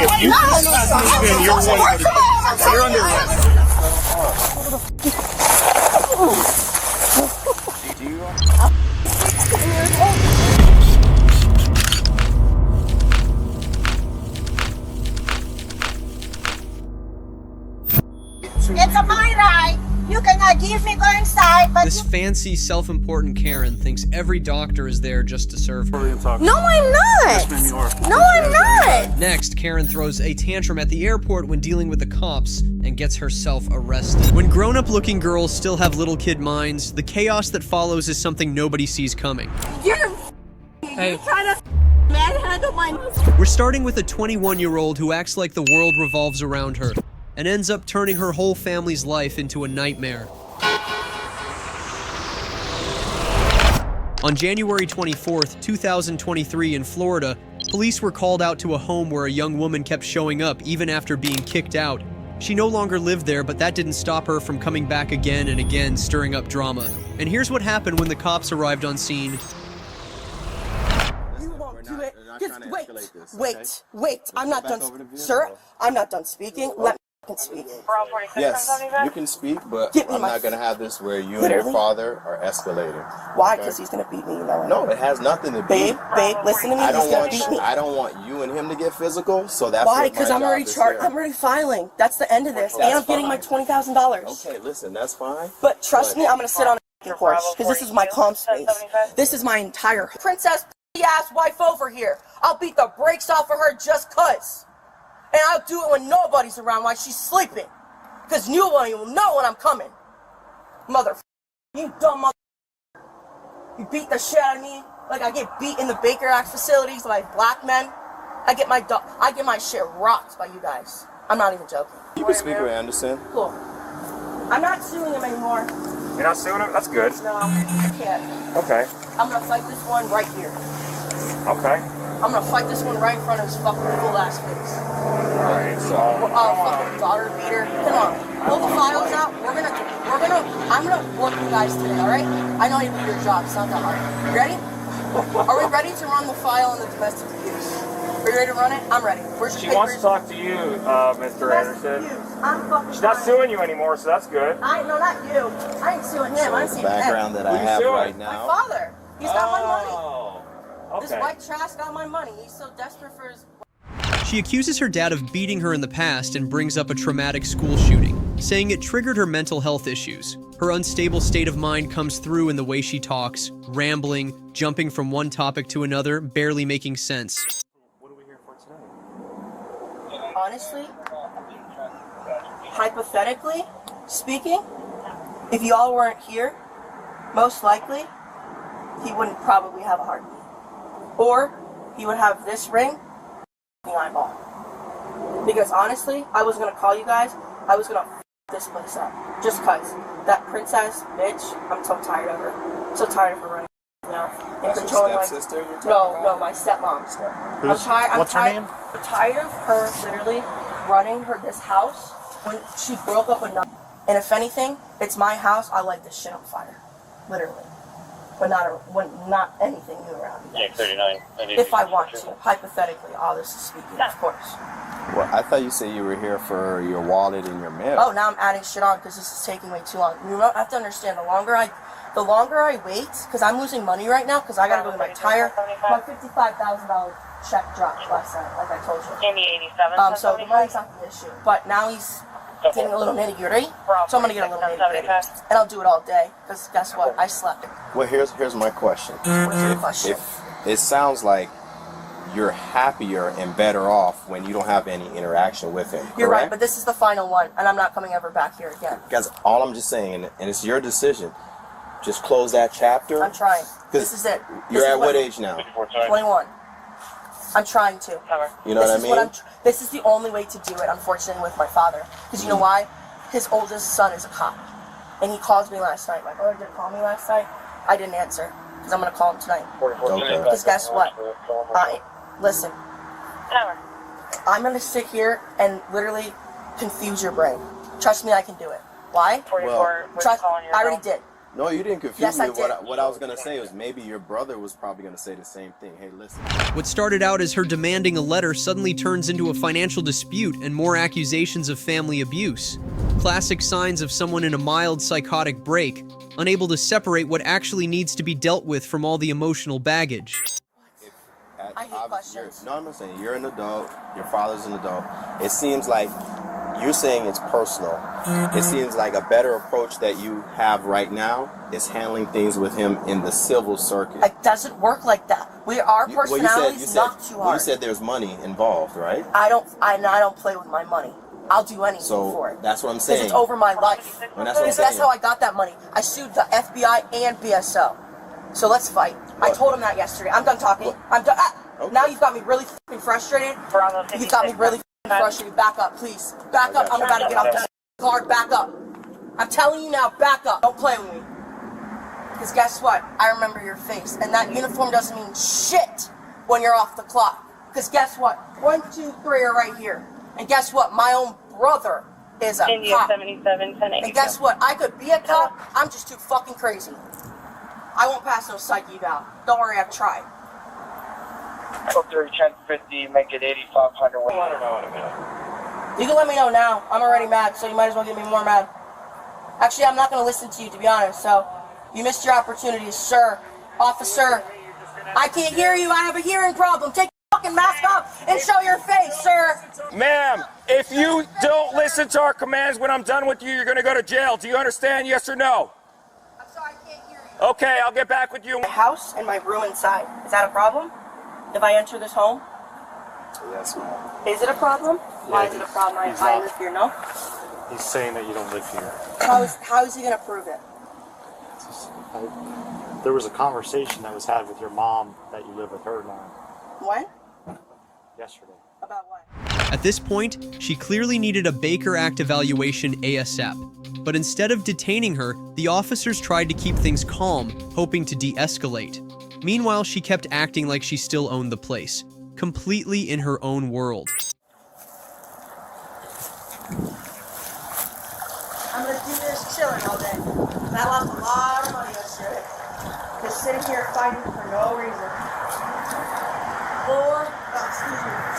if you then you're one. You're under arrest. It's a my right. You cannot give me go inside, but This fancy, self-important Karen thinks every doctor is there just to serve her. no, I'm not. No, I'm not. Next, Karen throws a tantrum at the airport when dealing with the cops and gets herself arrested. When grown-up-looking girls still have little kid minds, the chaos that follows is something nobody sees coming. You're trying to manhandle my. We're starting with a 21-year-old who acts like the world revolves around her and ends up turning her whole family's life into a nightmare. On January 24th, 2023 in Florida, police were called out to a home where a young woman kept showing up even after being kicked out. She no longer lived there, but that didn't stop her from coming back again and again, stirring up drama. And here's what happened when the cops arrived on scene. You won't do it. Just wait. I'm not done, sir. I'm not done speaking. Let me speak. Yes, you can speak, but I'm not going to have this where you and your father are escalating. Why? Because he's going to beat me, you know. No, it has nothing to do. Babe, listen to me. I don't want you and him to get physical, so that's why? Because I'm already charged. I'm already filing. That's the end of this, and I'm getting my $20,000. Okay, listen, that's fine. But trust me, I'm going to sit on a porch because this is my calm space. This is my entire princess ass wife over here. I'll beat the brakes off of her just cause. And I'll do it when nobody's around while she's sleeping. Because nobody will know when I'm coming. Mother, you dumb mother. You beat the shit out of me like I get beat in the Baker Act facilities by black men. I get my shit rocked by you guys. I'm not even joking. You can speak with Anderson. Cool. I'm not suing him anymore. You're not suing him? That's good. No, I can't. Okay. I'm gonna fight this one right here. Okay. I'm gonna fight this one right in front of his fucking cool ass face. Alright, so Fucking daughter beater. Come on. Pull the files out. I'm gonna work you guys today, alright? I know you do your job, it's not that hard. You ready? Are we ready to run the file on the domestic abuse? Are you ready to run it? I'm ready. Where's your she papers? wants to talk to you, Mr. Anderson. I'm fucking She's not fine. suing you anymore, so that's good. No, not you. I ain't suing him. I'm The suing him. background that I Who you have suing? right My now. father. He's got my money. Oh, This okay. white trash got my money. He's so desperate for his... She accuses her dad of beating her in the past and brings up a traumatic school shooting, saying it triggered her mental health issues. Her unstable state of mind comes through in the way she talks, rambling, jumping from one topic to another, barely making sense. What are we here for tonight? Honestly, hypothetically speaking, if y'all weren't here, most likely, he wouldn't probably have a heartbeat. Or he would have this ring eyeball. Because honestly, I was gonna call you guys, I was gonna this place up. Just cause. That princess bitch, I'm so tired of her. I'm so tired of her running now. And controlling my Stepsister? No, my stepmom. What's her name? I'm tired of her literally running this house when she broke up with nothing. And if anything, it's my house, I light this shit on fire. Literally. But not anything new around me. Yeah, 39. If I want to. Hypothetically, all this is speaking, of course. Well, I thought you said you were here for your wallet and your mail. Oh, now I'm adding shit on because this is taking way too long. You have to understand, the longer I wait, because I'm losing money right now, because I gotta go to my tire. My $55,000 check dropped last night, like I told you. In the 87. So the money's not the issue. But now he's getting a little nitty gritty, so I'm gonna get a little nitty gritty, and I'll do it all day. Because guess what? I slept. Well, here's my question. What's your question? If it sounds like you're happier and better off when you don't have any interaction with him. You're right, correct? but this is the final one, and I'm not coming ever back here again. Guys, all I'm just saying, and it's your decision, just close that chapter. I'm trying. This is it. You're at what age now? 21. I'm trying to. You know what I mean? This is the only way to do it, unfortunately, with my father. Because you know why? His oldest son is a cop. And he called me last night. My brother did call me last night. I didn't answer. Because I'm going to call him tonight. Okay. Because guess what? Listen. I'm going to sit here and literally confuse your brain. Trust me, I can do it. Why? Well, I already did. No, you didn't confuse Yes, me. I did. What I was gonna say was maybe your brother was probably gonna say the same thing. Hey, listen. What started out as her demanding a letter suddenly turns into a financial dispute and more accusations of family abuse. Classic signs of someone in a mild psychotic break, unable to separate what actually needs to be dealt with from all the emotional baggage. I hate questions. No, I'm not saying you're an adult. Your father's an adult. It seems like you're saying it's personal. It seems like a better approach that you have right now is handling things with him in the civil circuit. It doesn't work like that. Our personalities knock too hard. You said there's money involved, right? I don't play with my money. I'll do anything for it. That's what I'm Because saying. it's over my life. And that's what I'm Because that's saying. how I got that money. I sued the FBI and BSO. So let's fight. I told him that yesterday. I'm done talking. I'm done. Okay. Now you've got me really f***ing frustrated. You've got me really f***ing frustrated. Back up, please. Back up. I'm about to get off this car. Back up. I'm telling you now, back up. Don't play with me. Because guess what? I remember your face. And that uniform doesn't mean shit when you're off the clock. Because guess what? 1, 2, 3 are right here. And guess what? My own brother is a cop. 77, 10, And guess what? I could be a cop. I'm just too fucking crazy. I won't pass no psych eval. Don't worry, I've tried. Go through 1050, make it 8500. I don't know in a minute. You can let me know now. I'm already mad, so you might as well get me more mad. Actually, I'm not going to listen to you, to be honest. So, you missed your opportunity, sir. Officer, I can't hear you. I have a hearing problem. Take your fucking mask off and show your face, sir. Ma'am, if you don't listen to our commands when I'm done with you, you're going to go to jail. Do you understand? Yes or no? I'm sorry, I can't hear you. Okay, I'll get back with you. My house and my room inside. Is that a problem? If I enter this home? Yes, ma'am. Is it a problem? Why is it a problem? I live here, no? He's saying that you don't live here. How is he going to prove it? There was a conversation that was had with your mom that you live with her now. When? Yesterday. About what? At this point, she clearly needed a Baker Act evaluation ASAP. But instead of detaining her, the officers tried to keep things calm, hoping to de-escalate. Meanwhile, she kept acting like she still owned the place, completely in her own world. I'm gonna do this chilling all day. I lost a lot of money yesterday. Just sitting here fighting for no reason.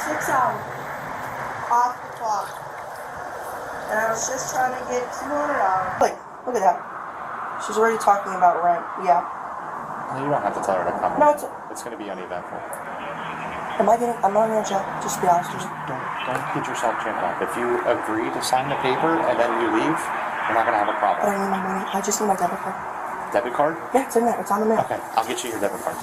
6 hours off the clock. And I was just trying to get $200. Wait, look at that. She's already talking about rent. Yeah. No, you don't have to tell her to come. No, it's going to be uneventful. I'm not going to jail. Just be honest with you. Don't get yourself jammed up. If you agree to sign the paper and then you leave, we're not going to have a But problem. I need my money. I just need my debit card. Debit card? Yeah, it's in there. It's on the mail. Okay, I'll get you your debit card.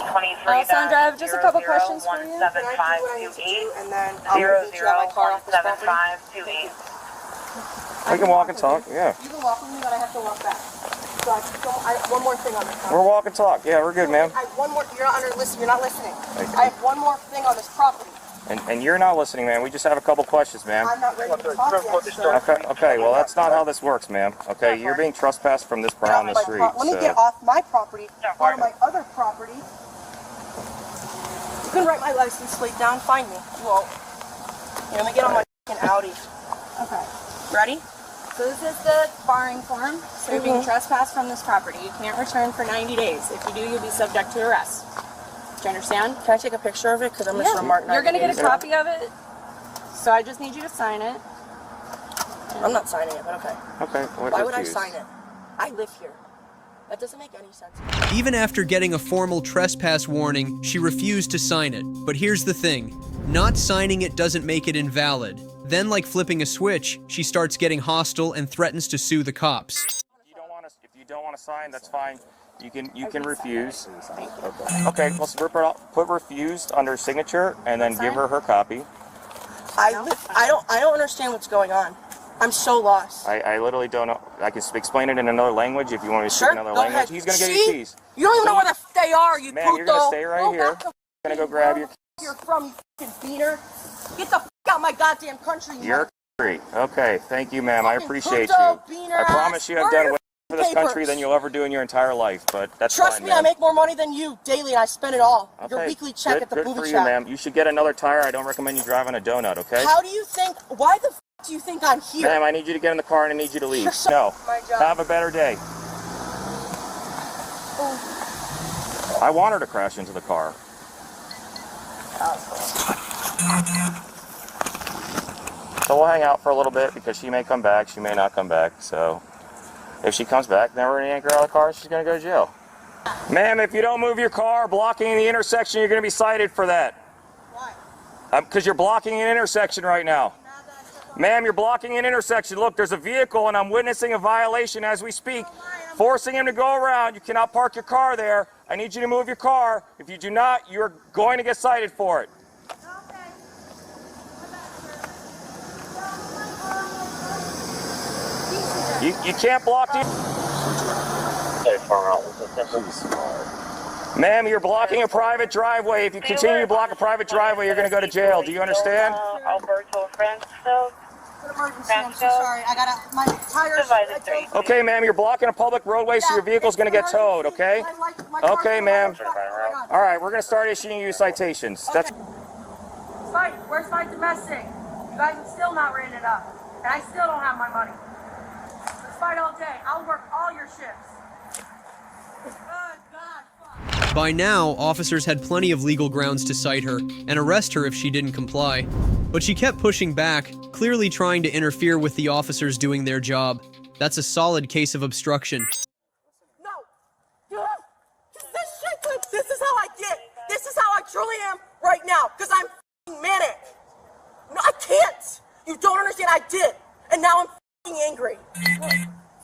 23, Sandra, I have just a couple questions for you. Can I do what I need to do, and then I'll get you out my car off this property? 001758. We can walk and talk, yeah. You can walk with me, but I have to walk back. So one more thing on this property. We're walk and talk. Yeah, we're good, ma'am. You're not listening. I have one more thing on this property. And you're not listening, man. We just have a couple questions, ma'am. I'm not ready to talk yet, sir. Okay, well, that's not how this works, ma'am. Okay, you're being trespassed from this part on the street. Let me get off my property, go to my other property. You can write my license plate down, find me. You won't. Here, let me get on my f***ing Audi. Okay. Ready? So this is the barring form. So you're being trespassed from this property. You can't return for 90 days. If you do, you'll be subject to arrest. Do you understand? Can I take a picture of it? Because I'm going to mark 90 You're going to get days. a copy of it. So I just need you to sign it. I'm not signing it, but okay. Okay, Why would I sign it? I live here. That doesn't make any sense. Even after getting a formal trespass warning, she refused to sign it. But here's the thing, not signing it doesn't make it invalid. Then, like flipping a switch, she starts getting hostile and threatens to sue the cops. If you don't want to sign, that's fine. You can refuse. Okay, let's put refused under signature and then give her copy. I don't understand what's going on. I'm so lost. I literally don't know. I can explain it in another language if you want me to speak Sure, another go language. ahead. He's gonna get See? your keys. You don't even know where the f they are, you Man, puto. you're gonna stay right here. Back the Gonna go grab your. you're from, you f***ing beaner. Get the f*** out my goddamn country, you You're free. Okay, thank you, ma'am. I Fucking appreciate puto, you. beaner I promise ass. you, I've Where done are way for this papers? country than you'll ever do in your entire life. But that's Trust fine, me, ma'am. I make more money than you daily, and I spend it all. Your Okay, weekly check good, at the good booby for you, shop. ma'am. You should get another tire. I don't recommend you driving a donut. Okay. How do you think? Why the f do you think I'm here? Ma'am, I need you to get in the car and I need you to leave. You're so No. my job. Have a better day. I want her to crash into the car. So we'll hang out for a little bit because she may come back, she may not come back. So if she comes back, then we're gonna yank her out of the car, she's gonna go to jail. Ma'am, if you don't move your car blocking the intersection, you're gonna be cited for that. Why? Because you're blocking an intersection right now. Ma'am, you're blocking an intersection. Look, there's a vehicle and I'm witnessing a violation as we speak, forcing him to go around. You cannot park your car there. I need you to move your car. If you do not, you're going to get cited for it. You can't block the... Ma'am, you're blocking a private driveway. If you continue to block a private driveway, you're going to go to jail. Do you understand? Alberto Francisco. Emergency, I'm so sorry. I got my tires. Okay, ma'am, you're blocking a public roadway, so your vehicle's going to get towed, okay? Okay, ma'am. All right, we're going to start issuing you citations. That's... Fight. Where's my domestic? You guys have still not written it up. And I still don't have my money. Let's fight all day. I'll work all your shifts. Good God, fuck. By now, officers had plenty of legal grounds to cite her and arrest her if she didn't comply. But she kept pushing back, clearly trying to interfere with the officers doing their job. That's a solid case of obstruction. No! This is how I get. This is how I truly am right now. Because I'm f***ing manic. No, I can't. You don't understand. I did. And now I'm f***ing angry.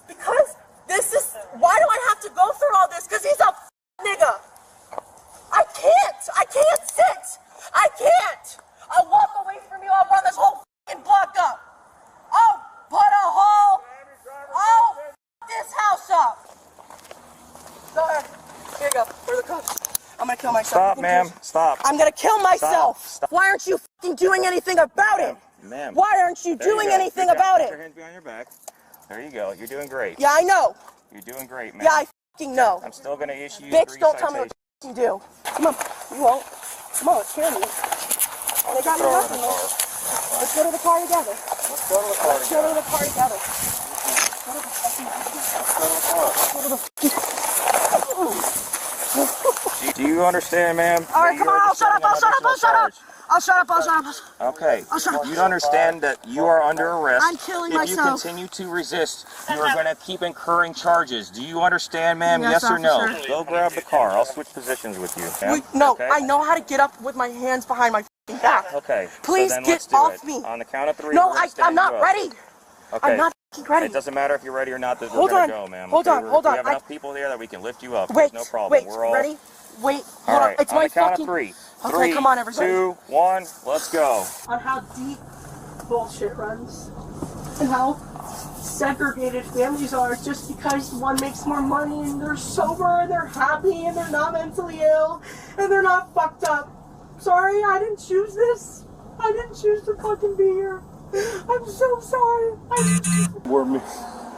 Because this is... Why do I have to go through all this? Because he's a f***ing nigga. I can't sit. I can't. I'll walk away from you. I'll run this whole f***ing block up. I'll put a hole. I'll f*** this house up. Go ahead. Here you go. Where are the cops? I'm gonna kill myself. Stop, ma'am. Stop. I'm gonna kill myself. Stop. Why aren't you f***ing doing anything about it? Ma'am. Why aren't you doing anything about Put it? your hands behind your back. There you go. You're doing great. Yeah, I know. You're doing great, ma'am. Yeah, I f***ing know. I'm still going to issue you Bitch, 3 don't tell me what citations. to do. Come on. You won't. Come on, let's hear me. They got me nothing. Let's go to the car together. Let's go to the car Let's go to the car together. Do you understand, ma'am? All right, come on. I'll shut up. I'll shut up. I'll shut up. I'll shut up. I'll shut up. Okay. I'll shut up. You understand that you are under arrest. I'm killing if myself. If you continue to resist, you are going to keep incurring charges. Do you understand, ma'am? Yes, Yes or no? officer. Go grab the car. I'll switch positions with you. Ma'am. No, Okay? I know how to get up with my hands behind my f***ing back. Okay. Please so then get let's do off it. me. On the count of 3. No, we're gonna I'm stand not you up. ready. Okay. I'm not f***ing ready. It doesn't matter if you're ready or not. We're Hold going on. to go, ma'am. Hold Okay, on. Hold on. We have enough people here that we can lift you up. Wait, There's no problem. wait, We're all ready? Wait, All hold right. on. It's on my the count fucking... of 3. Okay, 3, come on, everybody. 2, 1, let's go. On how deep bullshit runs and how segregated families are just because one makes more money and they're sober and they're happy and they're not mentally ill and they're not fucked up. Sorry, I didn't choose this. I didn't choose to fucking be here. I'm so sorry.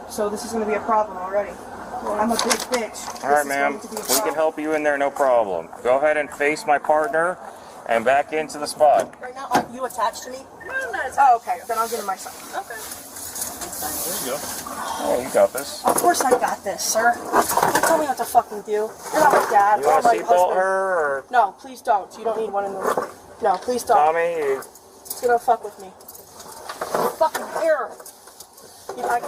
So this is going to be a problem already. I'm a big bitch. All right, ma'am. We can help you in there, no problem. Go ahead and face my partner and back into the spot. Right now, are you attached to me? No, I'm not attached. Oh, okay. Then I'll give it my son. Okay. There you go. Oh, you got this. Of course I got this, sir. Don't tell me what to fucking do. You're not my dad. You You're want to my seatbelt husband. her or... No, please don't. You don't need one in the... No, please don't. Tommy, you... It's gonna fuck with me. Fucking here. You know,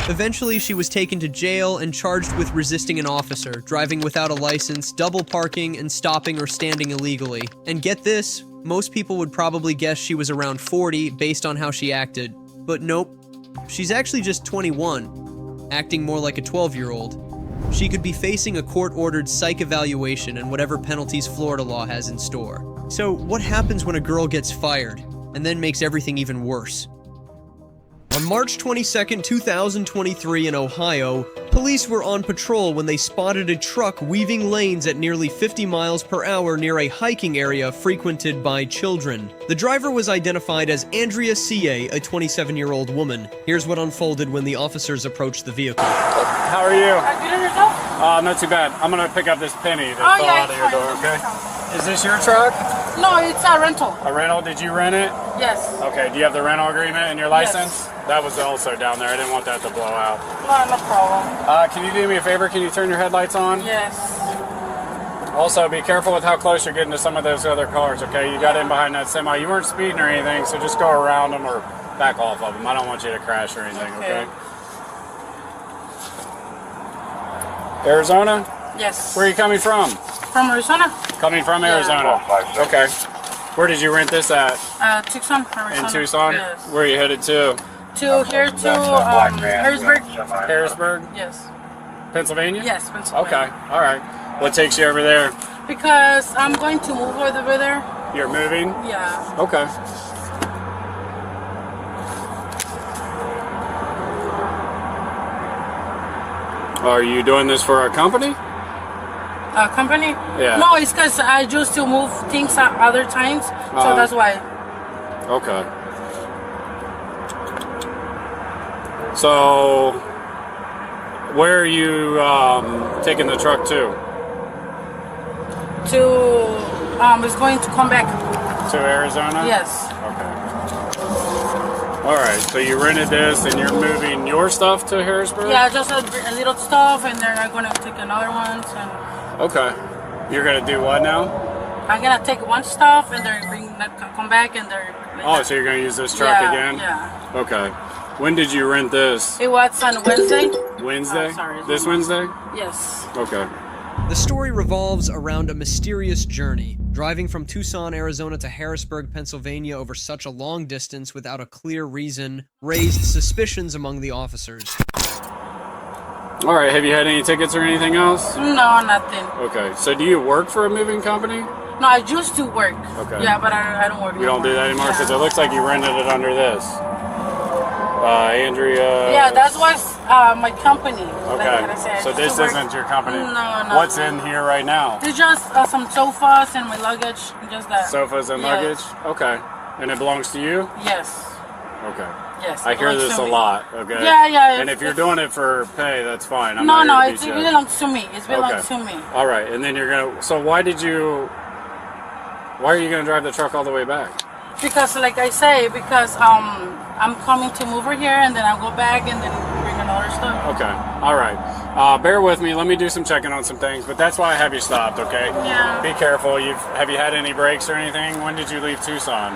Eventually, she was taken to jail and charged with resisting an officer, driving without a license, double parking, and stopping or standing illegally. And get this, most people would probably guess she was around 40 based on how she acted. But nope, she's actually just 21, acting more like a 12-year-old. She could be facing a court-ordered psych evaluation and whatever penalties Florida law has in store. So what happens when a girl gets fired, and then makes everything even worse? On March 22, 2023 in Ohio, police were on patrol when they spotted a truck weaving lanes at nearly 50 miles per hour near a hiking area frequented by children. The driver was identified as Andrea C.A., a 27-year-old woman. Here's what unfolded when the officers approached the vehicle. How are you? Good on yourself? Not too bad. I'm gonna pick up this penny that Oh, fell yeah, out of your door, okay? Is this your truck? No, it's a rental. A rental? Did you rent it? Yes. Okay, do you have the rental agreement and your license? That was also down there. I didn't want that to blow out. No problem. Can you do me a favor? Can you turn your headlights on? Yes. Also, be careful with how close you're getting to some of those other cars, okay? You got in behind that semi. You weren't speeding or anything, so just go around them or back off of them. I don't want you to crash or anything, okay? Arizona? Yes. Where are you coming from? From Arizona? Coming from Arizona. Okay. Where did you rent this at? Tucson, Arizona. In Tucson? Yes. Where are you headed to? Here to Harrisburg. Harrisburg? Yes. Pennsylvania? Yes, Pennsylvania. Okay. All right. What takes you over there? Because I'm going to move over there. You're moving? Yeah. Okay. Are you doing this for a company? A company? Yeah. No, it's because I used to move things at other times, so that's why. Okay. So, where are you taking the truck to? It's going to come back. To Arizona? Yes. Okay. All right. So you rented this, and you're moving your stuff to Harrisburg? Yeah, just a little stuff, and then I'm gonna take another one. And Okay. You're gonna do what now? I'm gonna take one stuff, and then come back, and then. Oh, so you're gonna use this truck again? Yeah. Okay. When did you rent this? It was on Wednesday. Wednesday? Sorry. This Wednesday? Yes. Okay. The story revolves around a mysterious journey, driving from Tucson, Arizona to Harrisburg, Pennsylvania over such a long distance without a clear reason raised suspicions among the officers. All right. Have you had any tickets or anything else? No, nothing. Okay. So do you work for a moving company? No, I used to work. Okay. Yeah, but I don't work. You don't do that anymore? Because it looks like you rented it under this. Andrea. Yeah, that was my company. Okay. Like I said, So this isn't your company? No. What's in here right now? It's just some sofas and my luggage, just that. Sofas and Yes. luggage? Okay. And it belongs to you? Yes. Okay. Yes. I it hear belongs this to a me. lot, okay? Yeah. And if you're doing it for pay, that's fine. I'm No, not here it to beat you up. belongs to me. It belongs to me. All right. And then you're going to... So why are you going to drive the truck all the way back? Because, like I say, I'm coming to move her here, and then I'll go back and then bring another stuff. Okay. All right. Bear with me. Let me do some checking on some things, but that's why I have you stopped, okay? Yeah. Be careful. Have you had any breaks or anything? When did you leave Tucson?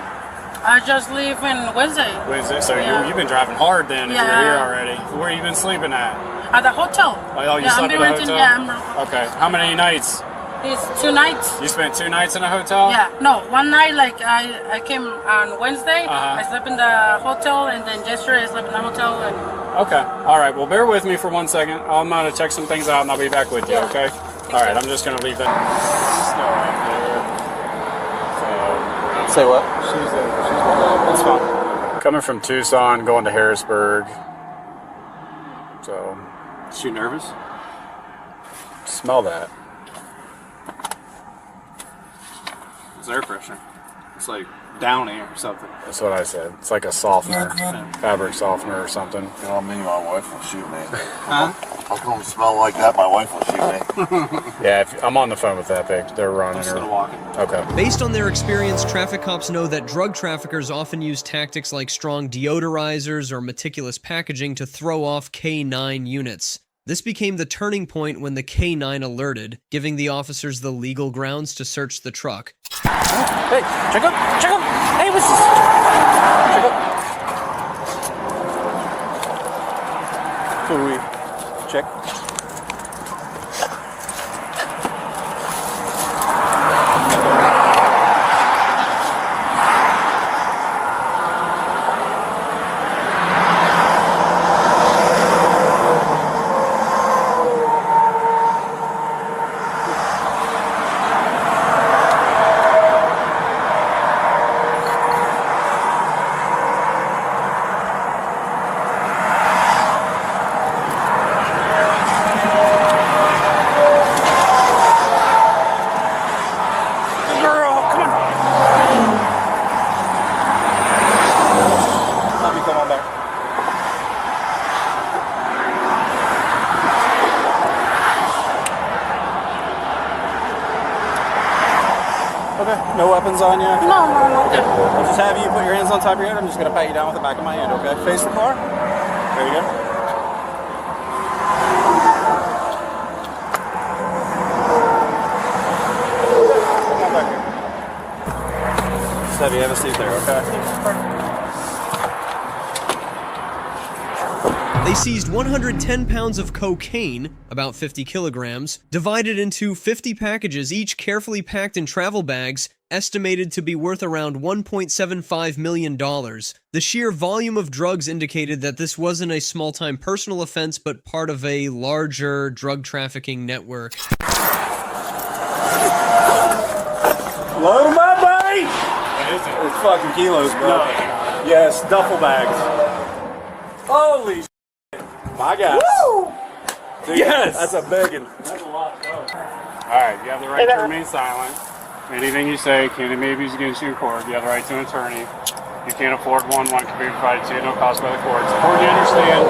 I just leave on Wednesday. Wednesday. So Yeah. you've been driving hard then if you're Yeah. here already. Where you been sleeping at? At the hotel. Oh, you yeah, slept I'm at a renting, hotel? Yeah, Okay. How many nights? it's 2 nights. You spent 2 nights in a hotel? Yeah, no, one night, like, I came on Wednesday, Uh-huh. I slept in the hotel, and then yesterday I slept in the hotel, and Okay. All right. Well, bear with me for 1 second. I'm going to check some things out, and I'll be back with you, Yeah. okay? All right. I'm just going to leave that snow right there. So, Say what? that's fine. Coming from Tucson, going to Harrisburg. So, Is she nervous? smell that. It's air pressure. It's like Downy or something. That's what I said. It's like a softener, fabric softener or something. You know, me, my wife will shoot me. Huh? I can only smell like that, my wife will shoot me. Yeah, I'm on the phone with Epic. They're running Instead of her. walking. Okay. Based on their experience, traffic cops know that drug traffickers often use tactics like strong deodorizers or meticulous packaging to throw off K9 units. This became the turning point when the K9 alerted, giving the officers the legal grounds to search the truck. Hey, check up! Hey, what's this? Check up. So we check. No weapons on you? No, no. Okay. I'll just have you put your hands on top of your head. I'm just going to pat you down with the back of my hand, okay? Face the car. There you go. Come on back here. Just have you have a seat there, okay? They seized 110 pounds of cocaine, about 50 kilograms, divided into 50 packages, each carefully packed in travel bags, estimated to be worth around $1.75 million. The sheer volume of drugs indicated that this wasn't a small-time personal offense, but part of a larger drug trafficking network. Load 'em up, buddy! It's fucking kilos, bro. No. Yes, duffel bags. Holy shit. My God. Woo! Dude, yes! That's a biggin'. That's a lot, though. Alright, you have the right to remain silent. Anything you say can and may be used against you in court. You have the right to an attorney. You can't afford one. One can be provided to you at no cost by the court. It's important you understand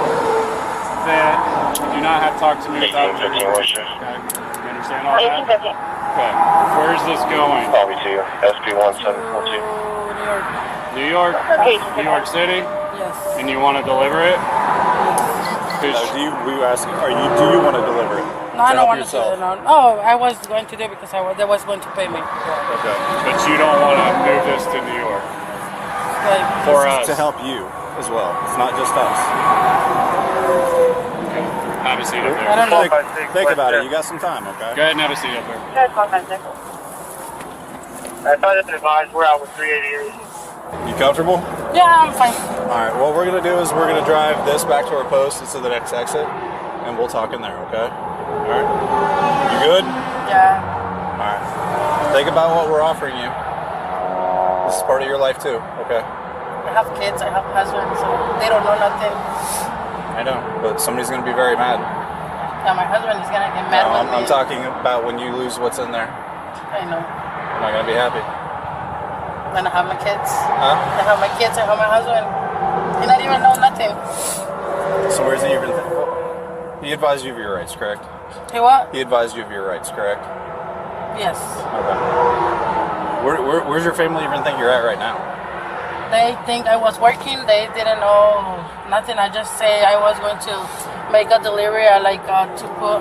that you do not have to talk to me without a jury. Okay? You understand all that? Okay. Where is this going? Probably to you. SP1742. New York? New York City? Yes. And you want to deliver it? Do you want to deliver it? No, I don't want to do it. No. Oh, I was going to do it because they was going to pay me. Okay. But you don't want to move this to New York? For us. To help you as well. It's not just us. Okay. Have a seat up there. I don't know. Think about it. You got some time, okay? Go ahead and have a seat up there. I thought it advised we're out with 388. You comfortable? Yeah, I'm fine. Alright, what we're going to do is we're going to drive this back to our post. It's to the next exit. And we'll talk in there, okay? Alright? You good? Yeah. Alright. Think about what we're offering you. This is part of your life too, okay? I have kids, I have husband, so they don't know nothing. I know, but somebody's going to be very mad. Yeah, my husband is going to get mad with me. I'm talking about when you lose what's in there. I know. I'm not going to be happy. Then I have my kids. Huh? I have my kids, I have my husband. He not even know nothing. So where's he even... He advised you of your rights, correct? He what? He advised you of your rights, correct? Yes. Okay. Where's your family even think you're at right now? They think I was working. They didn't know nothing. I just say I was going to make a delivery, to put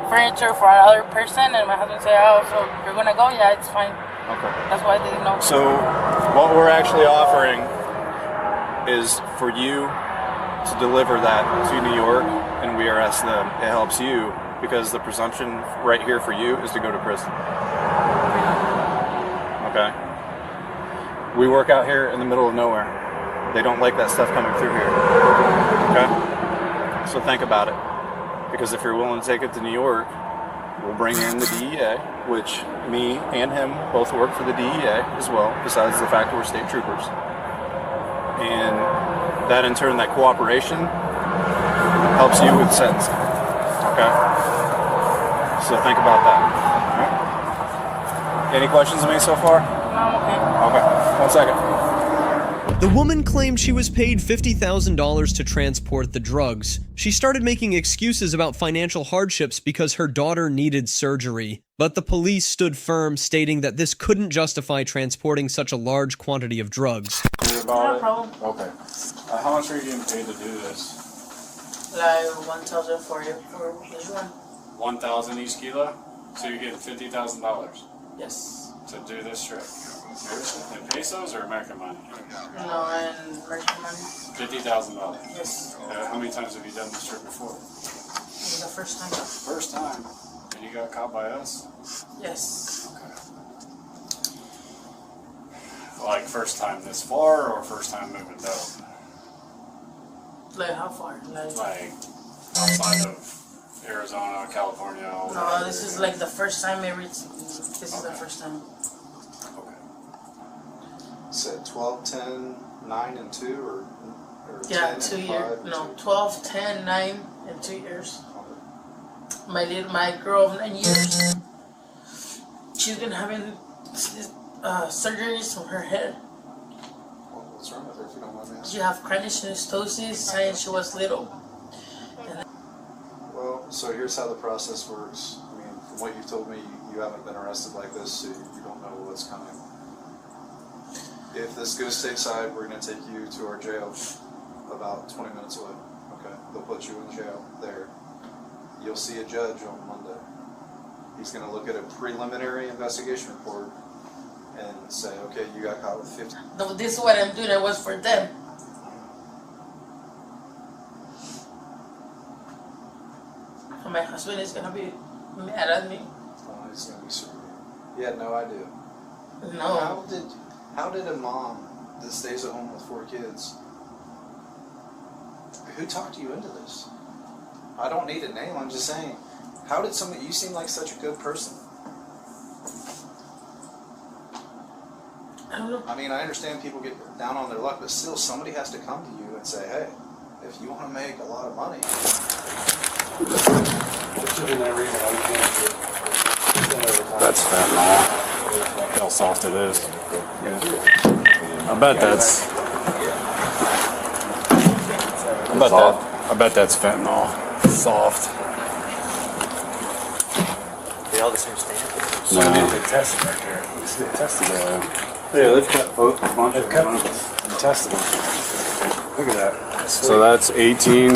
furniture for another person, and my husband said, "Oh, so you're gonna go? Yeah, it's fine." Okay. That's why they didn't know. So what we're actually offering is for you to deliver that to New York, and we arrest them. It helps you because the presumption right here for you is to go to prison. Okay. We work out here in the middle of nowhere. They don't like that stuff coming through here. Okay? So think about it. Because if you're willing to take it to New York, we'll bring in the DEA, which me and him both work for the DEA as well, besides the fact that we're state troopers. And that in turn, that cooperation helps you with sentencing. Okay? So think about that. All right? Any questions of me so far? Okay, 1 second. The woman claimed she was paid $50,000 to transport the drugs. She started making excuses about financial hardships because her daughter needed surgery. But the police stood firm, stating that this couldn't justify transporting such a large quantity of drugs. No problem. Okay. How much are you getting paid to do this? Like 1,000 for each one. 1,000 each kilo? So you're getting $50,000 Yes. to do this trip? In pesos or American money? No, and American money. $50,000. Yes. How many times have you done this trip before? This is the first time. First time. And you got caught by us? Yes. Okay. Like first time this far or first time moving dope? Like how far? Like outside of Arizona, California. All No, that this area. is like the first time I reached. This is the first time. Said 12, 10, 9, and 2, or Yeah, 10 2 and years. 5, No, 12, 10, 9, and 2 years. My girl of 9 years. She's been having surgeries on her head. What's wrong with her, if you don't mind me asking? She have chronic synostosis since she was little. Well, so here's how the process works. I mean, from what you've told me, you haven't been arrested like this, so you don't know what's coming. If this goes stateside, we're going to take you to our jail about 20 minutes away. Okay? They'll put you in jail there. You'll see a judge on Monday. He's going to look at a preliminary investigation report and say, okay, you got caught with 50. No, this is what I'm doing. It was for them. My husband is gonna be mad at me. Oh, he's going to be super. He had no idea. No. How did a mom that stays at home with 4 kids, who talked you into this? I don't need a name, I'm just saying, how did you seem like such a good person. I don't know. I mean, I understand people get down on their luck, but still somebody has to come to you and say, hey, if you want to make a lot of money. That's fentanyl. Look how soft it is. I bet that's. I bet that's fentanyl. Soft. They all the same standard. So They tested right there. They tested that. yeah, they've got both a bunch of them and tested them. Look at that. So that's 18.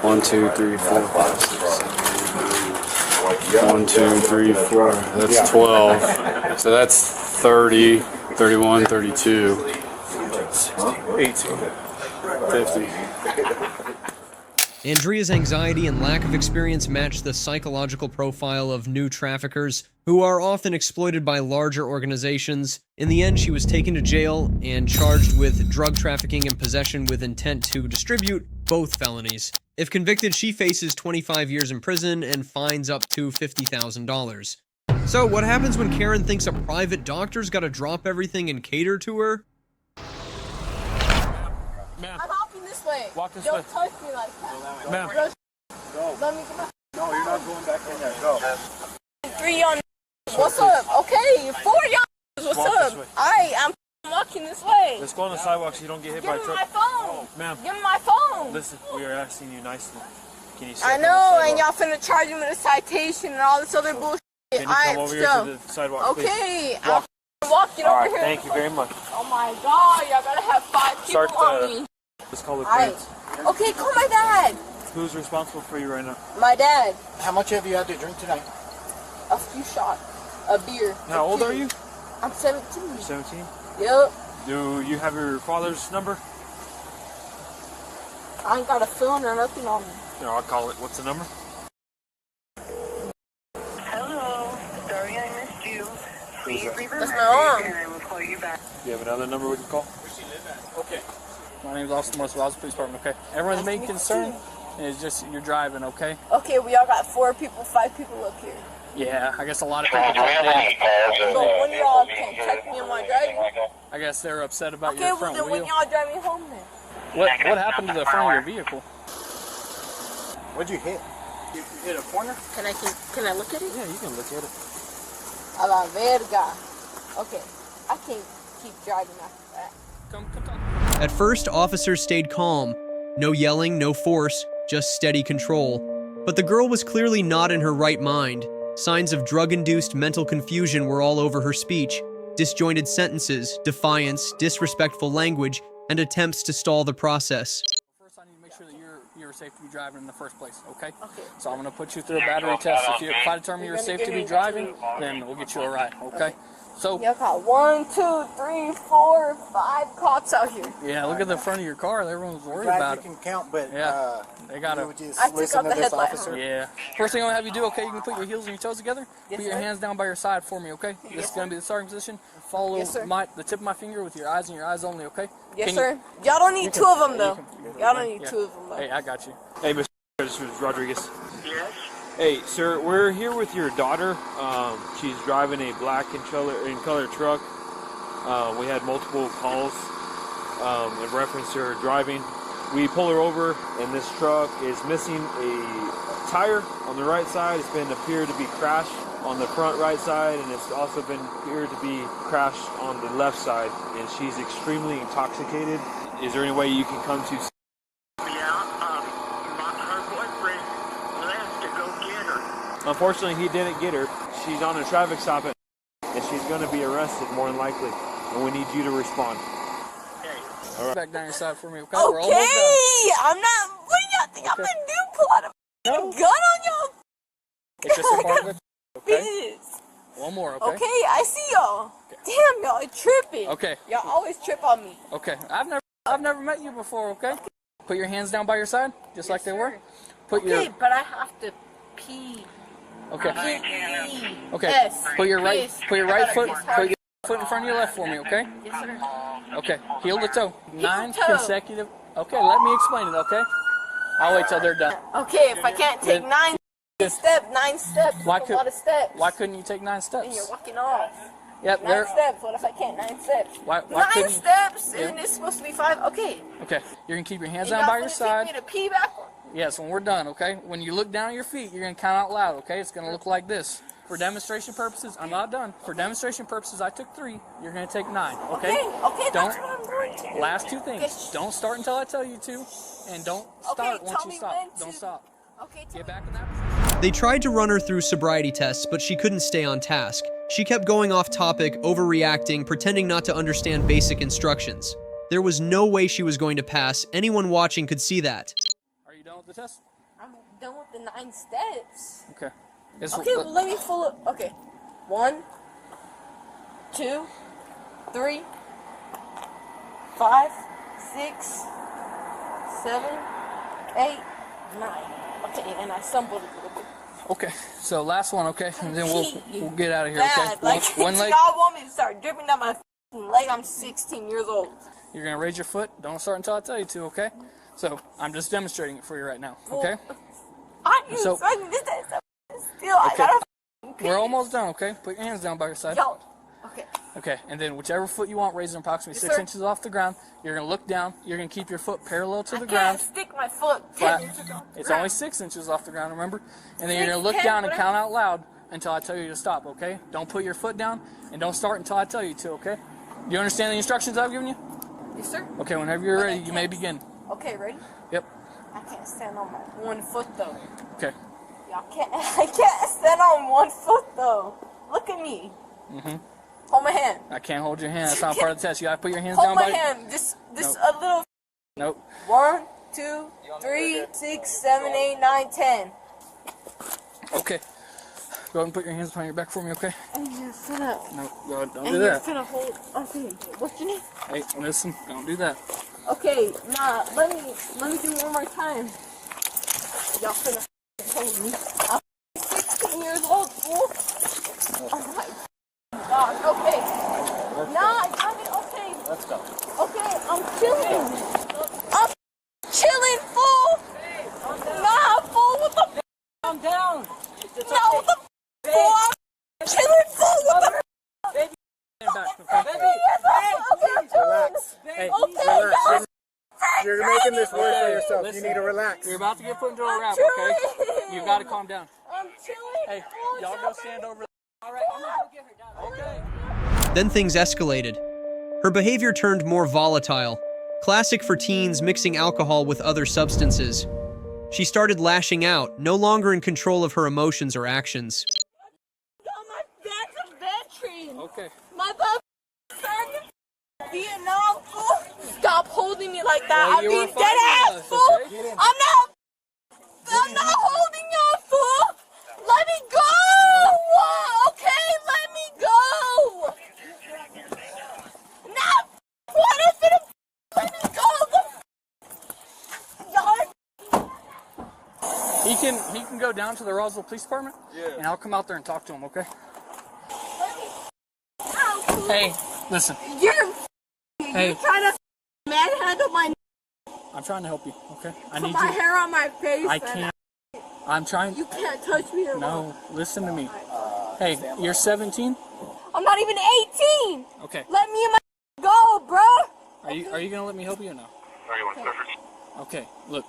1, 2, 3, 4, 5, 6, 7, 1, 2, 3, 4. That's 12. So that's 30, 31, 32, 18, 50. Andrea's anxiety and lack of experience match the psychological profile of new traffickers, who are often exploited by larger organizations. In the end, she was taken to jail and charged with drug trafficking and possession with intent to distribute, both felonies. If convicted, she faces 25 years in prison and fines up to $50,000. So, what happens when Karen thinks a private doctor's gotta drop everything and cater to her? I'm hopping this way. Walk this Don't way. touch me like that. Ma'am. Let me get my No, you're not going back in there. Go. 3 young. What's up? Okay, 4 young. What's Walk up? this way. I'm walking this way. Let's go on the sidewalk so you don't get hit Give by me a my truck. phone. Ma'am, Give me my phone. listen, we are asking you nicely. Can you sit I on the know, and sidewalk? y'all finna charge me with a citation and all this other bullshit. Can you come over here to the sidewalk, please? Okay, Walk. I'm walking All over right, here. thank you very much. Oh my god, y'all gotta have 5 people Start on the- me. Let's call the Alright. police. Okay, call my dad. Who's responsible for you right now? My dad. How much have you had to drink tonight? A few shots. A beer. How old are you? I'm 17. 17. Yep. Do you have your father's number? I ain't got a phone or nothing on me. No, I'll call it. What's the number? Hello. Sorry I missed you. Please leave a That's message my arm. and I will call you back. Do you have another number we can call? Okay. My name is Austin Morris, Wells Police Department, okay? Everyone's main concern is just you're driving, okay? Okay, we all got 4 people, 5 people up here. Yeah, I guess a lot of people checked in. So when y'all can check me on my driving? I guess they're upset about Okay, your well front then when wheel. y'all drive me home then? What happened to the front of your vehicle? What'd you hit? You hit a corner? Can I look at it? Yeah, you can look at it. A la verga. Okay, I can't keep driving after that. Come talk. At first, officers stayed calm. No yelling, no force, just steady control. But the girl was clearly not in her right mind. Signs of drug-induced mental confusion were all over her speech. Disjointed sentences, defiance, disrespectful language, and attempts to stall the process. First, I need to make sure that you're safe to be driving in the first place, okay? Okay. So I'm gonna put you through a battery test. If I determine you're safe to be driving, then we'll get you a ride, okay? So Y'all got 1, 2, 3, 4, 5 cops out here. yeah, look at the front of your car. Everyone's worried Glad about you it. can count, but Yeah, they gotta. you would just I took listen out to the this headlight, officer. Yeah. First thing I'm gonna have you do, okay? You can put your heels and your toes together. Yes, Put your sir. hands down by your side for me, okay? This is gonna be the starting position. Follow Yes, sir. the tip of my finger with your eyes and your eyes only, okay? Yes, Can you- sir. Y'all don't need you 2 can- of them yeah, though. you can- Y'all don't need yeah. 2 of them though. Hey, I got you. Hey, Mr. This is Rodriguez. Yes? Hey, sir, we're here with your daughter. She's driving a black in color truck. We had multiple calls in reference to her driving. We pull her over, and this truck is missing a tire on the right side. It's been appeared to be crashed on the front right side, and it's also been appeared to be crashed on the left side. And she's extremely intoxicated. Is there any way you can come to? Yeah, her boyfriend left to go get her. Unfortunately, he didn't get her. She's on a traffic stop, and she's going to be arrested more than likely. and we need you to respond. All right. Back down your side for me, okay? Okay, We're almost done. I'm not. What do y'all think I'm gonna do? Pull out a gun on y'all? It's just a part of it. Okay. Bitches. One more, okay? Okay, I see y'all. Damn, y'all are tripping. Okay. Y'all always trip on me. Okay. I've never met you before, okay? Put your hands down by your side, just like they were. Put Okay, but I have to pee. Okay. P-E. Okay. Yes. Put your right Piss. foot I foot gotta piss in front of your left for me, okay? Yes, sir. Okay. Heel to toe. 9 toe. consecutive. Okay, let me explain it, okay? I'll wait till they're done. Okay, if I can't take Then- 9 steps, Why that's a lot of steps. Why couldn't you take 9 And steps? you're walking off. Yep, 9 there. steps. What if I can't? 9 steps. Why 9 couldn't you? steps, Yeah. and it's supposed to be 5. Okay. Okay, you're gonna keep your hands And down y'all by your finna side. take me to pee back? Yes, when we're done, okay? When you look down at your feet, you're gonna count out loud, okay? It's gonna look like this. For demonstration purposes, I'm not done. For demonstration purposes, I took 3. You're gonna take 9, okay? Okay, Don't. that's what I'm going to. Last 2 things. Okay. Don't start until I tell you to, and don't start once tell you me stop. when Don't to. stop. Okay, Get back in that position. They tried to run her through sobriety tests, but she couldn't stay on task. She kept going off topic, overreacting, pretending not to understand basic instructions. There was no way she was going to pass. Anyone watching could see that. Are you done with the test? I'm done with the 9 steps. Okay. Okay, well, let me follow. Okay. 1, 2, 3, 5, 6, 7, 8, 9. Okay, and I stumbled a little bit. Okay, so last one, okay? And then we'll get out of here, okay? Bad. Like, One leg. y'all want me to start dripping down my f***ing leg? I'm 16 years old. You're gonna raise your foot. Don't start until I tell you to, okay? So I'm just demonstrating it for you right now, okay? I knew So- something this that still. I Okay. gotta f***ing pee. We're almost done, okay? Put your hands down by your side. Yo. Okay. Okay, and then whichever foot you want, raise them approximately Yes, 6 sir. inches off the ground. You're gonna look down. You're gonna keep your foot parallel to the I ground. can't stick my foot 10 Flat. years ago. It's only 6 inches off the ground, remember? And then you're gonna 6, look 10, down and whatever. count out loud until I tell you to stop, okay? Don't put your foot down and don't start until I tell you to, okay? Do you understand the instructions I've given you? Yes, sir. Okay, whenever you're But ready, I you may can't- begin. Okay, ready? Yep. I can't stand on my 1 foot though. Okay. Y'all can't. I can't stand on 1 foot though. Look at me. Mm-hmm. Hold my hand. I can't hold your hand. That's not part of the test. You gotta put your hands Hold down my by. hand. Just Nope. a little. Nope. 1, 2, 3, 6, 7, 8, 9, 10. Okay. Go ahead and put your hands behind your back for me, okay? And you're finna. No, go ahead. Don't And do you're that. finna hold. Okay. What's your name? Hey, listen. Don't do that. Okay. Nah. Let me do it one more time. Y'all finna hold me. I'm 16 years old, fool. Oh my God. Okay. Nah, I mean, okay. Let's go. Okay, I'm chilling. I'm chilling, fool. Nah, fool. What the? Calm down. No, what the? Fool. I'm chilling, fool. What the? Stand back, okay? Okay, I'm chilling. Relax. Hey, Okay, relax. guys. You're making this worse for yourself. Listen, You need to relax. You're about to get put into a wrap, chilling. okay? You gotta calm down. I'm chilling. Hey, fool. y'all go stand over there. All right, I'm gonna go get her. Okay. Then things escalated. Her behavior turned more volatile, classic for teens mixing alcohol with other substances. She started lashing out, no longer in control of her emotions or actions. Yo, my dad's a veteran. Okay. My son, Vietnam, fool. Stop holding me like that. Well, I'm you were being fighting dead ass, us, fool. okay? I'm not holding y'all, fool. Let me go. Okay, let me go. Nah, what is it? Let me go. Y'all. He can go down to the Roswell Police Department. Yeah. And I'll come out there and talk to him, okay? Ow, fool. Hey, listen. You're Hey. trying to manhandle my. I'm trying to help you, okay? I Put need my you. hair on my face. I and can't. I'm trying. You can't touch me. Or No, listen to me. Hey, you're 17? I'm not even 18. Okay. Let me and my go, bro. Are you gonna let me help you or no? Okay. Look,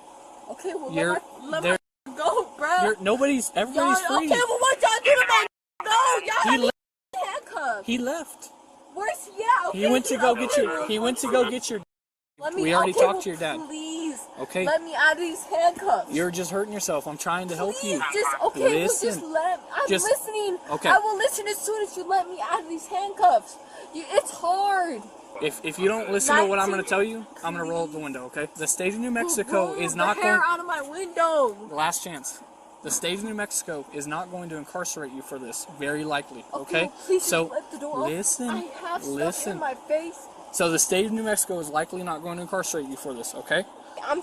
Okay, well, You're- let there- my go, bro. everybody's Y'all, free. okay, well, what y'all do to my go? Y'all He have me left. handcuffed. He left. Where's, yeah, okay. He went to go okay, get your. well, He went to go get your. let me, we already okay, talked well, to your dad. Please, Okay? Let me out of these handcuffs. You're just hurting yourself. I'm trying to help you. Just, okay, Listen. just let, I'm Just- listening. okay. I will listen as soon as you let me out of these handcuffs. It's hard. If you don't listen to what I'm going to tell you, I'm going to roll up the window, okay? The state of New Mexico is not the hair going... out of my window. Last chance. The state of New Mexico is not going to incarcerate you for this, very likely, okay? Please So, just let the door open. listen, I have stuff in my face. So the state of New Mexico is likely not going to incarcerate you for this, okay? I'm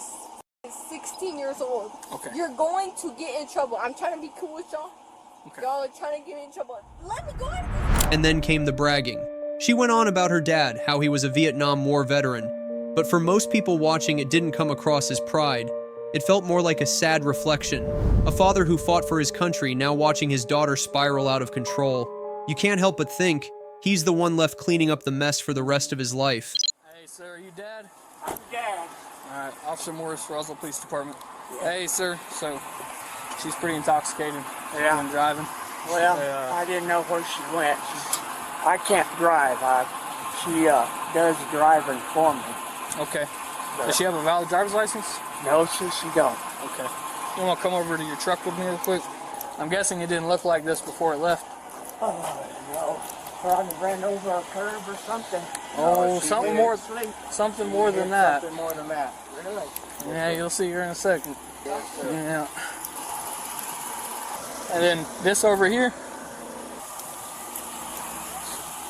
16 years old. Okay. You're going to get in trouble. I'm trying to be cool with y'all. Okay. Y'all are trying to get me in trouble. Let me go in. And then came the bragging. She went on about her dad, how he was a Vietnam War veteran. But for most people watching, it didn't come across as pride. It felt more like a sad reflection. A father who fought for his country now watching his daughter spiral out of control. You can't help but think, he's the one left cleaning up the mess for the rest of his life. Hey, sir, are you dad? I'm Dad. All right, Officer Morris, Roswell Police Department. Hey, sir, so she's pretty intoxicated. Yeah. When driving. Well, I didn't know where she went. I can't drive. She does driving for me. Okay. Does she have a valid driver's license? No, she don't. Okay. You want to come over to your truck with me real quick? I'm guessing it didn't look like this before it left. Oh, no. Probably ran over a curb or something. Oh, No, she something didn't more, sleep. something more than that. Something more than that. Really? Yeah, you'll see here in a second. Yeah. And then this over here.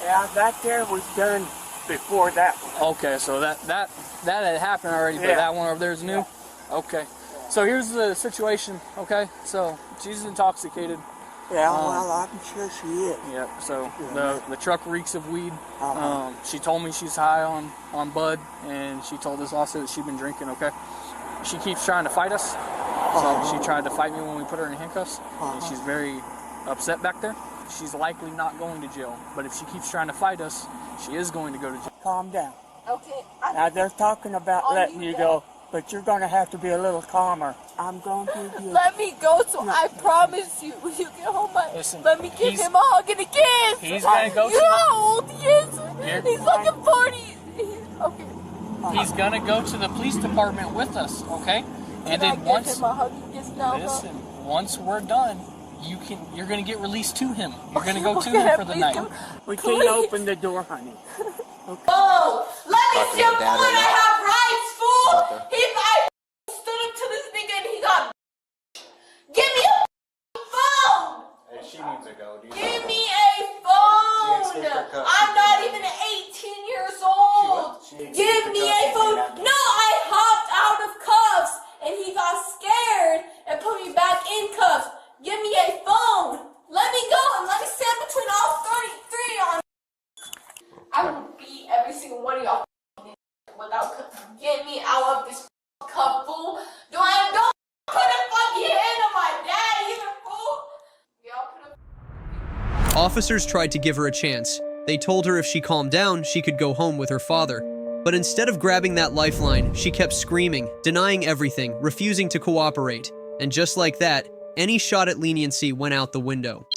Yeah, that there was done before that one. Okay, so that had happened already, but Yeah. that one over there is new. Okay. So here's the situation. Okay, so she's intoxicated. Yeah, well, I'm sure she is. Yep. So the truck reeks of weed. Uh-huh. She told me she's high on bud, and she told this officer that she'd been drinking. Okay. She keeps trying to fight us. So she tried to fight me when we put her in handcuffs, and she's very upset back there. She's likely not going to jail, but if she keeps trying to fight us, she is going to go to jail. Calm down. Okay. Now, they're talking about letting you go, but you're going to have to be a little calmer. I'm going to give you... Let me go, so I promise you, when you get home, let me give him a hug and a kiss. He's gonna go You to- know how old he is? Here. He's looking 40. Okay. He's gonna go to the police department with us, okay? And Can I then give once, him a hug and kiss now, huh? listen, once we're done, you're gonna get released to him. You're gonna go to Okay, him for the please night. come. We can't open the door, honey. Oh, let me see a Talking to fool Dad and I right have rights, fool. Okay. I stood up to this nigga and he got. Give me a phone. Hey, she needs to go. Give me a phone. She needs to I'm not even 18 years old. Give me a phone. No, I hopped out of cuffs and he got scared and put me back in cuffs. Give me a phone. Let me go and let me stand between all 33 on. I will beat every single one of y'all without getting me out of this cup, fool. Don't put a fucking hand on my dad either, fool. Y'all put a... Officers tried to give her a chance. They told her if she calmed down, she could go home with her father. But instead of grabbing that lifeline, she kept screaming, denying everything, refusing to cooperate. And just like that, any shot at leniency went out the window.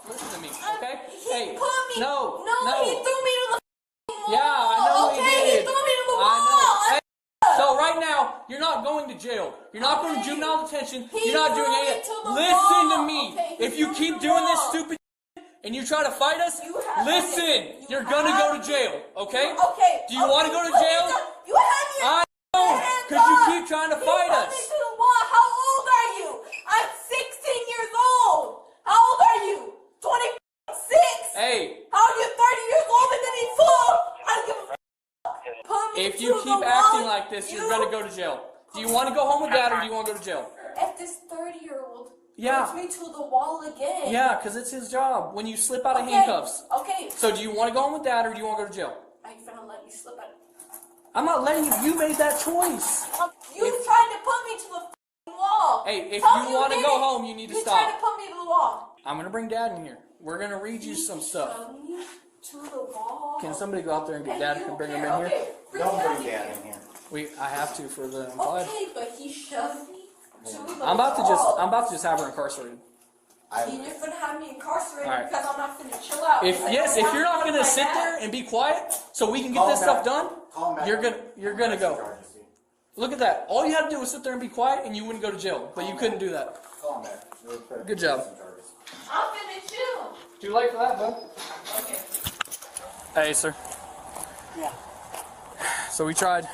Listen to me, okay? Hey, Put me. no. He threw me to the wall. Yeah, I know he Okay, did. he threw me to the I wall. know. Hey, so right now, you're not going to jail. You're not going to juvenile detention. You're not doing threw me anything. to the Listen to wall. me. Okay, he If you threw me keep to the doing this wall. stupid and you try to fight us, have- listen, okay, you're gonna go to jail, okay? Okay. Do you want to go to jail? You have me. I know, because you keep trying to fight He put me us. to the wall. How old are you? I'm 16 years old. How old are you? 26. Hey, How are you 30 years older than me, fool? I don't give a f- Put me if to you the keep wall. acting like this, you're gonna go to jail. Do you want to go home with dad or do you want to go to jail? If this 30-year-old Yeah. puts me to the wall again. Yeah, because it's his job when you slip out of Okay, handcuffs. Okay. So do you want to go home with dad or do you want to go to jail? Are you gonna let me slip out? I'm not letting you. You made that choice. You tried to put me to the f***ing wall. Hey, if Tell me you want to did go it. home, you need to You stop. tried to put me to the wall. I'm going to bring dad in here. We're going to read you some stuff. Shove me to the wall. Can somebody go out there and get Hey, dad you and bring him okay, in here? okay. Don't bring Dad in here. I have to for the implied. Okay, but he shoved me to the I'm about wall. to just have her incarcerated. You're gonna have me incarcerated All right. because I'm not gonna chill out. If you're not going to sit there and be quiet so we can get this stuff done, you're gonna go. Look at that. All you had to do was sit there and be quiet, and you wouldn't go to jail. But you couldn't do that. Good job. I'll finish you. Too late for that, bud. Okay. Hey, sir. Yeah. So we tried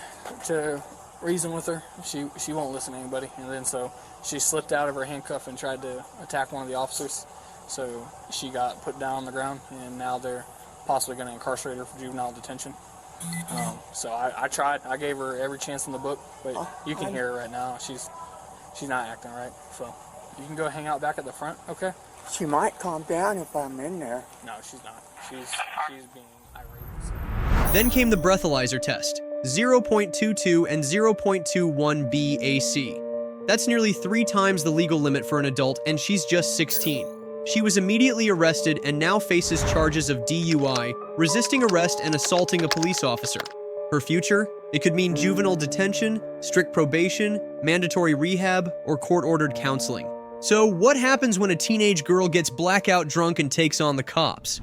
to reason with her. She won't listen to anybody, and then so she slipped out of her handcuff and tried to attack one of the officers. So she got put down on the ground, and now they're possibly going to incarcerate her for juvenile detention. So I tried. I gave her every chance in the book, but you can hear her right now. She's not acting right. So you can go hang out back at the front, okay? She might calm down if I'm in there. No, she's not. She's being irate. Then came the breathalyzer test, 0.22 and 0.21 BAC. That's nearly 3 times the legal limit for an adult, and she's just 16. She was immediately arrested and now faces charges of DUI, resisting arrest, and assaulting a police officer. Her future? It could mean juvenile detention, strict probation, mandatory rehab, or court-ordered counseling. So what happens when a teenage girl gets blackout drunk and takes on the cops?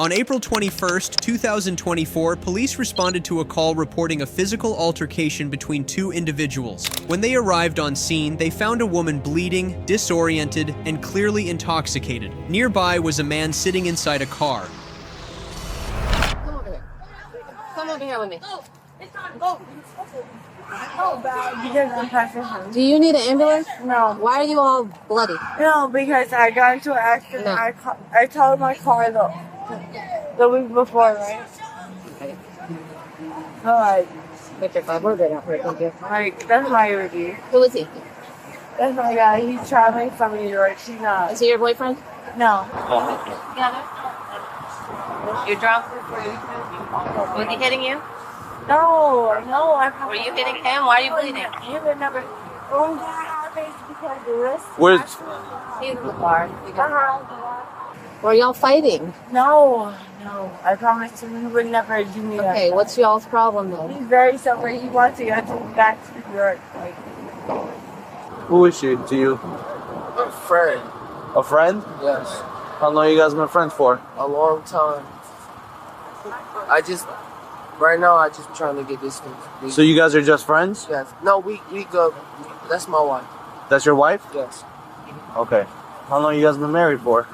On April 21st, 2024, police responded to a call reporting a physical altercation between 2 individuals. When they arrived on scene, they found a woman bleeding, disoriented, and clearly intoxicated. Nearby was a man sitting inside a car. Come over here. Come over here with me. Because I'm passing home. Do you need an ambulance? No. Why are you all bloody? No, because I got into an accident. No. I totaled my car the week before, right? Okay. Alright. Put your car. We're good out here. Thank you. Like, that's my review. Who is he? That's my guy. He's traveling from New York. She's not. Is he your boyfriend? No. Together? You're drunk? Was he hitting you? No. Were you hitting him? Why are you bleeding? He would never. Oh, that happens because of this. Where's He's in the car. Were y'all fighting? No. I promise you, he would never do me that. Okay, what's y'all's problem then? He's very sober. He wants to get back to New York. Like, who is she to you? A friend. A friend? Yes. How long you guys been friends for? A long time. Right now, I just trying to get this thing. So you guys are just friends? Yes. No, we go. That's my wife. That's your wife? Yes. Okay. How long you guys been married for?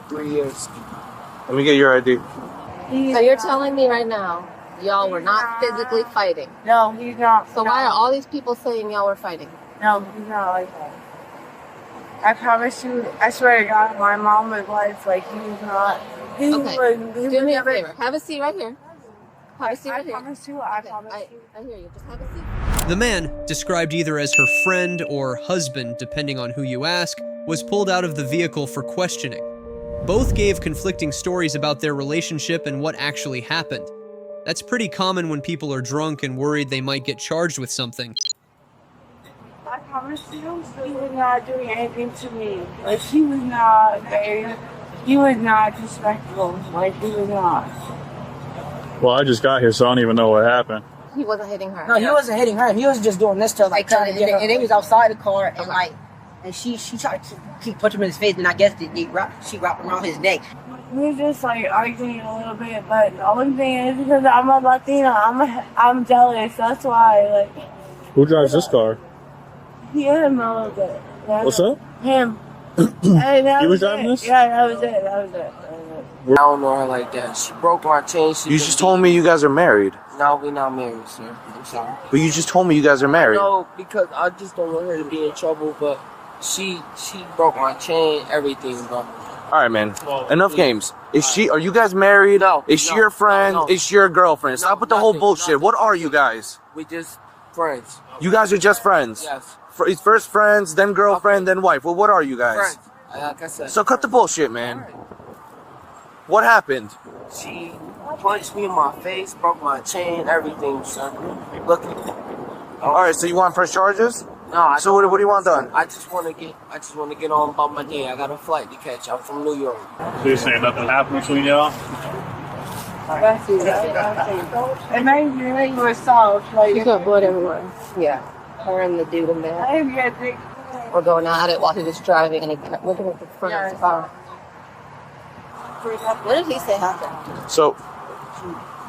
3 years. Let me get your ID. So you're telling me right now, y'all were not physically fighting? no, he's not. So why are all these people saying y'all were fighting? No, he's not like that. I promise you, I swear to God, my mom was like he was not. He Okay. Do me a never, favor. Have a seat right here. Have a seat right here. I promise you, I promise you. I hear you. Just have a seat. The man, described either as her friend or husband, depending on who you ask, was pulled out of the vehicle for questioning. Both gave conflicting stories about their relationship and what actually happened. That's pretty common when people are drunk and worried they might get charged with something. I promise you, he was not doing anything to me. Like, he was not disrespectful. Like, he was not. Well, I just got here, so I don't even know what happened. He wasn't hitting her. No, he wasn't hitting her. He was just doing this to like trying to get her. And he was outside the car and like, and she tried to keep punching him in his face, and I guess she wrapped around his neck. We were just like arguing a little bit, but the only thing is because I'm a Latina, I'm jealous. That's why, like. Who drives this car? Him a little bit. What's up? Him. He was driving this? Yeah, that was it. I don't know her like that. She broke my chain. You just told me you guys are married. No, we're not married, sir. I'm sorry. But you just told me you guys are married. No, because I just don't want her to be in trouble, but she broke my chain, everything, bro. All right, man. Enough games. Are you guys married? No. Is she your friend? No. Is she your girlfriend? Stop with the whole bullshit. What are you guys? We just friends. You guys are just friends? Yes. First friends, then girlfriend, then wife. Well, what are you guys? Friends. Like I said. So cut the bullshit, man. What happened? She punched me in my face, broke my chain, everything, son. Look at me. All right, so you want fresh charges? No. So what do you want done? I just want to get on about my day. I got a flight to catch. I'm from New York. So you're saying nothing happened between y'all? And maybe we're soft. Like, You got blood everywhere. Yeah. Her and the dude in there. We're going at it while he was driving, and he kept looking at the front of the car. What did he say happened? So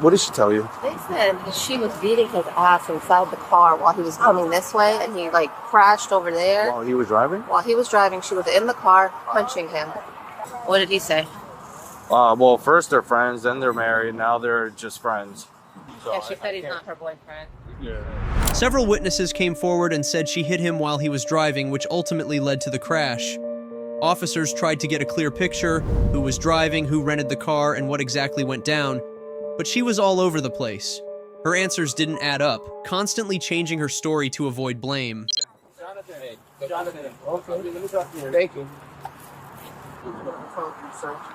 What did she tell you? They said that she was beating his ass inside the car while he was coming this way, and he like crashed over there. While he was driving? While he was driving, she was in the car punching him. What did he say? Well, first they're friends, then they're married, now they're just friends. Yeah, she said he's not her boyfriend. Several witnesses came forward and said she hit him while he was driving, which ultimately led to the crash. Officers tried to get a clear picture, who was driving, who rented the car, and what exactly went down, but she was all over the place. Her answers didn't add up, constantly changing her story to avoid blame. Jonathan. Thank you.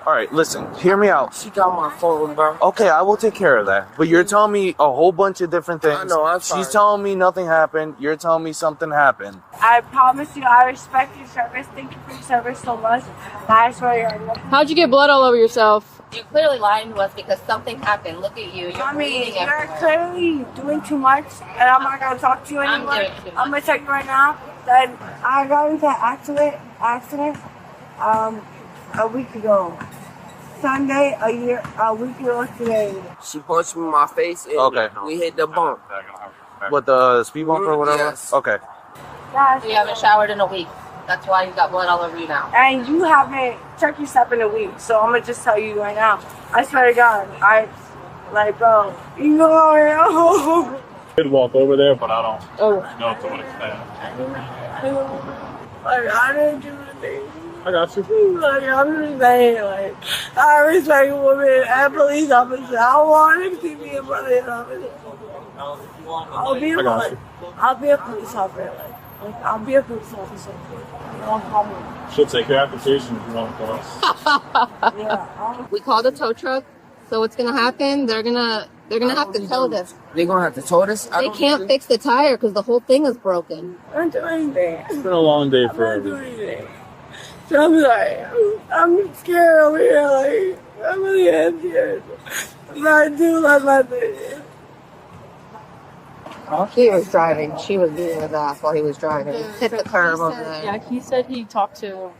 All right, listen, hear me out. She got my phone, bro. Okay, I will take care of that. But you're telling me a whole bunch of different things. I know, I'm sorry. She's telling me nothing happened. You're telling me something happened. I promise you, I respect your service. Thank you for your service so much. I swear you're. How'd you get blood all over yourself? You're clearly lying to us because something happened. Look at you. You're I mean, bleeding you're everywhere. clearly doing too much, and I'm not gonna talk to you I'm anymore. doing too much. I'm gonna tell you right now that I got into an accident, a week ago. Sunday, a week ago today. She punched me in my face and Okay. we hit the bump. What, the speed bump or whatever? Yes. Okay. You haven't showered in a week. That's why you got blood all over you now. And you haven't checked yourself in a week, so I'm gonna just tell you right now. I swear to God, bro, you know, I did walk over there, but I don't oh, know to what extent. I didn't do anything. I got you. I'm just saying, I respect women and police officers. I want to be a police officer. I'll be a police officer. I'll be a police officer. Don't call me. She'll take your application if you want to call us. Yeah. We called a tow truck, so what's gonna happen? They're gonna have to tow this. They gonna have to tow this? They can't fix the tire because the whole thing is broken. I don't do anything. It's been a long day for I don't do everyone. anything. So I'm sorry. I'm scared over here. I really am scared. But I do love my baby. He was driving. She was beating his ass while he was driving. Hit the curb over there. Yeah, he said he talked to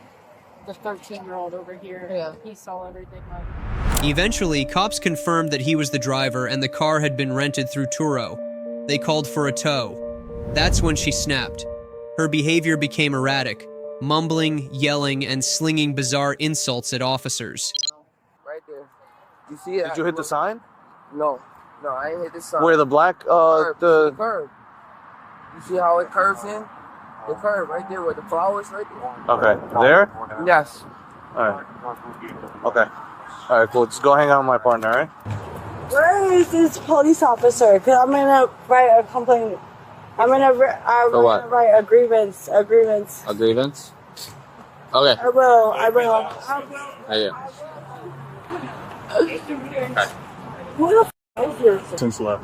the 13-year-old over here. Yeah. He saw everything. Eventually, cops confirmed that he was the driver and the car had been rented through Turo. They called for a tow. That's when she snapped. Her behavior became erratic, mumbling, yelling, and slinging bizarre insults at officers. Right there. You see it? Did you hit the sign? No, I ain't hit the sign. Where the black, the curve. You see how it curves in? The curve right there, where the flowers right there. Okay, there? Yes. Alright. Okay. Alright, cool. Just go hang out with my partner, alright? Where is this police officer? Because I'm going to write a complaint. I'm going to write a grievance. A grievance? Okay. I will. Who the f is this? Since left.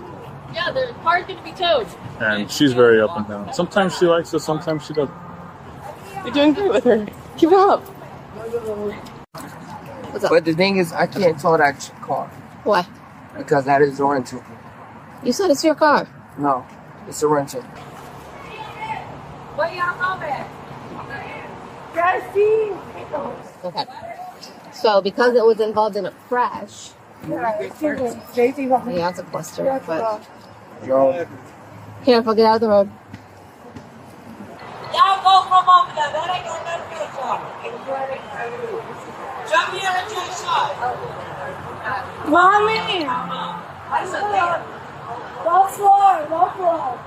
Yeah, the car's gonna be towed. And she's very up and down. Sometimes she likes it, sometimes she doesn't. You're doing great with her. Keep it up. But the thing is, I can't tow that car. Why? Because that is a rental. You said it's your car. No, it's a rental. What y'all coming? Jesse! Okay. So because it was involved in a crash, yeah, it's a cluster, but careful, get out of the road. Y'all go from over there. That ain't gonna let me go. Jump here and take a shot. Mommy! I said that. Go floor, go floor.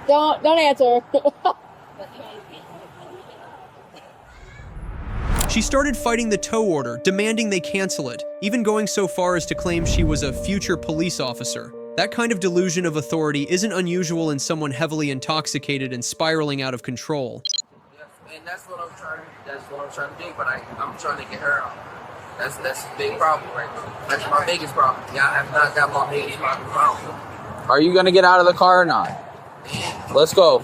Don't answer. She started fighting the tow order, demanding they cancel it, even going so far as to claim she was a future police officer. That kind of delusion of authority isn't unusual in someone heavily intoxicated and spiraling out of control. And that's what I'm trying to do, but I'm trying to get her out. That's a big problem right now. That's my biggest problem. Y'all have not got my biggest problem. Are you gonna get out of the car or not? Let's go.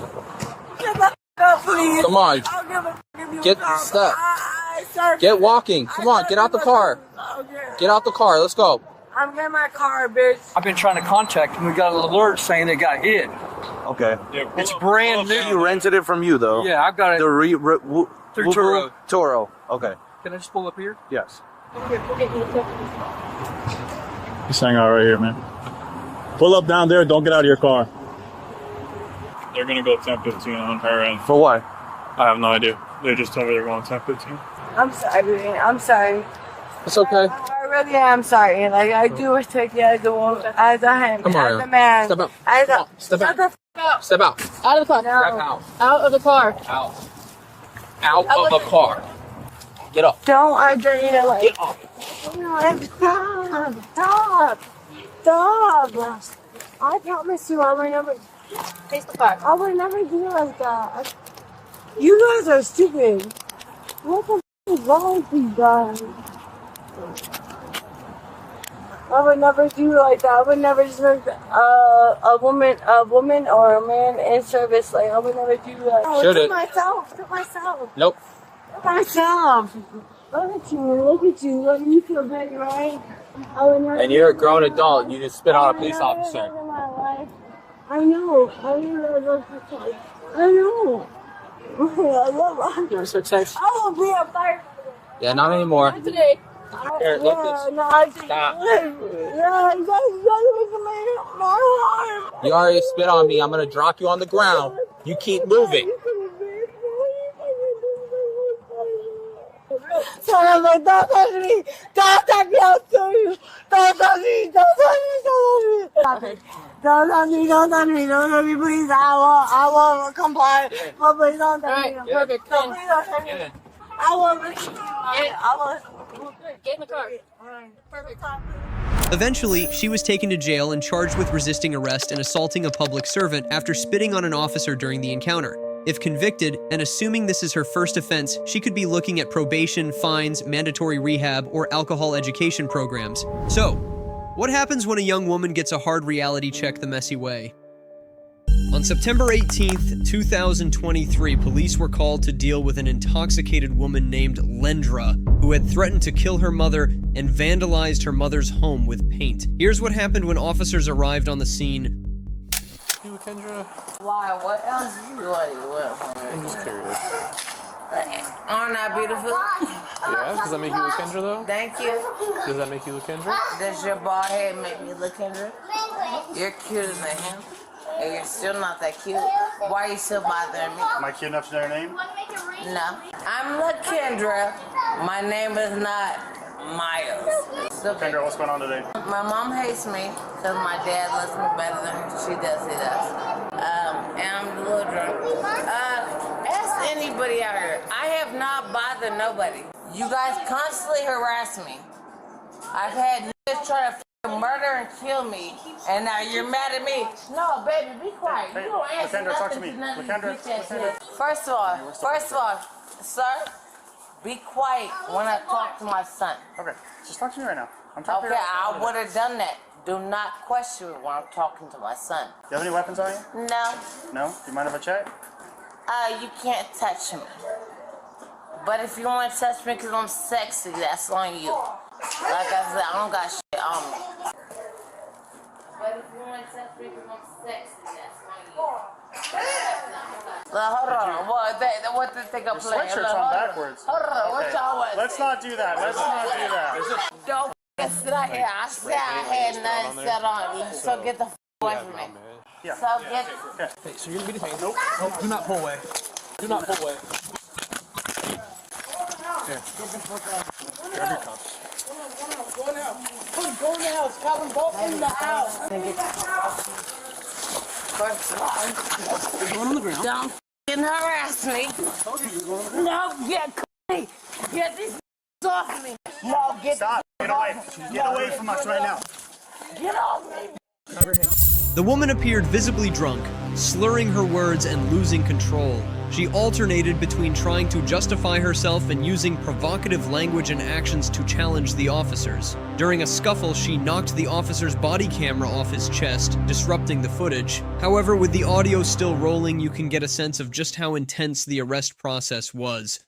Get the f up, please. Come on. I'll give a f you Get a step. Sir, Get walking. Come on, get out the car. Get out the car. Let's go. I'm getting my car, bitch. I've been trying to contact him. We got an alert saying they got hit. Okay. It's brand new. You rented it from you though. Yeah, I've got it. Through Turo. Turo. Okay. Can I just pull up here? Yes. Just hang out right here, man. Pull up down there. Don't get out of your car. They're gonna go 10:15 on her end. For what? I have no idea. They just told me they're going 10:15. I'm sorry. I'm sorry. It's okay. I really am sorry. Like, I do respect you as a woman, as a hand, Come on, as a man. Step out. As a, Step out. shut the f- Out. Step out. Out of the car. Step out. Out of the car. Out. Out of the car. Get up. Don't I dare you like. Get up. Stop. I promise you, I will never. Face the car. I would never do like that. You guys are stupid. What the f is wrong with you guys? I would never do like that. I would never just make a woman or a man in service. Like, I would never do that. Should it? Myself. Nope. Myself. Look at you. Look, you feel big, right? I would never. And you're a grown adult. You just spit on a police officer. I know. I love Here's her text. I will be a firefighter. Yeah, not anymore. Not today. Here, look this. Stop. You already spit on me. I'm gonna drop you on the ground. You keep moving. Don't touch me. Don't touch me. I'll kill you. Don't touch me. Don't touch me. Don't touch me. Don't touch me. Don't touch me, please. I will comply. But please don't touch me. Perfect. Please don't touch me. I will. Get in the car. Perfect. Eventually, she was taken to jail and charged with resisting arrest and assaulting a public servant after spitting on an officer during the encounter. If convicted, and assuming this is her first offense, she could be looking at probation, fines, mandatory rehab, or alcohol education programs. So, what happens when a young woman gets a hard reality check the messy way? On September 18th, 2023, police were called to deal with an intoxicated woman named Lendra, who had threatened to kill her mother and vandalized her mother's home with paint. Here's what happened when officers arrived on the scene. You, Kendra? Why? What else you like? I'm just curious. Aren't I beautiful? Yeah, does that make you look Kendra though? Thank you. Does that make you look Kendra? Does your bald head make me look Kendra? You're cuter than him. And you're still not that cute. Why are you still bothering me? Am I cute enough to know your name? No. I'm LaKendra. My name is not Miles. Kendra, what's going on today? My mom hates me because my dad loves me better than she does. And I'm a little drunk. Ask anybody out here. I have not bothered nobody. You guys constantly harass me. I've had niggas try to murder and kill me, and now you're mad at me. No, baby, be quiet. You don't answer LaKendra, talk to nothing me. none of these LaKendra, bitch ass LaKendra. shit. First of all, sir, be quiet when I talk to my son. Okay, just talk to me right now. I'm talking to Okay, you. I would have done that. Do not question me when I'm talking to my son. Do you have any weapons on you? No. No? Do you mind if I check? You can't touch me. But if you want to touch me because I'm sexy, that's on you. Like I said, I don't got shit on me. But if you want to touch me because I'm sexy, that's on you. Hold on. What the thing I'm Your playing? sweatshirt's on backwards. Hold on. What Okay. y'all want? Let's not do that. Let's not do that. Don't sit out here. I said I had nothing set on. So get the away from me. Yeah. So get. Hey, so you're gonna be detained. Nope. Do not pull away. Do not pull away. Here. Grab your cuffs. Go now. Calvin, go in the house. First of all, You're going on the ground. don't f***ing harass me. No, get me. Get these off me. No, get Stop. Get away. Get away from us right now. Get off me. The woman appeared visibly drunk, slurring her words and losing control. She alternated between trying to justify herself and using provocative language and actions to challenge the officers. During a scuffle, she knocked the officer's body camera off his chest, disrupting the footage. However, with the audio still rolling, you can get a sense of just how intense the arrest process was.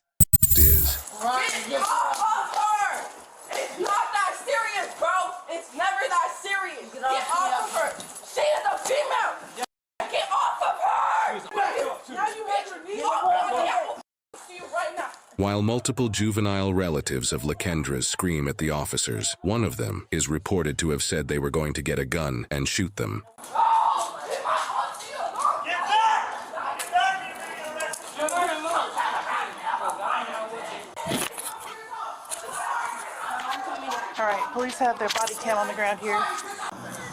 Get off her! It's not that serious, bro! It's never While multiple juvenile relatives of Lakendra's scream at the officers, one of them is reported to have said they were going to get a gun and shoot them. All right, police have their body cam on the ground here.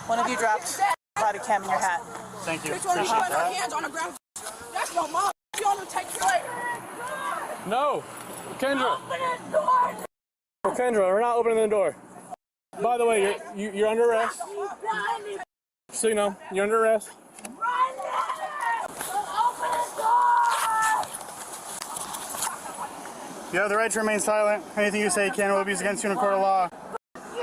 One of you dropped body cam in your hat. Thank you. Which one of you put her hands on the ground? That's your mom. You want to take your leg? No, Kendra. Kendra, we're not opening the door. By the way, you're under arrest. So you know, you're under arrest. You have the right to remain silent. Anything you say can or will be used against you in a court of law.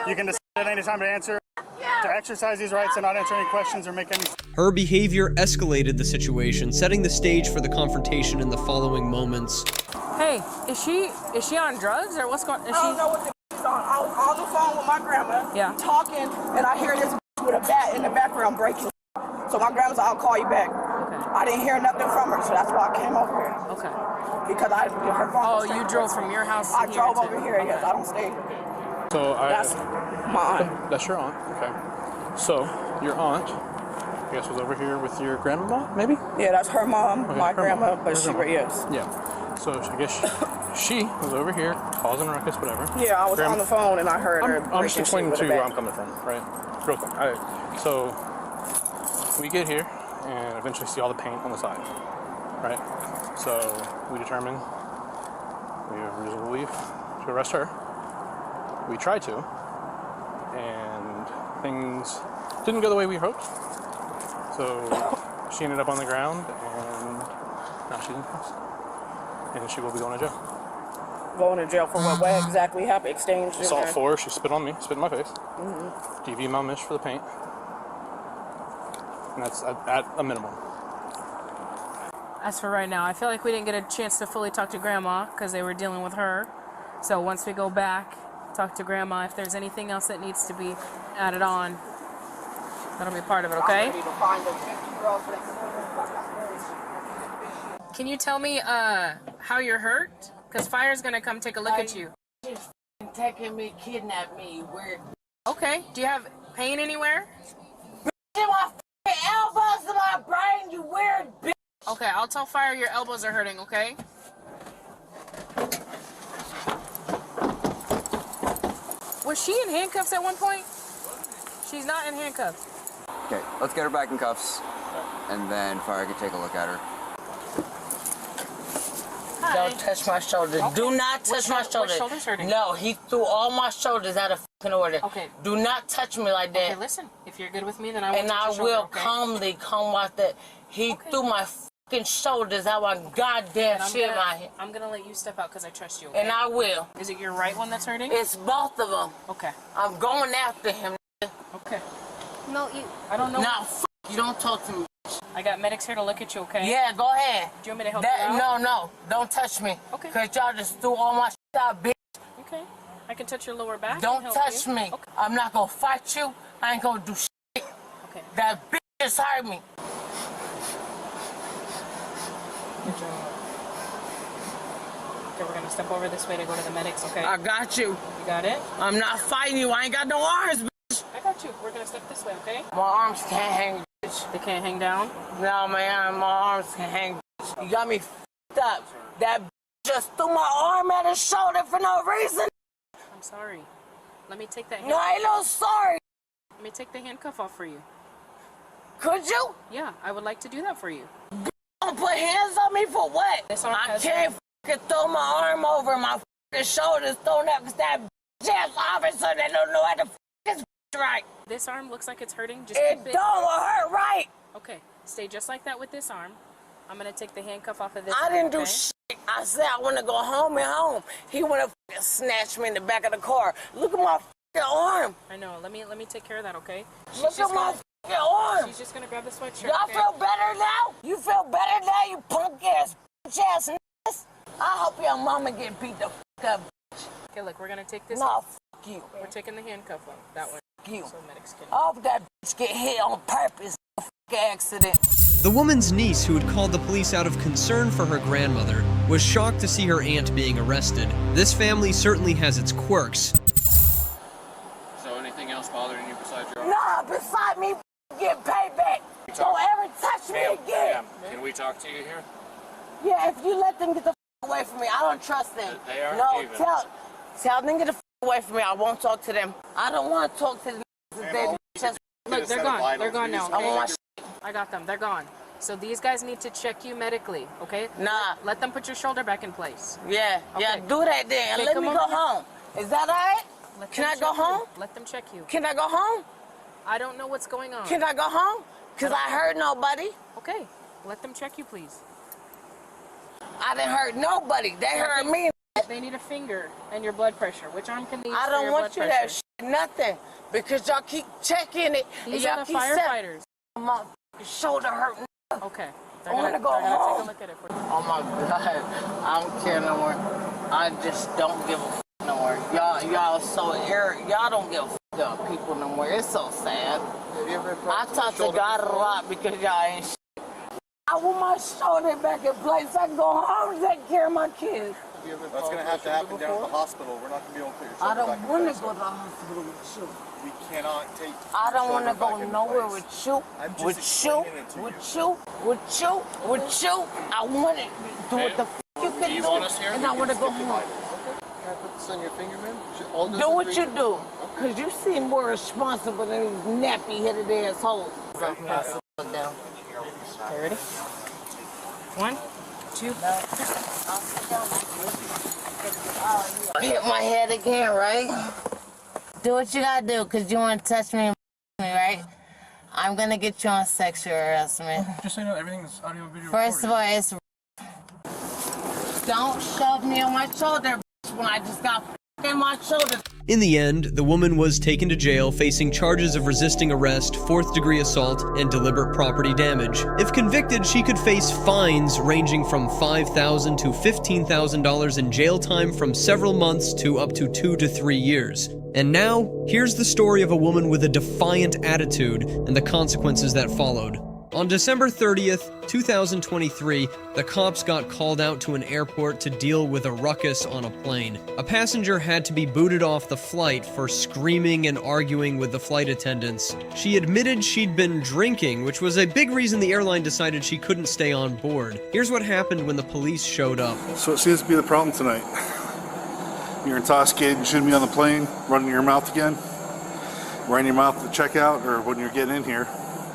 You can decide at any time to answer, to exercise these rights and not answer any questions or make any... Her behavior escalated the situation, setting the stage for the confrontation in the following moments. Hey, is she on drugs or what's going on? I don't know what the is on. I was on the phone with my grandma, talking, and I hear this with a bat in the background breaking. So my grandma's like, I'll call you back. Okay. I didn't hear nothing from her, so that's why I came over here. Okay. Because her phone was you drove from your house I here drove to- over here, yes. I don't stay here. So That's my aunt. That's your aunt. Okay. So your aunt, I guess, was over here with your grandma, maybe? Yeah, that's her mom, Okay, my her grandma, mom. but Her she, grandma. yes. Yeah. So I guess she was over here causing ruckus, whatever. Yeah, I was on the phone and I heard her. I'm just breaking explaining shit to with you a where bat. I'm coming from, right? Real quick. All right. So we get here and eventually see all the paint on the side, right? So we determine we have reasonable belief to arrest her. We tried to, and things didn't go the way we hoped. So she ended up on the ground, and now she's in custody. And she will be going to jail. Going to jail for what? What exactly happened? Exchange? Assault 4, she spit on me, spit in my face. Mm-hmm. DV my miss for the paint. And that's at a minimum. As for right now, I feel like we didn't get a chance to fully talk to Grandma because they were dealing with her. So once we go back, talk to Grandma, if there's anything else that needs to be added on, that'll be part of it, okay? Can you tell me how you're hurt? Because Fire's gonna come take a look at you. She's taking me, kidnapped me, weird. Okay, do you have pain anywhere? In my elbows in my brain, you weird bitch. Okay, I'll tell Fire your elbows are hurting, okay? Was she in handcuffs at one point? She's not in handcuffs. Okay, let's get her back in cuffs, and then Fire can take a look at her. Don't touch my shoulder. Okay. Do not touch my shoulder. Which shoulder's hurting? No, he threw all my shoulders out of fucking order. Okay. Do not touch me like that. Okay, listen. If you're good with me, then I won't And touch I your shoulder, will okay? calmly come out that. He threw my fucking shoulders out my goddamn And shit in my head. I'm gonna let you step out because I trust you, okay? And I will. Is it your right one that's hurting? It's both of them. Okay. I'm going after him. Okay. No, I don't know. Now, you don't talk to me. I got medics here to look at you, okay? Yeah, go ahead. Do you want me to help you out? No, don't touch me. Okay. Because y'all just threw all my shit out, bitch. Okay. I can touch your lower back. Don't and help touch you. me. Okay. I'm not going to fight you. I ain't going to do shit. Okay. That bitch just hurt me. Good job. Okay, we're gonna step over this way to go to the medics, okay? I got you. You got it? I'm not fighting you. I ain't got no arms, bitch. I got you. We're gonna step this way, okay? My arms can't hang, bitch. They can't hang down? No, man, my arms can hang, bitch. You got me f***ed up. That bitch just threw my arm at his shoulder for no reason. I'm sorry. Let me take that No, I ain't no sorry. Let me take the handcuff off for you. Could you? Yeah, I would like to do that for you. Don't put hands on me for what? This arm I has can't f***ing throw my arm over my f***ing shoulders thrown up because that bitch ass officer that don't know how to f*** his bitch right. This arm looks like it's hurting. Just It keep it. don't hurt right. Okay, stay just like that with this arm. I'm gonna take the handcuff off of this I arm, didn't do okay? shit. I said I want to go home and home. He want to snatch me in the back of the car. Look at my f***ing arm. I know. Let me take care of that, okay? Look at my f***ing arm. She's just gonna grab the sweatshirt. Y'all okay? feel better now? You feel better now, you punk ass bitch ass niggas? I hope your mama get beat the f*** up. Okay, look, we're gonna take this. No, f*** you. We're taking the handcuff off. That one. You. So medics can. I hope that bitch get hit on purpose. F*** accident. The woman's niece, who had called the police out of concern for her grandmother, was shocked to see her aunt being arrested. This family certainly has its quirks. So anything else bothering you besides your Nah, beside me get payback. Don't ever touch me again. Can we talk to you here? Yeah, if you let them get the away from me, I don't trust them. They are no, even. tell them get the away from me. I won't talk to them. I don't want to talk to them. Look, they're gone. They're gone now. I want I got them. They're gone. So these guys need to check you medically, okay? Nah. Let them put your shoulder back in place. Yeah, yeah, do that then. And Okay, let come me on. go home. Is that all right? Can I go home? Let them check you. Can I go home? I don't know what's going on. Can I go home? Because I heard nobody. Okay, let them check you, please. I didn't hurt nobody. They heard me. They need a finger and your blood pressure. Which arm can they use I for don't your want blood you to have pressure? nothing because y'all keep checking it. These and are the y'all keep firefighters. My shoulder hurting. Okay. I want to go they're gonna home. take a look at it for you. Oh my God, I don't care no more. I just don't give a f no more. Y'all so arrogant. Y'all don't give a f about people no more. It's so sad. I talk to God a lot because y'all ain't shit. I want my shoulder back in place. I can go home and take care of my kids. That's going to have to happen down at the hospital. We're not going to be able to put your I shoulder don't back in want to place. go to the hospital with you. We cannot take I don't want to shoulder back go into nowhere place. with you. I'm just With you. explaining it to With you. With you. With you. I want to do what the f you can you do. want us here? And You I can want to go skip the home. Can I put this on your finger, man? All this Do is what being- you do. Because you seem more responsible than these nappy-headed assholes. Down. Okay, ready? 1, 2. Hit my head again, right? Do what you gotta do, because you want to touch me and right? I'm gonna get you on sexual harassment. Just so you know, everything's audio and video First of all, it's... Don't shove me on my shoulder, when I just got in my shoulder. In the end, the woman was taken to jail facing charges of resisting arrest, 4th-degree assault, and deliberate property damage. If convicted, she could face fines ranging from $5,000 to $15,000 in jail time from several months to up to 2 to 3 years. And now, here's the story of a woman with a defiant attitude and the consequences that followed. On December 30th, 2023, the cops got called out to an airport to deal with a ruckus on a plane. A passenger had to be booted off the flight for screaming and arguing with the flight attendants. She admitted she'd been drinking, which was a big reason the airline decided she couldn't stay on board. Here's what happened when the police showed up. So it seems to be the problem tonight. You're intoxicated, you shouldn't be on the plane, running your mouth again, running your mouth at the checkout or when you're getting in here.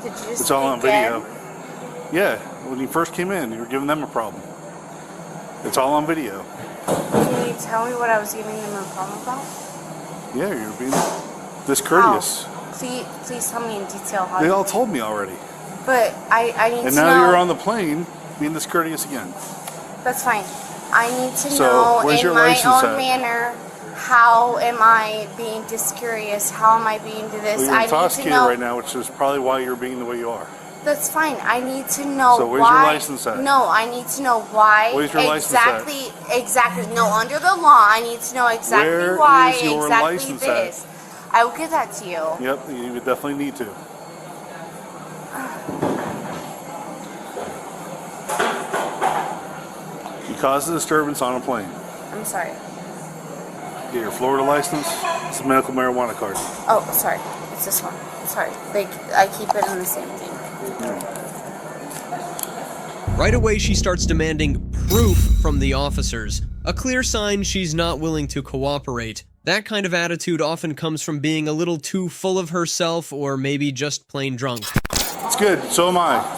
Did you It's all on video. Yeah, when you first came in, you were giving them a problem. It's all on video. Can you tell me what I was giving them a problem about? Yeah, you're being discourteous. Please tell me in detail how. They all told me already. But I need And to know. now you're on the plane being discourteous again. That's fine. I need to So, know where's in your my license own at? manner. How am I being discourteous? How am I being to this? Well, you're I need to intoxicated know. right now, which is probably why you're being the way you are. That's fine. I need to know So where's why. your license at? No, I need to know why. Where's your license at? Exactly. No, under the law, I need to know exactly Where why. is your exactly license this. I will give that to you. Yep, you would definitely need to. You caused a disturbance on a plane. I'm sorry. Get your Florida license. It's a medical marijuana card. Oh, sorry. It's this one. Sorry. I keep it in the same thing. Right away, she starts demanding proof from the officers, a clear sign she's not willing to cooperate. That kind of attitude often comes from being a little too full of herself or maybe just plain drunk. It's good. So am I.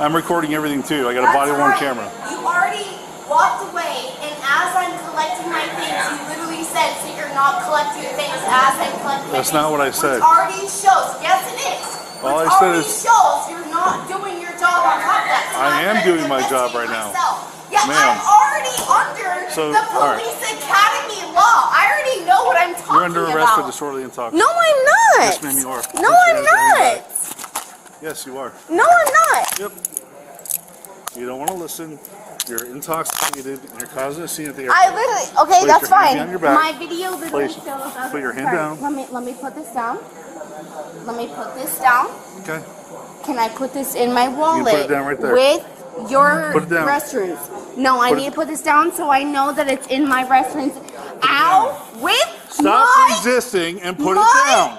I'm recording everything too. I got a body-worn camera. You already walked away, and as I'm collecting my things, you literally said that you're not collecting things as I'm collecting my That's things. not what I said. Which already shows. Yes, it is. All Which I said already is- shows you're not doing your job on top of that. So I am I'm doing my defending job right now. myself. Yeah, Ma'am. I'm already under So, the all right. police academy law. I already know what I'm talking You're under arrest for about. disorderly intoxication. No, I'm not. Yes, ma'am, you are. No, I'm not. Yes, you are. No, I'm not. Yep. You don't want to listen. You're intoxicated and you're causing a scene at the airport. I literally, okay, Place that's your hand fine. behind your back. My video literally Place- shows us. put your hand Sorry, down. Let me put this down. Let me put this down. Okay. Can I put this in my wallet? put it down right there. With your Put it down. restrooms. No, I Put need it- to put this down so I know that it's in my restrooms. Ow! With Stop my resisting and put it my down.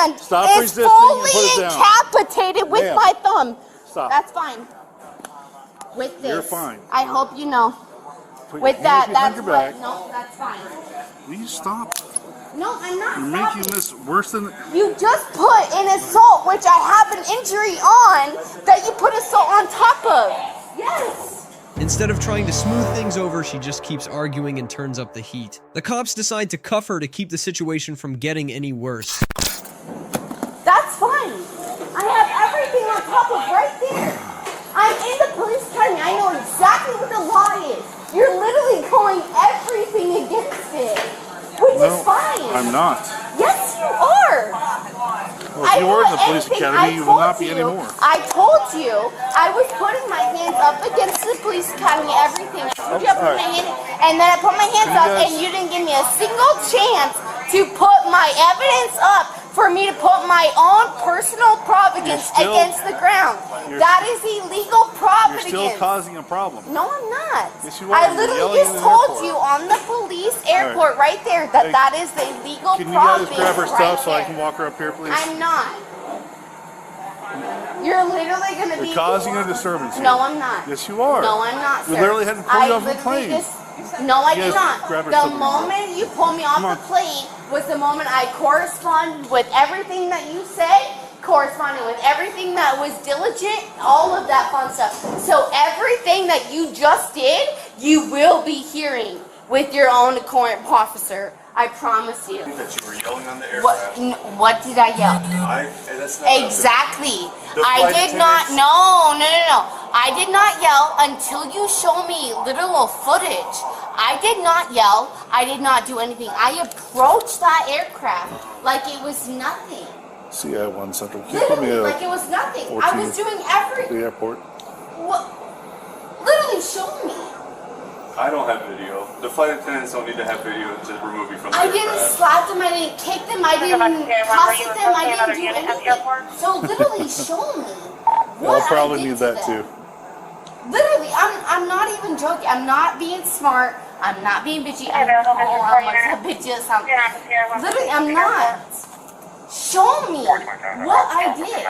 hand Stop is resisting and fully put it down. incapacitated with Ma'am. my thumb. Stop. That's fine. With this, You're fine. I hope you know. Put With your that, hands behind that's your what. back. No, that's fine. Will you stop? No, I'm not. You're stopping. making this worse than. You just put an assault, which I have an injury on, that you put assault on top of. Yes. Instead of trying to smooth things over, she just keeps arguing and turns up the heat. The cops decide to cuff her to keep the situation from getting any worse. That's fine. I have everything on top of right there. I'm in the police academy. I know exactly what the law is. You're literally going everything against it, which is fine. I'm not. Yes, you are. Well, if you were in the police academy, you will not be anymore. I told you I was putting my hands up against the police academy, everything. I told you I put my hand, and then I put my hands up, and you didn't give me a single chance to put my evidence up for me to put my own personal providence against the ground. That is illegal providence. You're still causing a problem. No, I'm not. Yes, you are. I You're literally yelling just in the told airport. you on the police airport right there that Hey, that is the illegal Can you guys providence grab her right stuff so I there. can walk her up here, please? I'm not. You're literally going to be... You're causing a disturbance here. No, I'm not. Yes, you are. No, I'm not, We sir. literally had to pull you I off the literally plane. No, I You did guys not. grab her The stuff and moment you pulled me off Come on. the plane was the moment I corresponded with everything that you said, corresponded with everything that was diligent, all of that fun stuff. So everything that you just did, you will be hearing with your own current officer. I promise you. That you were yelling on the What did I yell? That's not Exactly. The I flight did not. attendants- No. I did not yell until you show me literal footage. I did not yell. I did not do anything. I approached that aircraft like it was nothing. CI-1 Central. Can you put me Literally, a like it was nothing. I 14 was doing to everything. the airport? What? Literally, show me. I don't have video. The flight attendants don't need to have video to remove you from the I didn't aircraft. slap them. I didn't kick them. I didn't cuss at them. I didn't do anything. So literally, show me. I'll probably need that too. Literally, I'm not even joking. I'm not being smart. I'm not being bitchy. I'm not bitchy. Literally, I'm not. Show me what I did.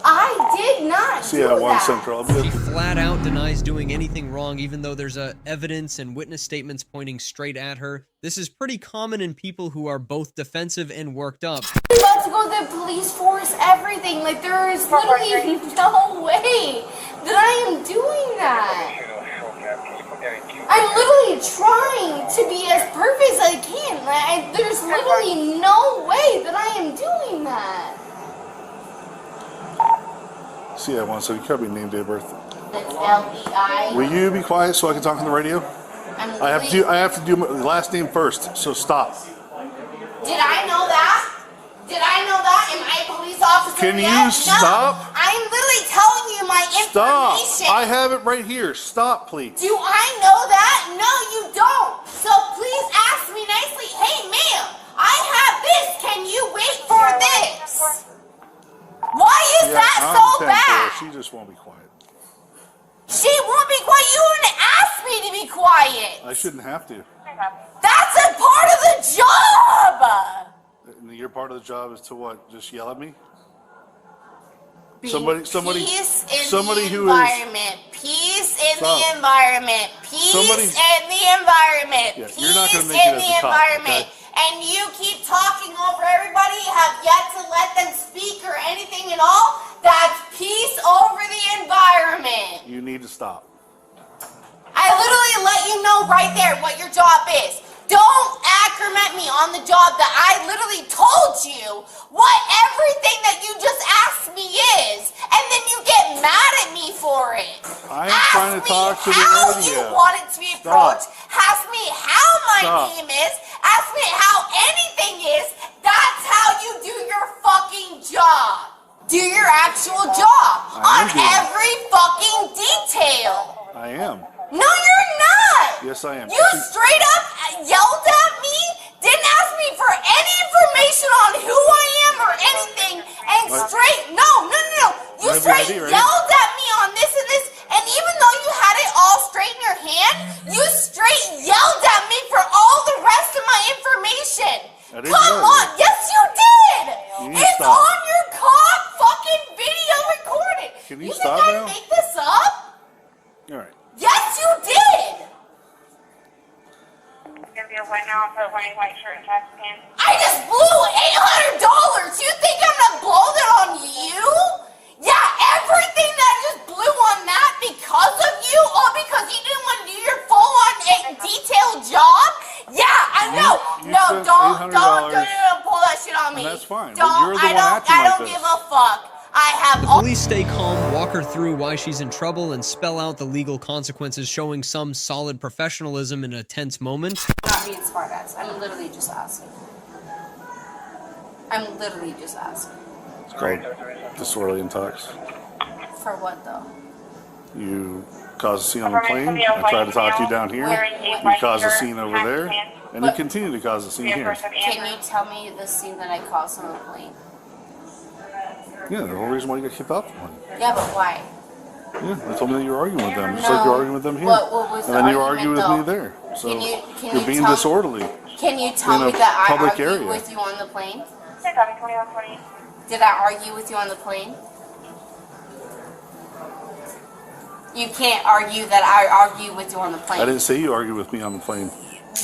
I did not do CI-1 that. Central. She flat out denies doing anything wrong, even though there's evidence and witness statements pointing straight at her. This is pretty common in people who are both defensive and worked up. I'm about to go to the police force, everything. Like, there is literally no way that I am doing that. I'm literally trying to be as perfect as I can. Like, there's literally no way that I am doing that. CI-1 Central. You can't be named date of birth. It's L-E-I. Will you be quiet so I can talk on the radio? I'm I have to do my last name first. So stop. Did I know that? Did I know that? Am I a police officer Can you yet? stop? No. I'm literally telling you my Stop. information. I have it right here. Stop, please. Do I know that? No, you don't. So please ask me nicely. Hey, ma'am, I have this. Can you wait for this? Why is that I'm so 10-4. bad? She just won't be quiet. She won't be quiet. You wouldn't ask me to be quiet. I shouldn't have to. That's a part of the job. And your part of the job is to what? Just yell at me? Peace Somebody in the who is environment. Peace in Stop. the environment. Peace Somebody- in the environment. Yeah, Peace you're not gonna make in it as the a cop, environment. okay? And you keep talking over everybody, have yet to let them speak or anything at all. That's peace over the environment. You need to stop. I literally let you know right there what your job is. Don't acclimate me on the job that I literally told you what everything that you just asked me is, and then you get mad at me for it. I am trying to talk to the How radio. you want it to be approached. Ask me how my Stop. name is. Ask me how anything is. That's how you do your fucking job. Do your actual job I am on doing it. every fucking detail. I am. No, you're not. Yes, I am. You straight up yelled at me, didn't ask me for any information on who I am or anything, and What? straight, no. You I have the straight ID right yelled at me on this and this, and even your white now and put a white shirt and trash pants. I just blew $800. You think I'm gonna blow that on you? Yeah, everything that I just blew on that because of you, all because you didn't want to do your full-on detailed job. Yeah, I know. No, don't pull that shit on me. And that's fine. Don't. I don't give a fuck. I have. The police stay calm, walk her through why she's in trouble, and spell out the legal consequences, showing some solid professionalism in a tense moment. Not being smart ass. I'm literally just asking. It's called disorderly intox. For what though? You caused a scene on the plane. I tried to talk to you down here. You caused a scene over there. And you continue to cause a scene here. Can you tell me the scene that I caused on the plane? Yeah, the whole reason why you got kicked off the plane. Yeah, but why? Yeah, they told me that you were arguing with them, just No. like you're arguing with them here. What was and the then you argument, argue with though? me there. So Can you're you being tell- disorderly. Can you tell in me a that I public argued area. with you on the plane? Say copy 2120. Did I argue with you on the plane? You can't argue that I argue with you on the plane. I didn't say you argued with me on the plane.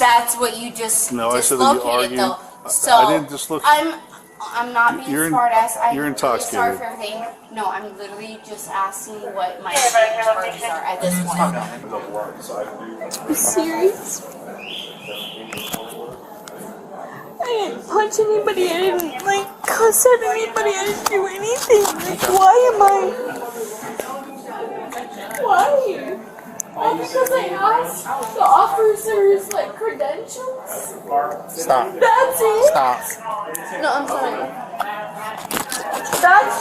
That's what you just No, I said that you dislocated, argued. though. So I didn't dislocate. I'm not being You're in- smart ass. I'm you're really sorry intoxicated. for everything. No, I'm literally just asking what my charges are at this point. Are you serious? I didn't punch anybody. I didn't cuss at anybody. I didn't do anything. Why am I? Why? All because I asked the officers credentials. Stop. That's it. Stop. No, I'm sorry. That's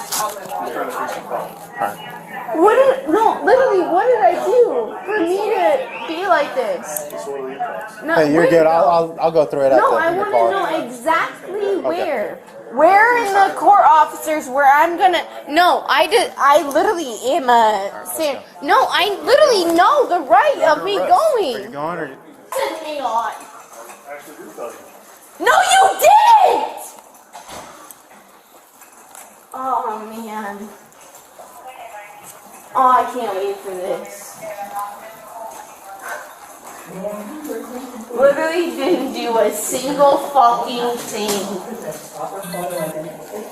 literally, what did I do for me to be like this? No, Hey, you're wait, good. no. I'll go through it No, after I in your want car. to know exactly where. Where in the court officers where I'm gonna? No, I literally am saying. No, I literally know the right of me Are going. you going or? Hang on. No, you didn't. Oh man. Oh, I can't wait for this. Literally didn't do a single fucking thing.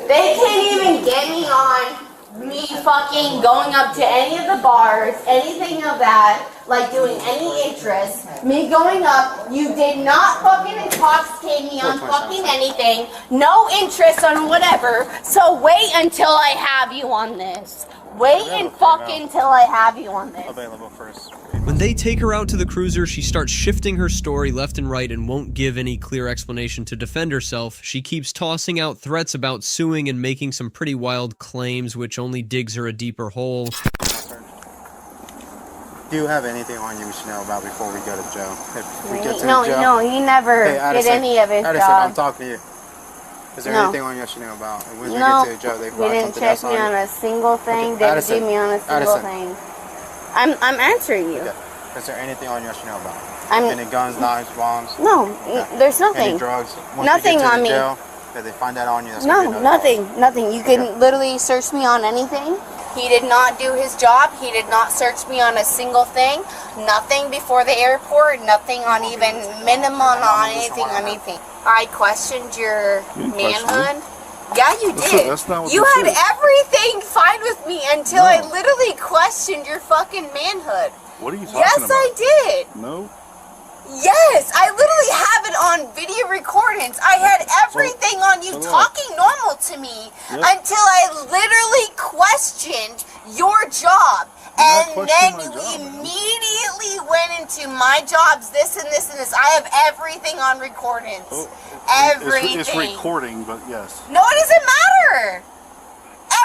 They can't even get me on me fucking going up to any of the bars, anything of that, doing any interest. Me going up, you did not fucking intoxicate me on fucking anything. No interest on whatever. So wait until I have you on this. Wait and fucking till I have you on this. Available first. When they take her out to the cruiser, she starts shifting her story left and right and won't give any clear explanation to defend herself. She keeps tossing out threats about suing and making some pretty wild claims, which only digs her a deeper hole. Do you have anything on you we should know about before we go to jail? If we get to No, jail? no, he never Hey, did Addison, any of his Addison, I'm job. talking to you. Is there No. anything on you I should know about? And when we No, get to the jail, they he find didn't something check else me on on you. a single thing. Okay, Didn't Addison, do me on a single Addison. thing. I'm answering you. Okay. Is there anything on you I should know about? I'm- Any guns, knives, bombs? No, there's nothing. Any drugs? Once Nothing you get to on the me. jail, if they find that on you, that's gonna be No, another nothing. You can literally search me on anything. He did not do his job. He did not search me on a single thing. Nothing before the airport. Nothing on even minimum on anything. I questioned your You didn't question manhood. Yeah, you That's did. that's not what You this had is. everything fine with me until I No. literally questioned your fucking manhood. What are you talking Yes, about? I did. No. Yes, I literally have it on video recordings. I had everything on you so do I. talking normal to me Yep. until I literally questioned your job. You're not And questioning then my you job, man. immediately went into my jobs, this and this and this. I have everything on recordings. Oh, Everything. It's recording, but yes. No, it doesn't matter.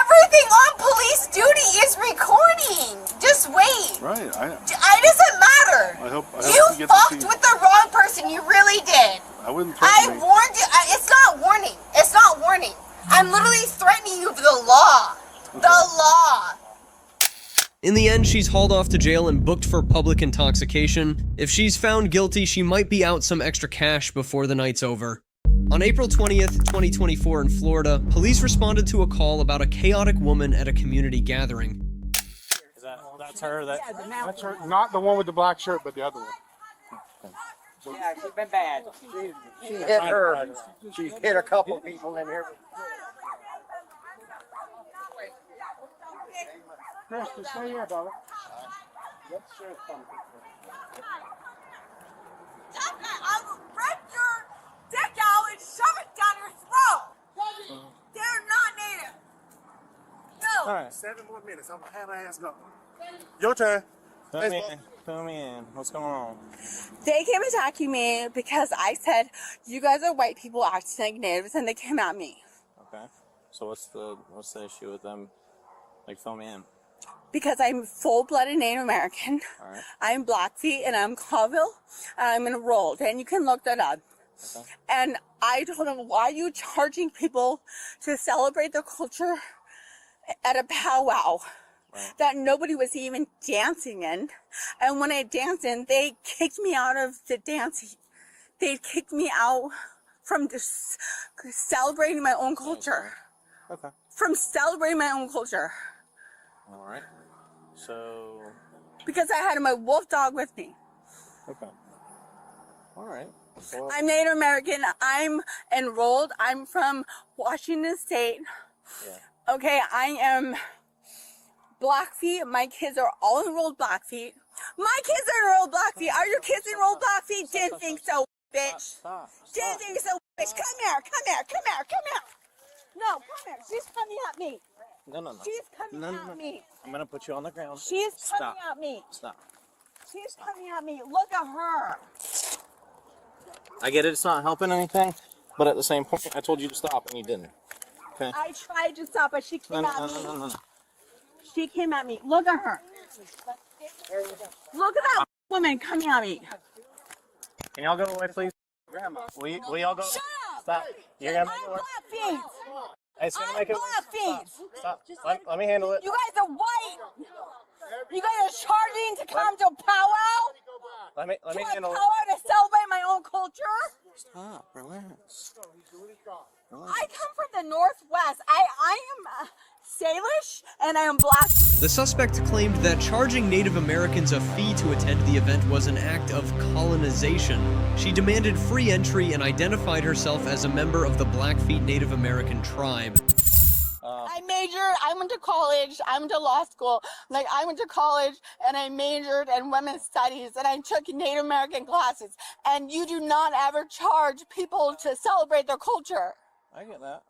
Everything on police duty is recording. Just wait. Right. It doesn't matter. I hope You you get to fucked see. with the wrong person. You really did. I wouldn't I threaten me. warned you. It's not warning. It's not warning. I'm literally threatening you with the law. The law. In the end, she's hauled off to jail and booked for public intoxication. If she's found guilty, she might be out some extra cash before the night's over. On April 20th, 2024 in Florida, police responded to a call about a chaotic woman at a community gathering. That's her. That's her. Not the one with the black shirt, but the other one. Yeah, she's been bad. She hit her. She hit a couple people in here. Chris, just stay here, brother. Let's share some. I will rip your dick out and shove it down your throat. They're not native. No. All right. 7 more minutes. I'm gonna have my ass go. Your turn. Fill me in. What's going on? They came attacking me because I said, you guys are white people acting like natives, and they came at me. Okay. So what's the issue with them? Like, fill me in. Because I'm full-blooded Native American. All right. I'm Blackfeet, and I'm Colville, and I'm enrolled, and you can look that up. Okay. And I told them, why are you charging people to celebrate their culture at a powwow that nobody was even dancing in? And when I danced in, they kicked me out of the dance. They kicked me out from just celebrating my own culture. Okay. From celebrating my own culture. All right. So. Because I had my wolf dog with me. Okay. All right. Well, I'm Native American. I'm enrolled. I'm from Washington State. Yeah. Okay, I am Blackfeet. My kids are all enrolled Blackfeet. My kids are enrolled Blackfeet. Are your kids enrolled Blackfeet? Didn't think so, bitch. Didn't think so, bitch. Come here, come here, come here, come here. No, come here. She's coming at me. No. She's coming at me. I'm gonna put you on the ground. She's coming Stop. at me. Stop. She's coming at me. Look at her. I get it. It's not helping anything, but at the same point, I told you to stop and you didn't. Okay. I tried to stop, but she came at me. No. She came at me. Look at her. Look at that woman coming at me. Can y'all go away, please? Grandma, will y'all go? Shut up. Stop. You're gonna make it I'm work. Blackfeet. It's gonna I'm make it work. Blackfeet. Stop. Let me handle it. You guys are white. You guys are charging to come to powwow. Let me handle it. Powwow to celebrate my own culture. Stop. Relax. I come from the Northwest. I am Salish and I am Black. The suspect claimed that charging Native Americans a fee to attend the event was an act of colonization. She demanded free entry and identified herself as a member of the Blackfeet Native American tribe. I went to college, I went to law school. Like, I went to college and I majored in women's studies and I took Native American classes. And you do not ever charge people to celebrate their culture. I get that.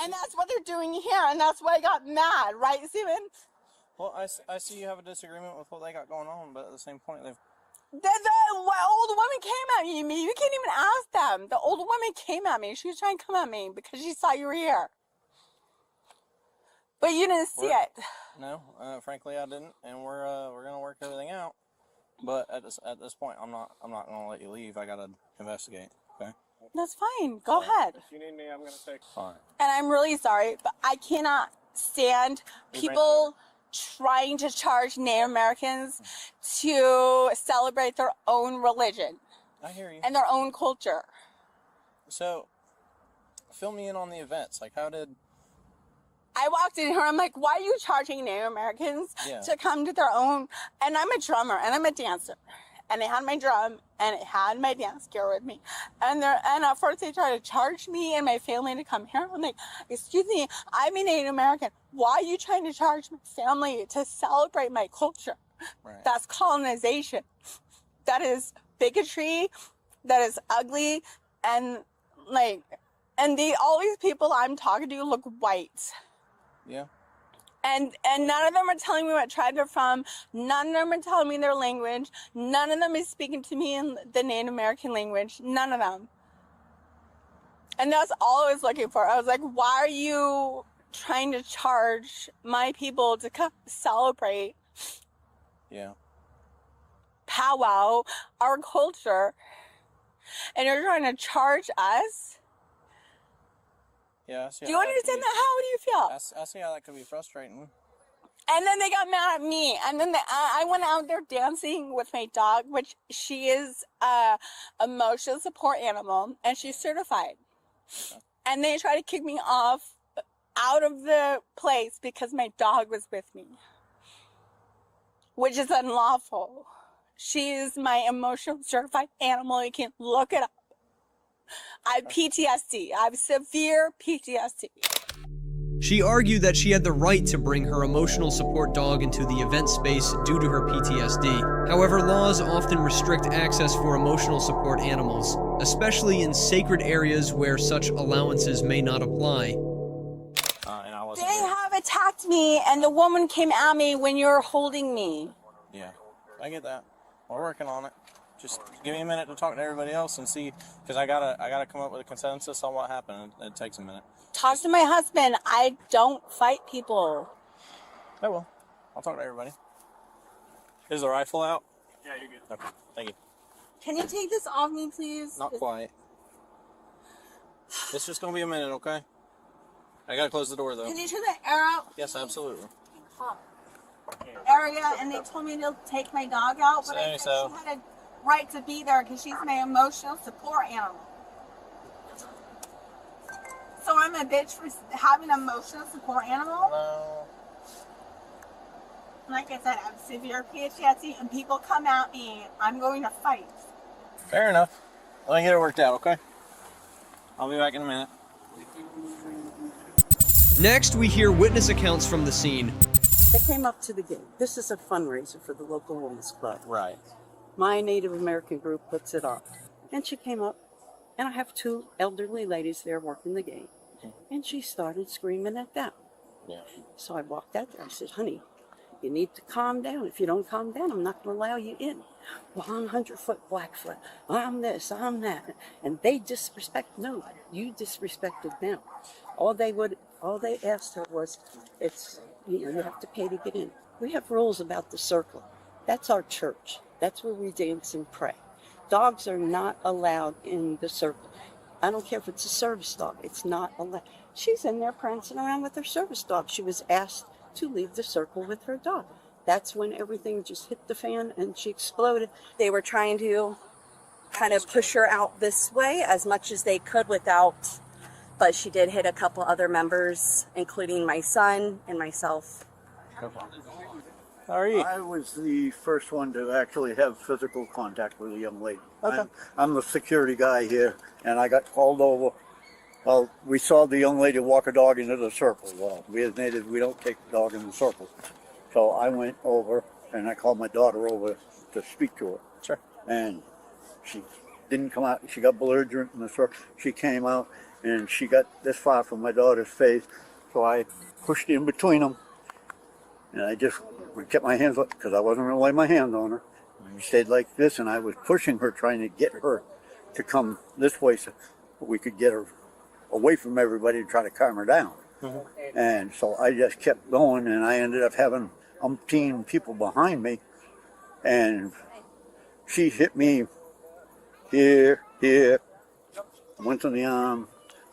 And that's what they're doing here, and that's why I got mad, right, Steven? Well, I see you have a disagreement with what they got going on, but at the same point, The old woman came at me. You can't even ask them. The old woman came at me. She was trying to come at me because she saw you were here. But you didn't see it. No, frankly, I didn't, and we're gonna work everything out. But at this point, I'm not gonna let you leave. I gotta investigate. Okay. That's fine. Go ahead. If you need me, I'm gonna take. Fine. And I'm really sorry, but I cannot stand people trying to charge Native Americans to celebrate their own religion. I hear you. And their own culture. So, fill me in on the events. Like, how did... I walked in here, I'm like, why are you charging Native Americans to come to their own? And I'm a drummer and I'm a dancer. And I had my drum and it had my dance gear with me. And at first they tried to charge me and my family to come here. I'm like, excuse me, I'm a Native American. Why are you trying to charge my family to celebrate my culture? Right. That's colonization. That is bigotry. That is ugly. And like, all these people I'm talking to look white. Yeah. And none of them are telling me what tribe they're from. None of them are telling me their language. None of them is speaking to me in the Native American language. None of them. And that's all I was looking for. I was like, why are you trying to charge my people to come celebrate? Yeah. Powwow, our culture, and you're trying to charge us? Yeah, I see. Do you understand that? How do you feel? I see how that could be frustrating. And then they got mad at me. And then I went out there dancing with my dog, which she is a emotional support animal, and she's certified. Okay. And they tried to kick me out of the place because my dog was with me, which is unlawful. She is my emotional certified animal. You can look it up. I have PTSD. I have severe PTSD. She argued that she had the right to bring her emotional support dog into the event space due to her PTSD. However, laws often restrict access for emotional support animals, especially in sacred areas where such allowances may not apply. They have attacked me, and the woman came at me when you were holding me. Yeah, I get that. We're working on it. Just give me a minute to talk to everybody else and see, because I gotta come up with a consensus on what happened. It takes a minute. Talk to my husband. I don't fight people. I will. I'll talk to everybody. Is the rifle out? Yeah, you're good. Okay, thank you. Can you take this off me, please? Not quite. It's just gonna be a minute, okay? I gotta close the door though. Can you turn the air out? Yes, absolutely. Area, and they told me to take my dog out, but I said she had a right to be there because she's my emotional support animal. So I'm a bitch for having an emotional support animal? No. Like I said, I have severe PTSD, and people come at me, I'm going to fight. Fair enough. Let me get it worked out, okay? I'll be back in a minute. Next, we hear witness accounts from the scene. They came up to the gate. This is a fundraiser for the local women's club. Right. My Native American group puts it on. And she came up, and I have two elderly ladies there working the gate. And she started screaming at them. Yeah. So I walked out there. I said, honey, you need to calm down. If you don't calm down, I'm not going to allow you in. Well, I'm 100-foot Blackfoot. I'm this, I'm that. And they disrespect. No, you disrespected them. All they asked her was, you have to pay to get in. We have rules about the circle. That's our church. That's where we dance and pray. Dogs are not allowed in the circle. I don't care if it's a service dog. It's not allowed. She's in there prancing around with her service dog. She was asked to leave the circle with her dog. That's when everything just hit the fan and she exploded. They were trying to kind of push her out this way as much as they could without, but she did hit a couple other members, including my son and myself. How are you? I was the first one to actually have physical contact with a young lady. Okay. I'm the security guy here, and I got called over. Well, we saw the young lady walk a dog into the circle. Well, we as natives, we don't take the dog in the circle. So I went over, and I called my daughter over to speak to her. Sure. And she didn't come out. She got belligerent in the circle. She came out, and she got this far from my daughter's face. So I pushed in between them, and I just kept my hands up because I wasn't going to lay my hands on her. She stayed like this, and I was pushing her, trying to get her to come this way so we could get her away from everybody to try to calm her down. Mm-hmm. And so I just kept going, and I ended up having umpteen people behind me, and she hit me here, once on the arm.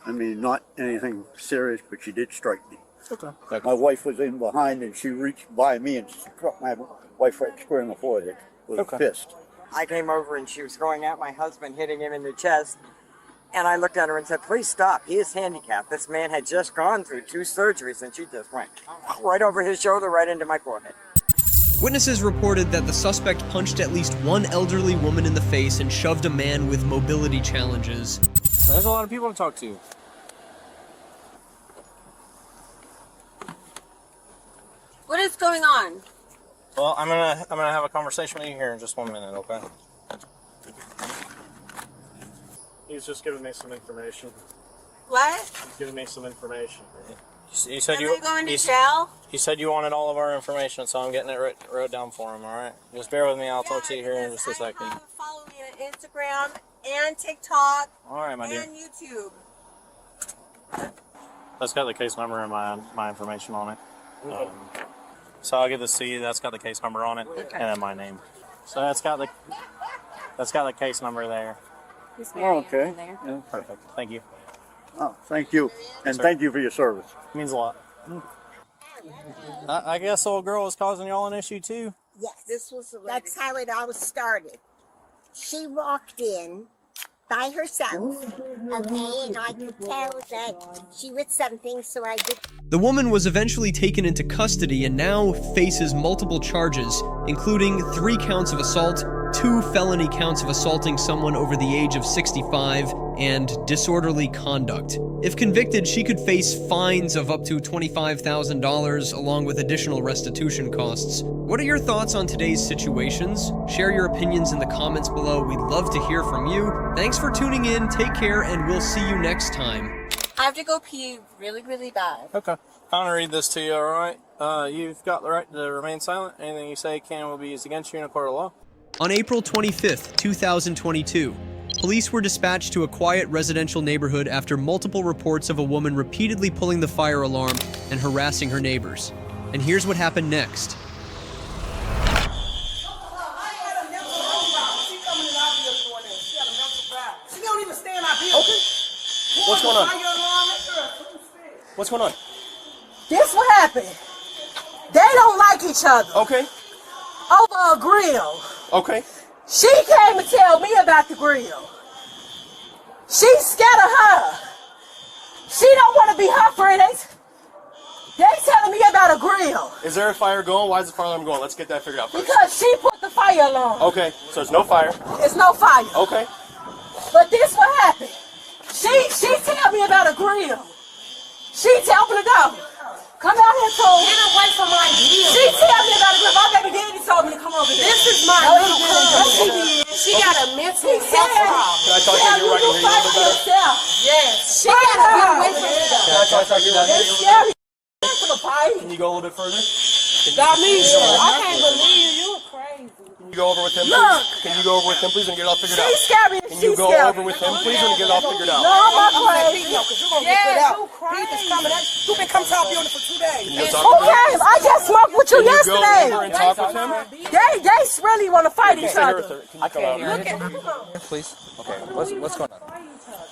I mean, not anything serious, but she did strike me. Okay. My wife was in behind, and she reached by me and struck my wife right square in the forehead with a fist. I came over and she was going at my husband, hitting him in the chest. And I looked at her and said, please stop. He is handicapped. This man had just gone through 2 surgeries and she just went right over his shoulder, right into my forehead. Witnesses reported that the suspect punched at least one elderly woman in the face and shoved a man with mobility challenges. There's a lot of people to talk to. What is going on? Well, I'm gonna have a conversation with you here in just 1 minute, okay? He's just giving me some information. What? He's giving me some information. He said Am I going to jail? He said you wanted all of our information, so I'm getting it wrote down for him, all right? Just bear with me. I'll talk to you here in just a second. Follow me on Instagram and TikTok All right, my dear. and YouTube. That's got the case number and my information on it. So I'll give this to you. That's got the case number on it, and then my name. So that's got the case number there. Oh, okay. Yeah, perfect. Thank you. Oh, thank you. And sir. Thank you for your service. It means a lot. I guess old girl was causing y'all an issue too. Yes, that's how it all started. She walked in by herself, okay, and I could tell that she was something, so I did. The woman was eventually taken into custody and now faces multiple charges, including 3 counts of assault, 2 felony counts of assaulting someone over the age of 65 and disorderly conduct. If convicted, she could face fines of up to $25,000 along with additional restitution costs. What are your thoughts on today's situations? Share your opinions in the comments below. We'd love to hear from you. Thanks for tuning in, take care, and we'll see you next time. I have to go pee really, really bad. Okay. I'm going to read this to you, alright? You've got the right to remain silent. Anything you say can and will be used against you in a court of law. On April 25th, 2022, police were dispatched to a quiet residential neighborhood after multiple reports of a woman repeatedly pulling the fire alarm and harassing her neighbors. And here's what happened next. What's going on? What's going on? This what happened. They don't like each other. Okay. Over a grill. Okay. She came to tell me about the grill. She's scared of her. She don't want to be her friend. They telling me about a grill. Is there a fire going? Why is the fire alarm going? Let's get that figured out first. Because she put the fire alarm. Okay, so there's no fire. It's no fire. Okay. But this what happened. She tell me about a grill. She tell me to go. Come out here, Toad. Get away from my grill. She tell me about a grill. My baby daddy told me to come over here. This is my little cousin. She got a mental health problem. Can I talk to you right here a little bit better? Yes. She got to get away from this. Can I talk to you right here a little bit? Can you go a little bit further? Got me. I can't believe you. You crazy. Can you go over with him, Look. please? Can you go over with him, please, and get it all figured out? She's scary. Can you go over with him, please, and get it all figured out? No, I'm not crazy. Because you're going to get put out. He's coming at you. You've been coming to our building for 2 days. Can you talk Who to him? cares? I just smoked with you Can you go yesterday. over and talk with him? They really want to fight each other. I can't hear Look at you. Please. Okay, what's going on?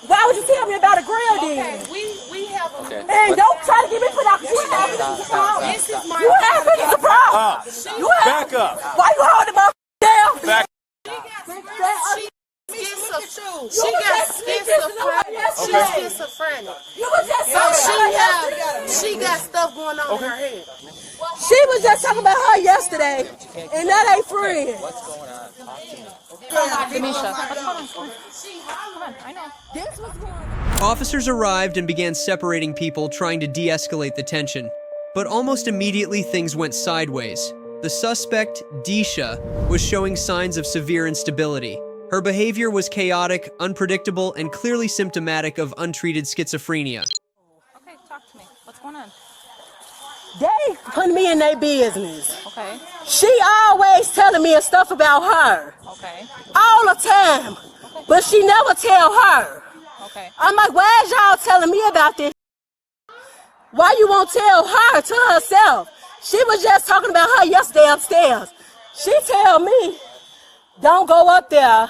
Why would you tell me about a grill then? we have a... Okay. And don't try to get me put out because you have it. This is my... You have it. It's a problem. You have Back up. Why you holding my down? Back. She got schizophrenia. She's schizophrenic. You was just So she got stuff going on in her head. She was just talking about her yesterday, and that ain't friend. What's going on? Talk to me. Demisha. Officers arrived and began separating people, trying to de-escalate the tension. But almost immediately things went sideways. The suspect, Disha, was showing signs of severe instability. Her behavior was chaotic, unpredictable, and clearly symptomatic of untreated schizophrenia. Okay, talk to me. What's going on? They put me in their business. Okay. She always telling me stuff about her. Okay. All the time. But she never tell her. Okay. I'm like, why is y'all telling me about this? Why you won't tell her to herself? She was just talking about her yesterday upstairs. She tell me, don't go up there.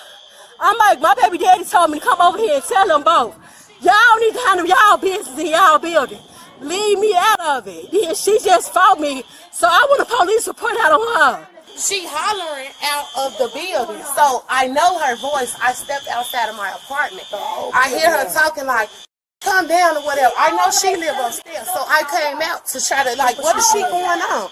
I'm like, my baby daddy told me to come over here and tell them both. Y'all need to handle y'all business in y'all building. Leave me out of it. Then she just fought me, so I want a police report out on her. She hollering out of the building. So I know her voice. I stepped outside of my apartment. I hear her talking like, come down or whatever. I know she live upstairs. So I came out to try to like, what is she going on?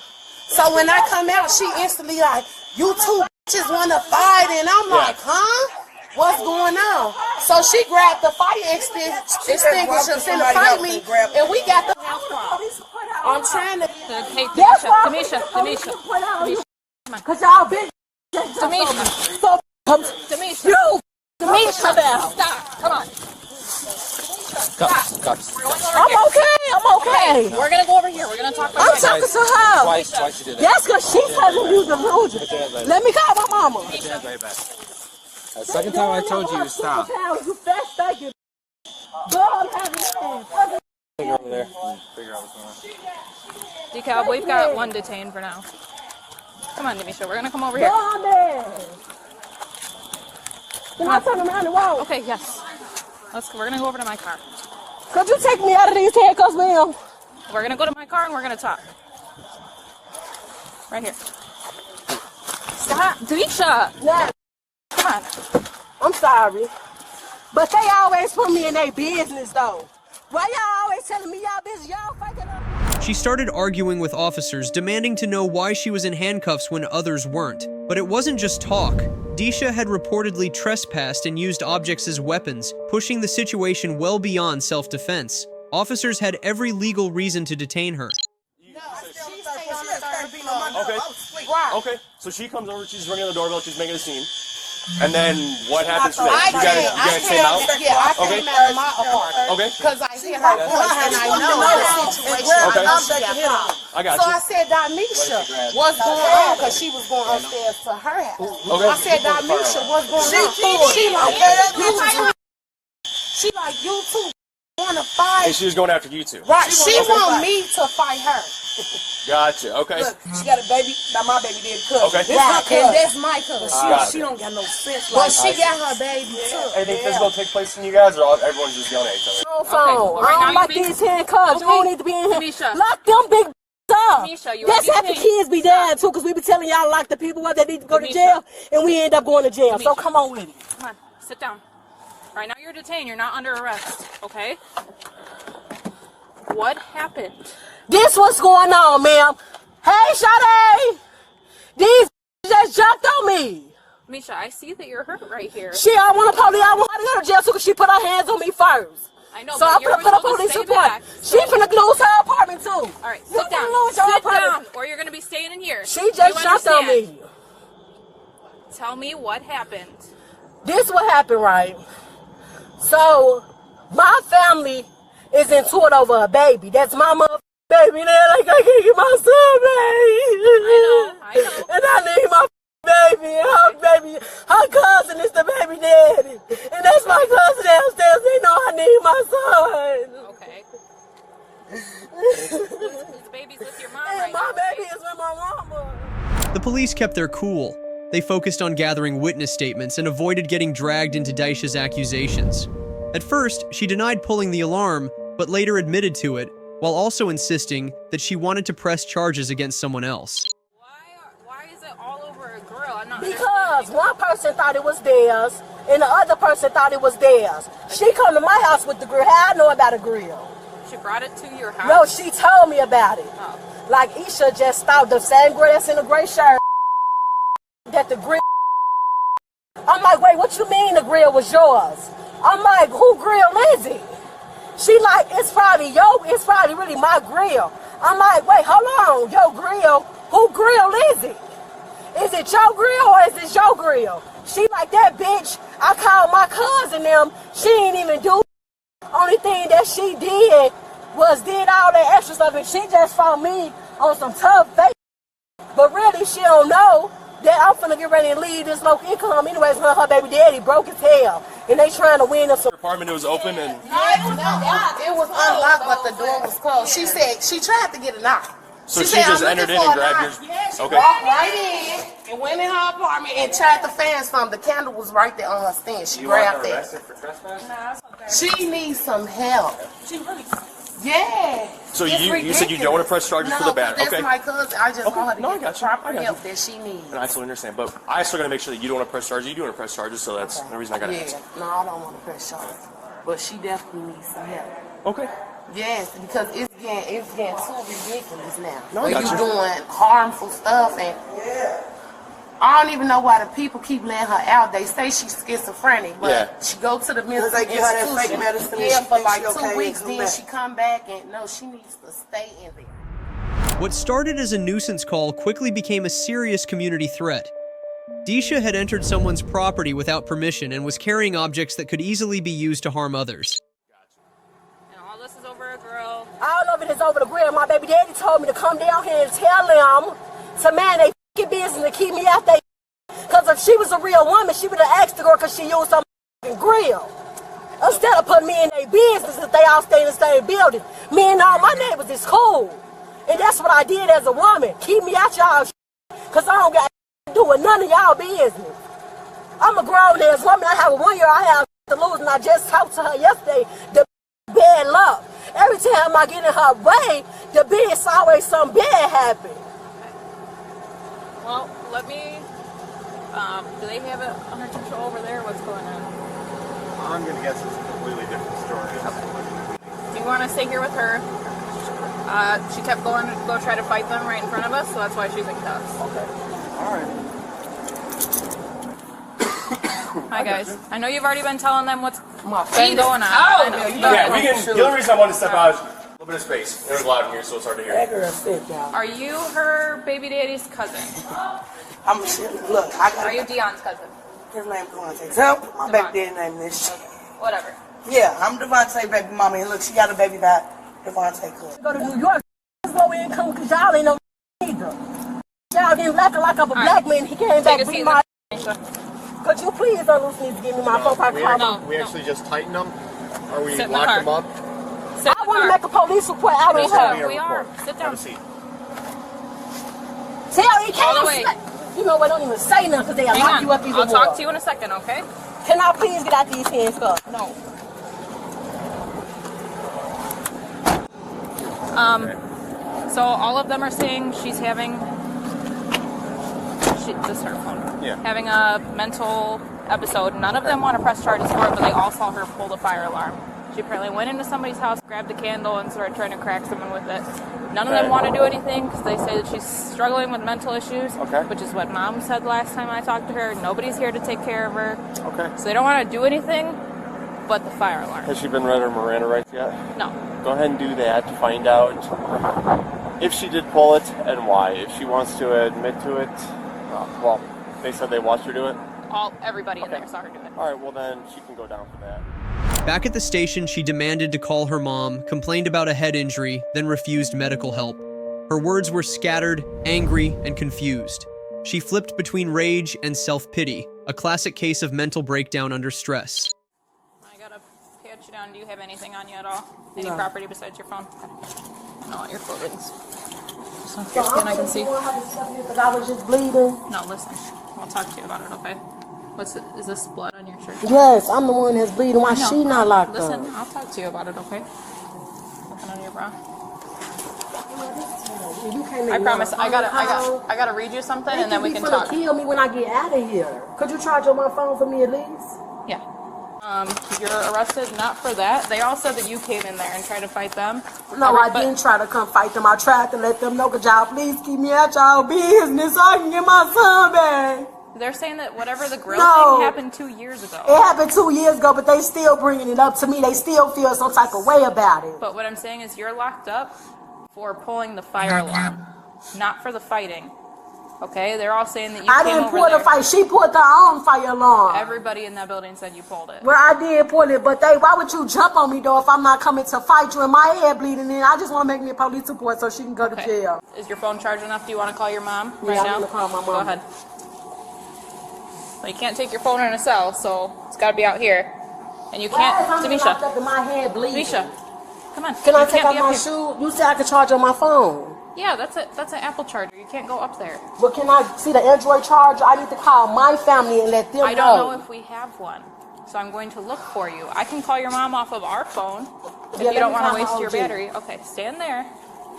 So when I come out, she instantly like, you two bitches want to fight. And I'm like, huh? What's going on? So she grabbed the fire extinguisher to fight me, and we got the house problem. I'm trying to. Hey, Demisha. Cause y'all big. Demisha. So, Demisha. you. Demisha. Stop. Come on. I'm okay. We're gonna go over here. We're gonna talk about I'm talking to her. Twice you did that. That's because she's telling you the delusion. Let me call my mama. The second time I told you to stop. You fast thinking. Girl, I'm having fun. Figure over there. Figure out what's going on. Decal, we've got one detained for now. Come on, Demisha. We're gonna come over here. Go on there. Can I turn around and walk? Okay, yes. We're gonna go over to my car. Could you take me out of these handcuffs, ma'am? We're gonna go to my car and we're gonna talk. Right here. Stop, Demisha. Nah. Come on. I'm sorry. But they always put me in their business, though. Why y'all always telling me y'all business? Y'all fighting up? She started arguing with officers, demanding to know why she was in handcuffs when others weren't. But it wasn't just talk. Disha had reportedly trespassed and used objects as weapons, pushing the situation well beyond self-defense. Officers had every legal reason to detain her. Okay. Okay. So she comes over, she's ringing the doorbell, she's making a scene. And then what happens from there? You guys came out? Yeah, I came out of my apartment. Okay. Because I hear her voice and I know the situation. Okay. I got you. So I said, Domisha, what's going on? Because she was going upstairs to her house. Okay. I said, Domisha, what's going on? She like, you two want to fight? And she was going after you two. Right. She want me to fight her. Gotcha. Okay. Look, she got a baby. Now my baby did cousin. Okay. This right. And that's my cousin. She don't got no sense. But she got her baby too. Anything physical take place in you guys, or everyone's just yelling at each other? Phone. I don't like these handcuffs. You don't need to be in here. Lock them big up. That's after kids be dead too, because we be telling y'all lock the people up that need to go to jail, and we end up going to jail. So come on with it. Come on, sit down. Right now you're detained. You're not under arrest. Okay. What happened? This what's going on, ma'am. Hey, Sade! These just jumped on me. Misha, I see that you're hurt right here. I want to go to jail too, because she put her hands on me first. I know, so but I you're put a police report. She finna lose her apartment too. All right, sit down. Sit down, or you're gonna be staying in here. She just jumped on me. Tell me what happened. This what happened, right? So, my family is into it over a baby. That's my mother. Baby, then I can't get my son, baby. I know. And I need my baby. And her baby, her cousin is the baby daddy. And that's my cousin downstairs. They know I need my son. Okay. The baby's with your mom right now. My baby is with my mama. The police kept their cool. They focused on gathering witness statements and avoided getting dragged into Daisha's accusations. At first, she denied pulling the alarm, but later admitted to it, while also insisting that she wanted to press charges against someone else. Why is it all over a grill? I'm not Because one person thought it was theirs, and the other person thought it was theirs. She come to my house with the grill. How I know about a grill? She brought it to your house? No, she told me about it. Oh. Like Isha just thought the same grill that's in the gray shirt, that the grill. I'm like, wait, what you mean the grill was yours? I'm like, who grill is it? She like, it's probably really my grill. I'm like, wait, hold on, your grill, who grill is it? Is it your grill or is it your grill? She like, that bitch, I called my cousin them, she ain't even do. Only thing that she did was did all that extra stuff, and she just found me on some tough face. But really, she don't know that I'm finna get ready and leave this low income anyways. Her baby daddy broke his tail, and they trying to win us. Your apartment, it was open and... It was unlocked, but the door was closed. She said she tried to get a knock. So she just entered in and grabbed yours? Okay. Walked right in and went in her apartment and tried to fan some. The candle was right there on her stand. She grabbed it. For trespass? She needs some help. She really... Yeah. So you said you don't want to press charges for the bad. That's okay. my cousin. I just want her to No, I get got the you. proper I got help you. that she needs. And I totally understand, but I still got to make sure that you don't want to press charges. You do want to press charges, so that's the reason I got to ask. No, I don't want to press charges. But she definitely needs some help. Okay. Yes, because it's getting too ridiculous now. No, I Where got you you. doing harmful stuff, and I don't even know why the people keep letting her out. They say she's schizophrenic, but she go to the mental they give her that institution. fake medicine and Yeah, she for thinks like she okay 2 weeks, and come then back. she come back, and no, she needs to stay in there. What started as a nuisance call quickly became a serious community threat. Disha had entered someone's property without permission and was carrying objects that could easily be used to harm others. And all this is over a grill. All of it is over the grill. My baby daddy told me to come down here and tell them to man they f***ing business and keep me out there. Because if she was a real woman, she would have asked the girl because she used some f***ing grill. Instead of putting me in their business if they all stay in the same building. Me and all my neighbors is cool. And that's what I did as a woman. Keep me out y'all because I don't got to do with none of y'all business. I'm a grown-ass woman. I have a 1 year I have to lose, and I just talked to her yesterday. The bad luck. Every time I get in her way, the bitch always something bad happen. Well, let me... do they have it under control over there? What's going on? I'm going to guess it's a completely different story. Do you want to stay here with her? She kept going to go try to fight them right in front of us, so that's why she's in cuffs. Okay. All right. Hi guys. I know you've already been telling them what's been face going on. out. Yeah, we can. The only reason I wanted to step out is a little bit of space. It was loud in here, so it's hard to hear. That girl sick, y'all. Are you her baby daddy's cousin? Look, Are you Dion's cousin? His name Devontae. So, my baby daddy name is. Whatever. Yeah, I'm Devontae baby mama, and look, she got a baby by Devontae Cook. Go to New York, that's low income, because y'all ain't no either. Y'all didn't like a black man, he came back beat my. Could you please don't lose me to give me my phone call? We actually just tighten them, or we Sit in the lock car. them up. I want to make a police report out of her. We are. Sit down. Have a seat. Tell he All the can't way. You know what, don't even say nothing, because they'll lock you up even I'll more. talk to you in a second, okay? Can I please get out these hands, cuz? No. So all of them are saying she's having, this is her phone, having a mental episode. None of them want to press charges for it, but they all saw her pull the fire alarm. She apparently went into somebody's house, grabbed a candle, and started trying to crack someone with it. None of them want to do anything because they say that she's struggling with mental issues, which is what Mom said last time I talked to her. Nobody's here to take care of her. So they don't want to do anything but the fire alarm. Has she been read her Miranda rights yet? No. Go ahead and do that to find out if she did pull it and why. If she wants to admit to it, well, they said they watched her do it. Everybody in there saw her do it. All right, well then she can go down for that. Back at the station, she demanded to call her mom, complained about a head injury, then refused medical help. Her words were scattered, angry, and confused. She flipped between rage and self-pity, a classic case of mental breakdown under stress. I gotta pat you down. Do you have anything on you at all? Any No. property besides your phone? No, your clothing's. Just on your skin, I can see. Because I was just bleeding. No, listen. I'll talk to you about it, okay? What's it? Is this blood on your shirt? Yes, I'm the one that's bleeding. Why No, she not locked listen, up? I'll talk to you about it, okay? Nothing on your bra. You can't I make promise. no I gotta phone read you something, They and then we be can finna talk. kill me when I get out of here. Could you charge on my phone for me at least? Yeah. You're arrested not for that. They all said that you came in there and tried to fight them. No, I didn't try to come fight them. I tried to let them know, could y'all please keep me out y'all business so I can get my son back. They're saying that whatever the grill No. thing happened 2 years ago. It happened 2 years ago, but they still bringing it up to me. They still feel some type of way about it. But what I'm saying is you're locked up for pulling the fire alarm, not for the fighting. Okay? They're all saying that you I came didn't over pull there. the fight. She pulled her own fire alarm. Everybody in that building said you pulled it. Well, I did pull it, but why would you jump on me, though, if I'm not coming to fight you and my head bleeding in? I just want to make me a police report so she can go to jail. Is your phone charged enough? Do you want to call your mom Yeah, right I'm now? gonna call my mom. Go ahead. Well, you can't take your phone in a cell, so it's got to be out here. And you can't, I'm locked Tamisha. up and my head bleeding. Tamisha, come on. Can I You take can't off be up my here. shoe? You said I could charge on my phone. Yeah, that's an Apple charger. You can't go up there. But can I see the Android charger? I need to call my family and let them know. I don't know if we have one, so I'm going to look for you. I can call your mom off of our phone if Yeah, you let don't me want to call my waste your OG. battery. Okay, stand there,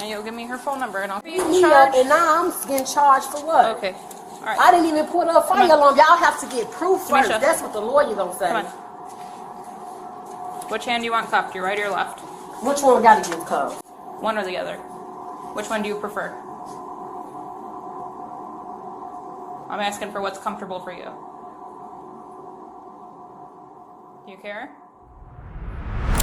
and you'll give me her phone number, and I'll be Me up, and now I'm getting charged for what? Okay. All right. I didn't even put up fire alarm. Y'all have to get proof first. Tamisha. That's what the lawyer gonna say. Come on. Which hand do you want cuffed? Your right or your left? Which one gotta get cuffed? One or the other. Which one do you prefer? I'm asking for what's comfortable for you. Do you care?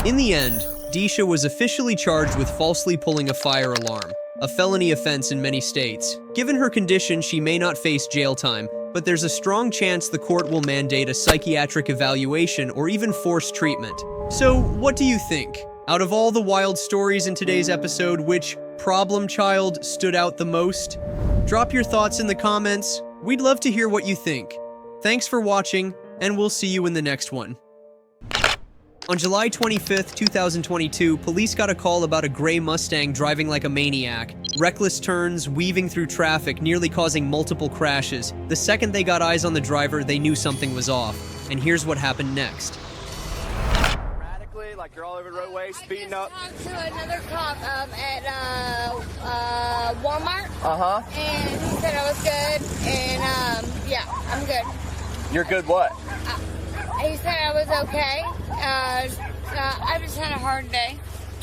In the end, Deesha was officially charged with falsely pulling a fire alarm, a felony offense in many states. Given her condition, she may not face jail time, but there's a strong chance the court will mandate a psychiatric evaluation or even forced treatment. So, what do you think? Out of all the wild stories in today's episode, which problem child stood out the most? Drop your thoughts in the comments. We'd love to hear what you think. Thanks for watching, and we'll see you in the next one. On July 25th, 2022, police got a call about a gray Mustang driving like a maniac. Reckless turns, weaving through traffic, nearly causing multiple crashes. The second they got eyes on the driver, they knew something was off. And here's what happened next. Erratically, like you're all over the roadway, speeding up. I talked to another cop at Walmart. Uh-huh. And he said I was good. And yeah, I'm good. You're good what? He said I was okay. I just had a hard day.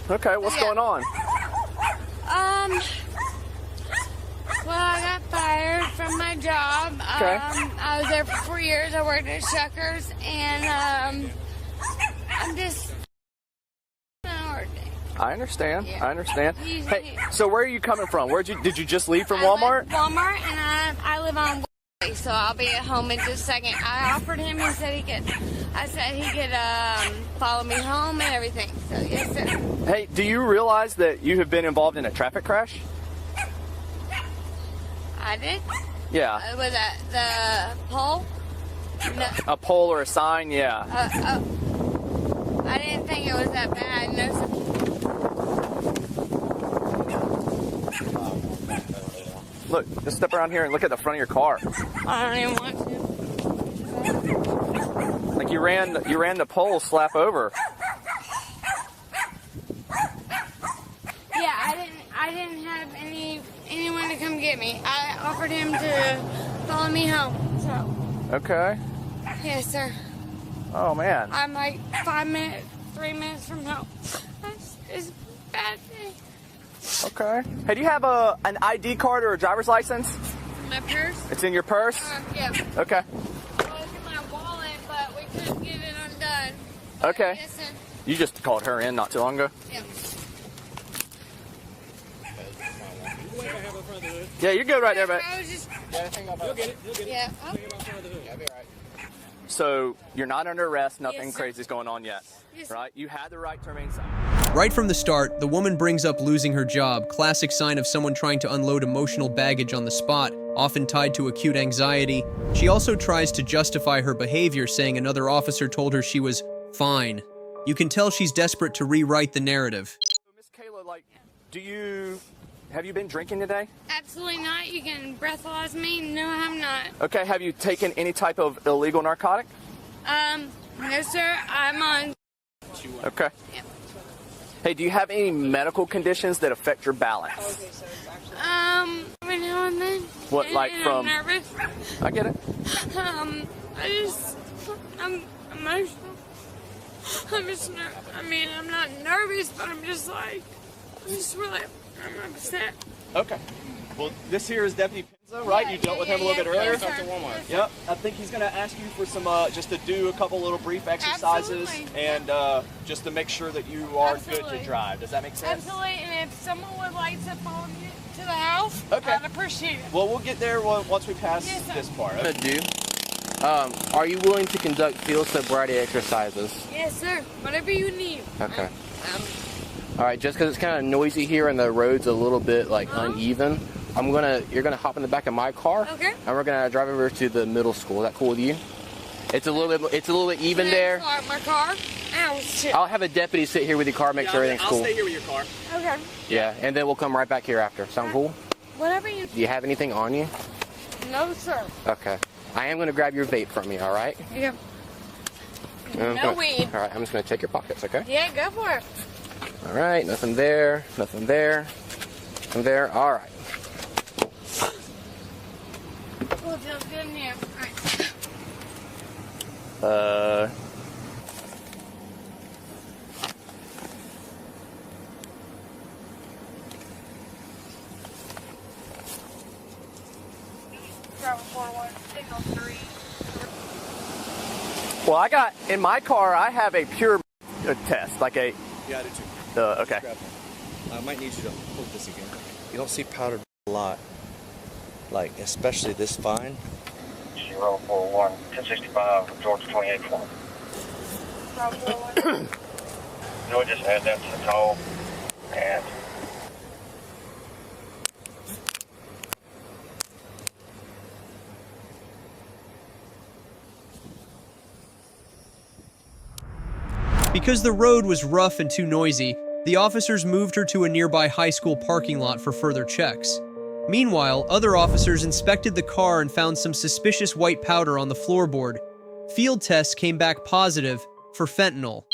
Okay, what's going on? Well, I got fired from my job. Okay. I was there for 4 years. I worked at Shuckers, and I'm just not working. I understand. Yeah. I understand. He's- Hey, so where are you coming from? Did you just leave from Walmart? Walmart, and I live on Way, so I'll be at home in just a second. I offered him and said he could. I said he could follow me home and everything. So yes, sir. Hey, do you realize that you have been involved in a traffic crash? I did. Yeah. Was that the pole? No. A pole or a sign? Yeah. I didn't think it was that bad. No, sir. Look, just step around here and look at the front of your car. I don't even want to. Like you ran the pole slap over. Yeah, I didn't have anyone to come get me. I offered him to follow me home. So. Okay. Yes, sir. Oh man. I'm like 3 minutes from home. It's a bad thing. Okay. Hey, do you have an ID card or a driver's license? My purse? It's in your purse? Yeah. Okay. Well, it's in my wallet, but we couldn't get it undone. Okay. Yes, sir. You just called her in not too long ago? Yeah. Yeah, you're good right there, but... I was just... You'll get it. Yeah. Oh. So, you're not under arrest, nothing Yes, sir. crazy is going on yet, Yes, right? You had the right to remain silent. Right from the start, the woman brings up losing her job, classic sign of someone trying to unload emotional baggage on the spot, often tied to acute anxiety. She also tries to justify her behavior, saying another officer told her she was fine. You can tell she's desperate to rewrite the narrative. So, Miss Kayla, have you been drinking today? Absolutely not. You can breathalyze me. No, I'm not. Okay, have you taken any type of illegal narcotic? No, sir. I'm on. Okay. Yep. Hey, do you have any medical conditions that affect your balance? Every now and then. What, like And from- I'm nervous. I get it. I'm emotional. I'm not nervous, but I'm just I'm upset. Okay. Well, this here is Deputy Pinzo, right? You dealt with him a little bit earlier? Yes, sir. Yep. I think he's going to ask you for some, just to do a couple little brief exercises Absolutely. and just to make sure that you are good Absolutely. to drive. Does that make sense? Absolutely, and if someone would like to follow me to the house, Okay. I'd appreciate it. Well, we'll get there once we pass Yes, sir. this part. Are you willing to conduct field sobriety exercises? Yes, sir. Whatever you need. Okay. All right, just because it's kind of noisy here and the road's a little bit uneven, you're gonna hop in the back of my car, Okay. and we're gonna drive over to the middle school. Is that cool with you? It's a little bit even Can I there. park my car? Ow, shit. I'll have a deputy sit here with your car, make sure everything's cool. I'll stay here with your car. Okay. Yeah, and then we'll come right back here after. Sound cool? Whatever you. Do you have anything on you? No, sir. Okay. I am gonna grab your vape from you. All right? Yeah. I'm No gonna- weed. All right. I'm just gonna check your pockets. Okay? Yeah, go for it. All right. Nothing there. Nothing there. Nothing there. All right. Oh, it feels good in here. All right. Travel forward. Signal 3. Well, I got, in my car, I have a pure test, like a... Yeah, I do too. Okay. I might need you to hold this again. You don't see powdered a lot, like especially this fine. 041 1065 Georgia 28 form. You'll just add that to the call and Because the road was rough and too noisy, the officers moved her to a nearby high school parking lot for further checks. Meanwhile, other officers inspected the car and found some suspicious white powder on the floorboard. Field tests came back positive for fentanyl.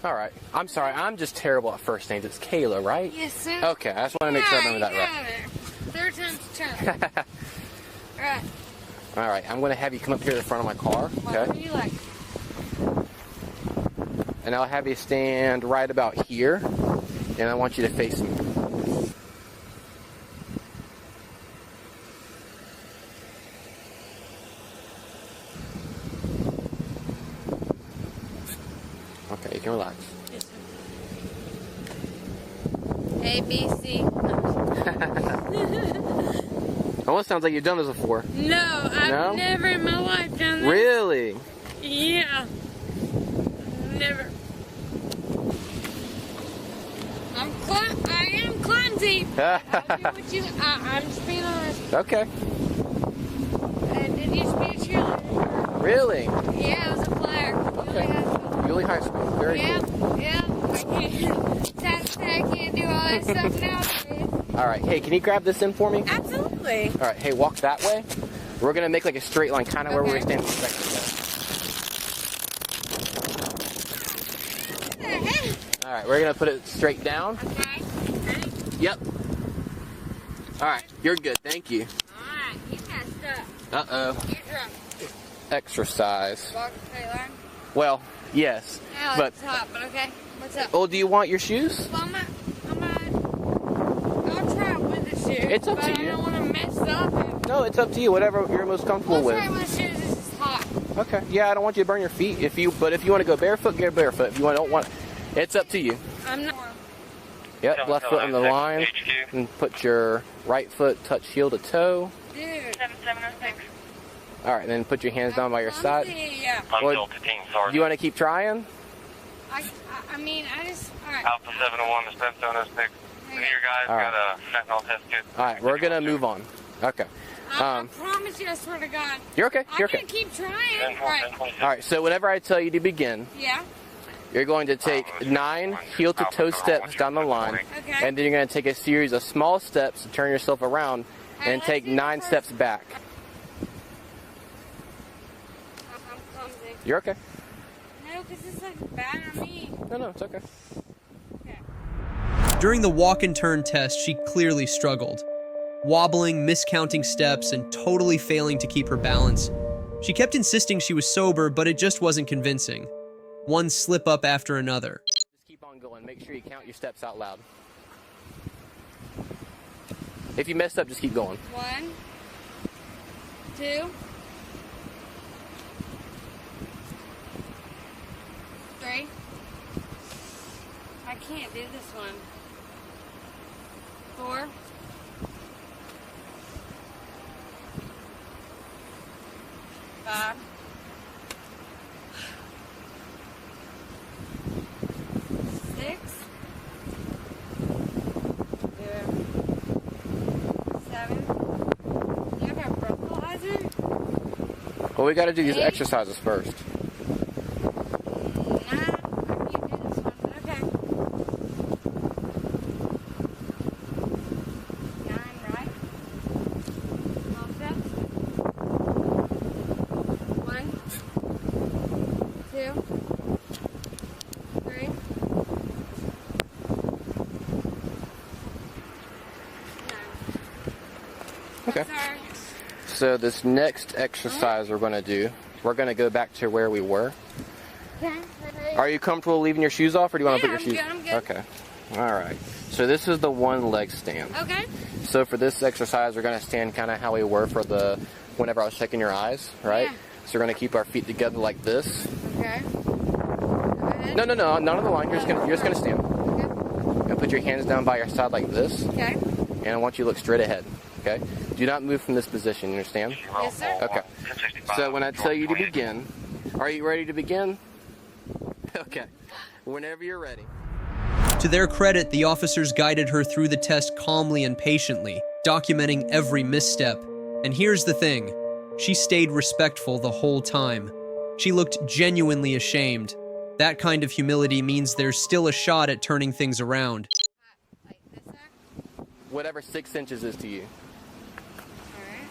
All right. I'm sorry. I'm just terrible at first names. It's Kayla, right? Yes, sir. Okay. I just want to make sure I remember that right. right. Third time's a charm. All right. All right. I'm going to have you come up here to the front of my car. What Okay. do you like? And I'll have you stand right about here. and I want you to face me. Okay, you can relax. A, B, C. Almost sounds like you've done this before. No, I've never in my life done this. Really? Yeah. Never. I am clumsy. I'll do what you, I'm just being honest. Okay. Did you used to be a cheerleader? Really? Yeah, I was a player. Okay. Yulee High School. Very cool. Yeah. I can't do all that stuff now. All right. Hey, can you grab this in for me? Absolutely. All right. Hey, walk that way. We're gonna make like a straight line, kind of where we were standing a second ago. All right. We're gonna put it straight down. Okay. Ready? Yep. All right. You're good. Thank you. All right. You messed up. Uh-oh. You're drunk. Exercise. Walk a straight line. Well, yes, Yeah, but it's hot, but okay. What's up? oh, do you want your shoes? Well, I'll try it with the shoes. It's up to but you. I don't want to mess up. No, it's up to you. Whatever you're most comfortable I'll with. try it with shoes. This is hot. Okay. Yeah, I don't want you to burn your feet. But if you want to go barefoot, get barefoot. If you don't want, it's up to you. I'm not. Yep, left foot on the line, and put your right foot touch heel to toe. Dude. 7706. All right, then put your hands down by your side. Yeah. Well, do you want to keep trying? I mean, I just. All right. Alpha 701 to 7706. Any of your guys All right. got a fentanyl test kit? All right, we're gonna move on. Okay. I promise you, I swear to God. You're okay. You're I'm okay. gonna keep trying. All right. All right. So whenever I tell you to begin, Yeah. you're going to take 9 heel-to-toe steps down the line, Okay. and then you're going to take a series of small steps to turn yourself around, and take 9 steps back. I'm clumsy. You're okay. No, because it's like bad on me. No, it's okay. During the walk and turn test, she clearly struggled. Wobbling, miscounting steps, and totally failing to keep her balance. She kept insisting she was sober, but it just wasn't convincing. One slip up after another. Just keep on going. Make sure you count your steps out loud. If you messed up, just keep going. 1, 2, 3. I can't do this one. 4. 5. 6. 7. You have a breathalyzer? Well, we got to do these exercises first. 9. I can't do this one, but okay. 9, right? All steps. 1, 2, 3. Okay. So this next exercise we're going to do, we're going to go back to where we were. Okay. Are you comfortable leaving your shoes off, or do you want to Yeah, put your shoes? I'm good. Okay. All right. So this is the one leg stand. Okay. So for this exercise, we're going to stand kind of how we were for the whenever I was checking your eyes, right? Yeah. So we're going to keep our feet together like this. Okay. No, none of the line. You're just gonna stand. Okay. And put your hands down by your side like this. Okay. And I want you to look straight ahead. Okay. Do not move from this position. You understand? Yes, sir. Okay. So when I tell you to begin, are you ready to begin? Okay. Whenever you're ready. To their credit, the officers guided her through the test calmly and patiently, documenting every misstep. And here's the thing. She stayed respectful the whole time. She looked genuinely ashamed. That kind of humility means there's still a shot at turning things around. Whatever 6 inches is to you. Alright.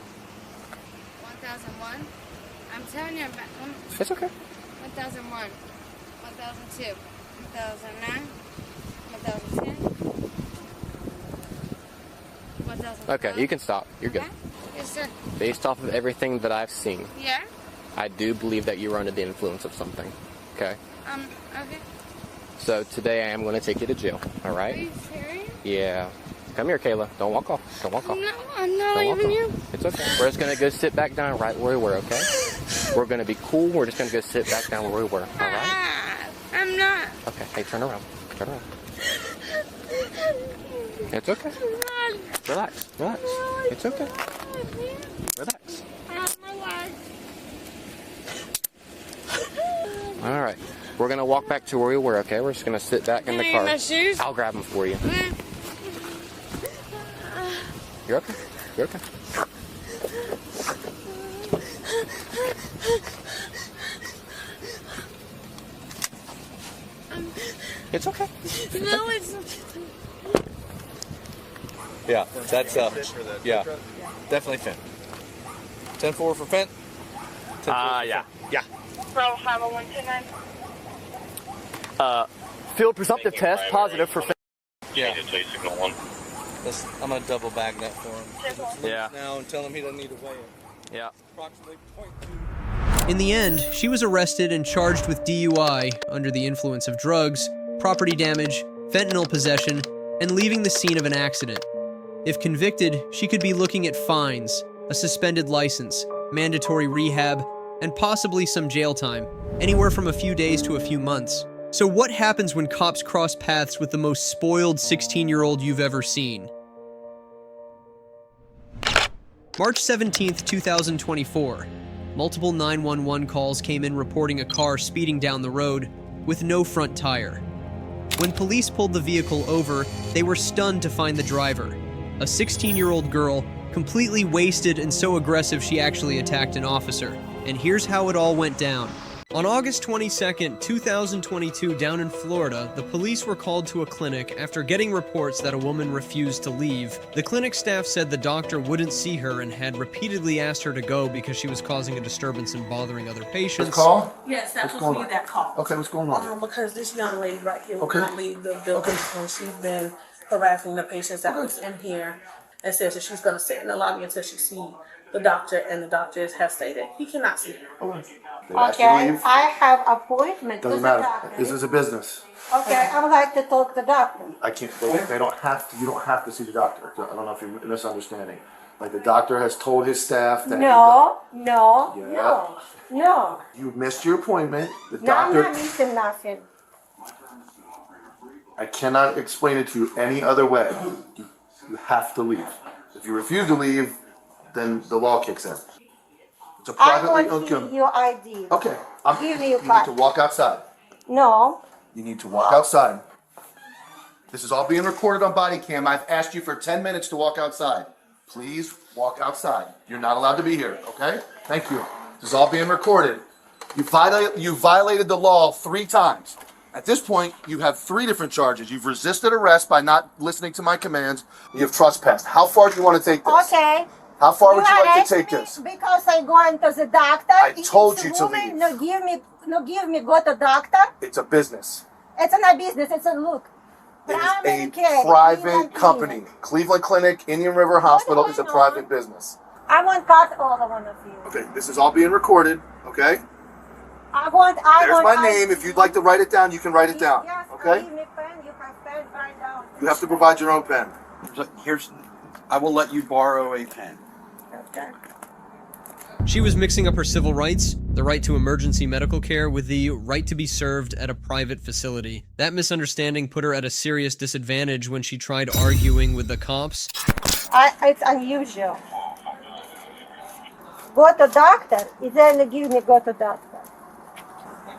1001. I'm telling you, It's okay. 1001. 1002. 1009. 1010. 1005. Okay, you can stop. You're good. Okay. Yes, sir. Based off of everything that I've seen, Yeah? I do believe that you were under the influence of something. Okay? Okay. So today I am going to take you to jail. All right? Are you serious? Yeah. Come here, Kayla. Don't walk off. Don't walk off. No, I'm not Don't walk leaving off. you. It's okay. We're just going to go sit back down right where we were, okay? We're going to be cool. We're just going to go sit back down where we were. All right? I'm not. Okay. Hey, turn around. Turn around. It's okay. Relax. Relax. It's okay. Relax. All right. We're going to walk back to where we were, okay? We're just going to sit back in the Can I car. get my shoes? I'll grab them for you. You're okay. You're okay. It's okay. No, it's. Yeah, that's yeah, definitely Fent. 10-4 for Fent. Yeah. Bravo 50129. Field presumptive test positive for. Yeah. I'm gonna double bag that for him. Yeah. Now and tell him he doesn't need to weigh it. Yeah. Approximately 0.2. In the end, she was arrested and charged with DUI under the influence of drugs, property damage, fentanyl possession, and leaving the scene of an accident. If convicted, she could be looking at fines, a suspended license, mandatory rehab, and possibly some jail time, anywhere from a few days to a few months. So what happens when cops cross paths with the most spoiled 16-year-old you've ever seen? March 17th, 2024. Multiple 911 calls came in reporting a car speeding down the road with no front tire. When police pulled the vehicle over, they were stunned to find the driver, a 16-year-old girl, completely wasted and so aggressive she actually attacked an officer. And here's how it all went down. On August 22nd, 2022, down in Florida, the police were called to a clinic after getting reports that a woman refused to leave. The clinic staff said the doctor wouldn't see her and had repeatedly asked her to go because she was causing a disturbance and bothering other patients. Call? Yes, that What's was going me on? that called. Okay, what's going on? Because this young lady right here will Okay. not leave the building, and she's been harassing the patients that was in here, and says that she's going to sit in the lobby until she sees the doctor, and the doctor has stated he cannot see her. They asked you to Okay, leave? I have appointment Doesn't with the matter. doctor. This is a business. Okay, I would like to talk to the doctor. I can't. They don't have to. You don't have to see the doctor. I don't know if you're misunderstanding. Like the doctor has told his staff that. No. You missed your appointment. The No, I'm doctor. not missing nothing. I cannot explain it to you any other way. You have to leave. If you refuse to leave, then the law kicks in. It's a I privately want owned to see company. your ID. Okay. Give me You your need card. to walk outside. No. You need to walk outside. This is all being recorded on body cam. I've asked you for 10 minutes to walk outside. Please walk outside. You're not allowed to be here, okay? Thank you. This is all being recorded. You violated the law 3 times. At this point, you have 3 different charges. You've resisted arrest by not listening to my commands. You have trespassed. How far do you want to take this? Okay. How far would you like arrest to take me this? Because I going to the doctor. I told It's you a to woman, leave. No give me go to doctor. It's a business. It's not business. It's a look. It Primary is a care, private Cleveland company. Clinic. Cleveland Clinic, Indian River Hospital is a private business. I want cut all the one of you. Okay, this is all being recorded, okay? I want. There's my name. If you'd like to write it down, you can write it down, Yes, okay? give me pen. You can pen right down. You have to provide your own pen. I will let you borrow a pen. Okay. She was mixing up her civil rights, the right to emergency medical care, with the right to be served at a private facility. That misunderstanding put her at a serious disadvantage when she tried arguing with the cops. It's unusual. Go to doctor. Then give me go to doctor.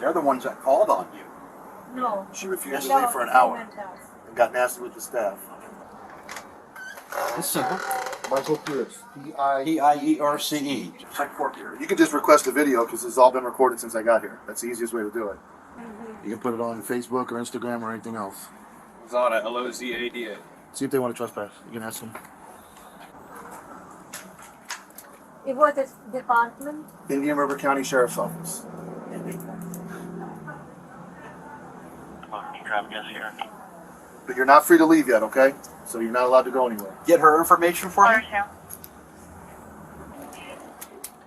They're the ones that called on you. No. She refused to leave for an hour and got nasty with the staff. It's simple. Might as well do this. P-I-E-R-C-E. You can just request a video because it's all been recorded since I got here. That's the easiest way to do it. You can put it on Facebook or Instagram or anything else. Zada, L-O-Z-A-D-A. See if they want to trespass. You can ask them. What is department? Indian River County Sheriff's Office. But you're not free to leave yet, okay? So you're not allowed to go anywhere. Get her information for me.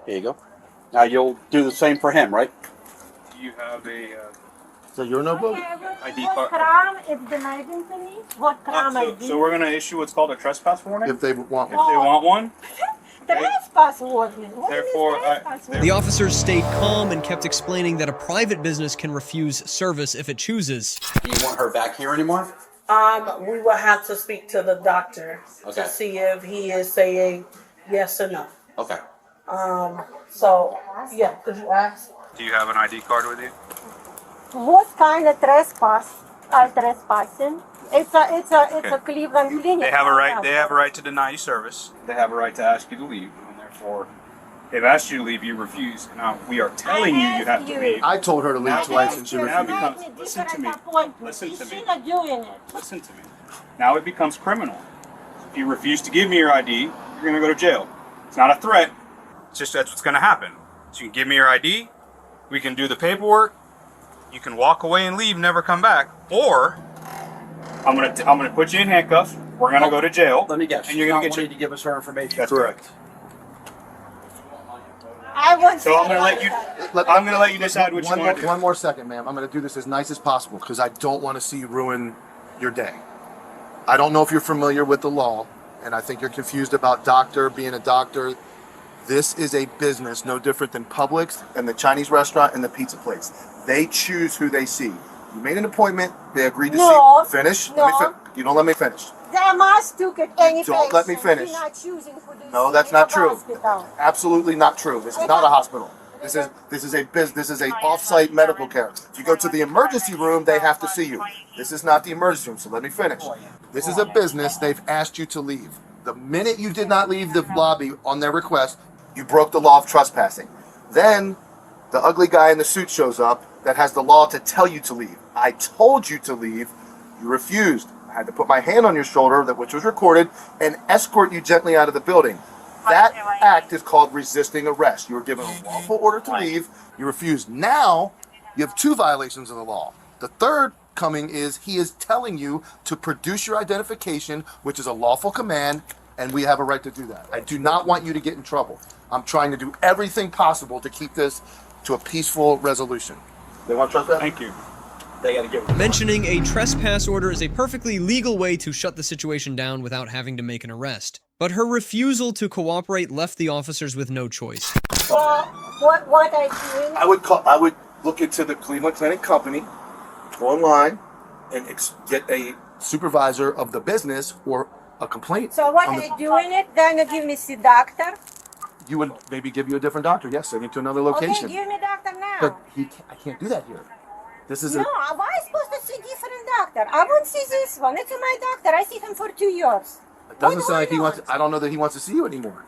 Here you go. Now you'll do the same for him, right? Do you have a So your notebook? ID What card. crime is denied to me? What crime I did? So we're gonna issue what's called a trespass warning. If they want If they want one. Trespass warning. What is Therefore, trespass warning? The officers stayed calm and kept explaining that a private business can refuse service if it chooses. Do you want her back here anymore? We will have to speak to the doctor Okay. to see if he is saying yes or no. Okay. So yeah, could you ask? Do you have an ID card with you? What kind of trespass are trespassing? It's a Cleveland clinic. They have a right. They have a right to deny you service. They have a right to ask you to leave, and therefore, they've asked you to leave. You refuse. Now we are telling you you have to leave. I told her to leave twice and she Now it refused. becomes. Listen to me. Listen to me. She's not doing it. Listen to me. Now it becomes criminal. If you refuse to give me your ID, you're gonna go to jail. It's not a threat. It's just that's what's gonna happen. So you can give me your ID. We can do the paperwork. You can walk away and leave, never come back, or I'm gonna put you in handcuffs. We're gonna go to jail. Let me guess. And you're gonna get wanting to give us her information. That's correct. I want. So I'm gonna let you. I'm gonna let you decide what you want to do. One more second, ma'am. I'm going to do this as nice as possible because I don't want to see you ruin your day. I don't know if you're familiar with the law, and I think you're confused about doctor being a doctor. This is a business no different than Publix and the Chinese restaurant and the pizza place. They choose who they see. You made an appointment. They agreed to No. see. Finish. No. You don't let me finish. They must took it any Don't let me patient. finish. You're not choosing who they No, see that's in not the true. hospital. Absolutely not true. This is not a hospital. This is a business. This is a off-site medical care. If you go to the emergency room, they have to see you. This is not the emergency room. So let me finish. This is a business. They've asked you to leave. The minute you did not leave the lobby on their request, you broke the law of trespassing. Then the ugly guy in the suit shows up that has the law to tell you to leave. I told you to leave. You refused. I had to put my hand on your shoulder, which was recorded, and escort you gently out of the building. That act is called resisting arrest. You were given a lawful order to leave. You refused. Now you have 2 violations of the law. The third coming is he is telling you to produce your identification, which is a lawful command, and we have a right to do that. I do not want you to get in trouble. I'm trying to do everything possible to keep this to a peaceful resolution. They want to trust that? Thank you. They got to give. Mentioning a trespass order is a perfectly legal way to shut the situation down without having to make an arrest. But her refusal to cooperate left the officers with no choice. So what I doing? I would look into the Cleveland Clinic company, go online, and get a supervisor of the business or a complaint. So what on I the- doing it? Then you give me see doctor. You would maybe give you a different doctor. Yes, send you to another location. Okay, give me doctor now. But I can't do that here. This is No, why am I supposed to see different doctor? I won't see this one. It's my doctor. I see him for 2 years. It doesn't sound like he wants. I don't know that he wants to see you anymore.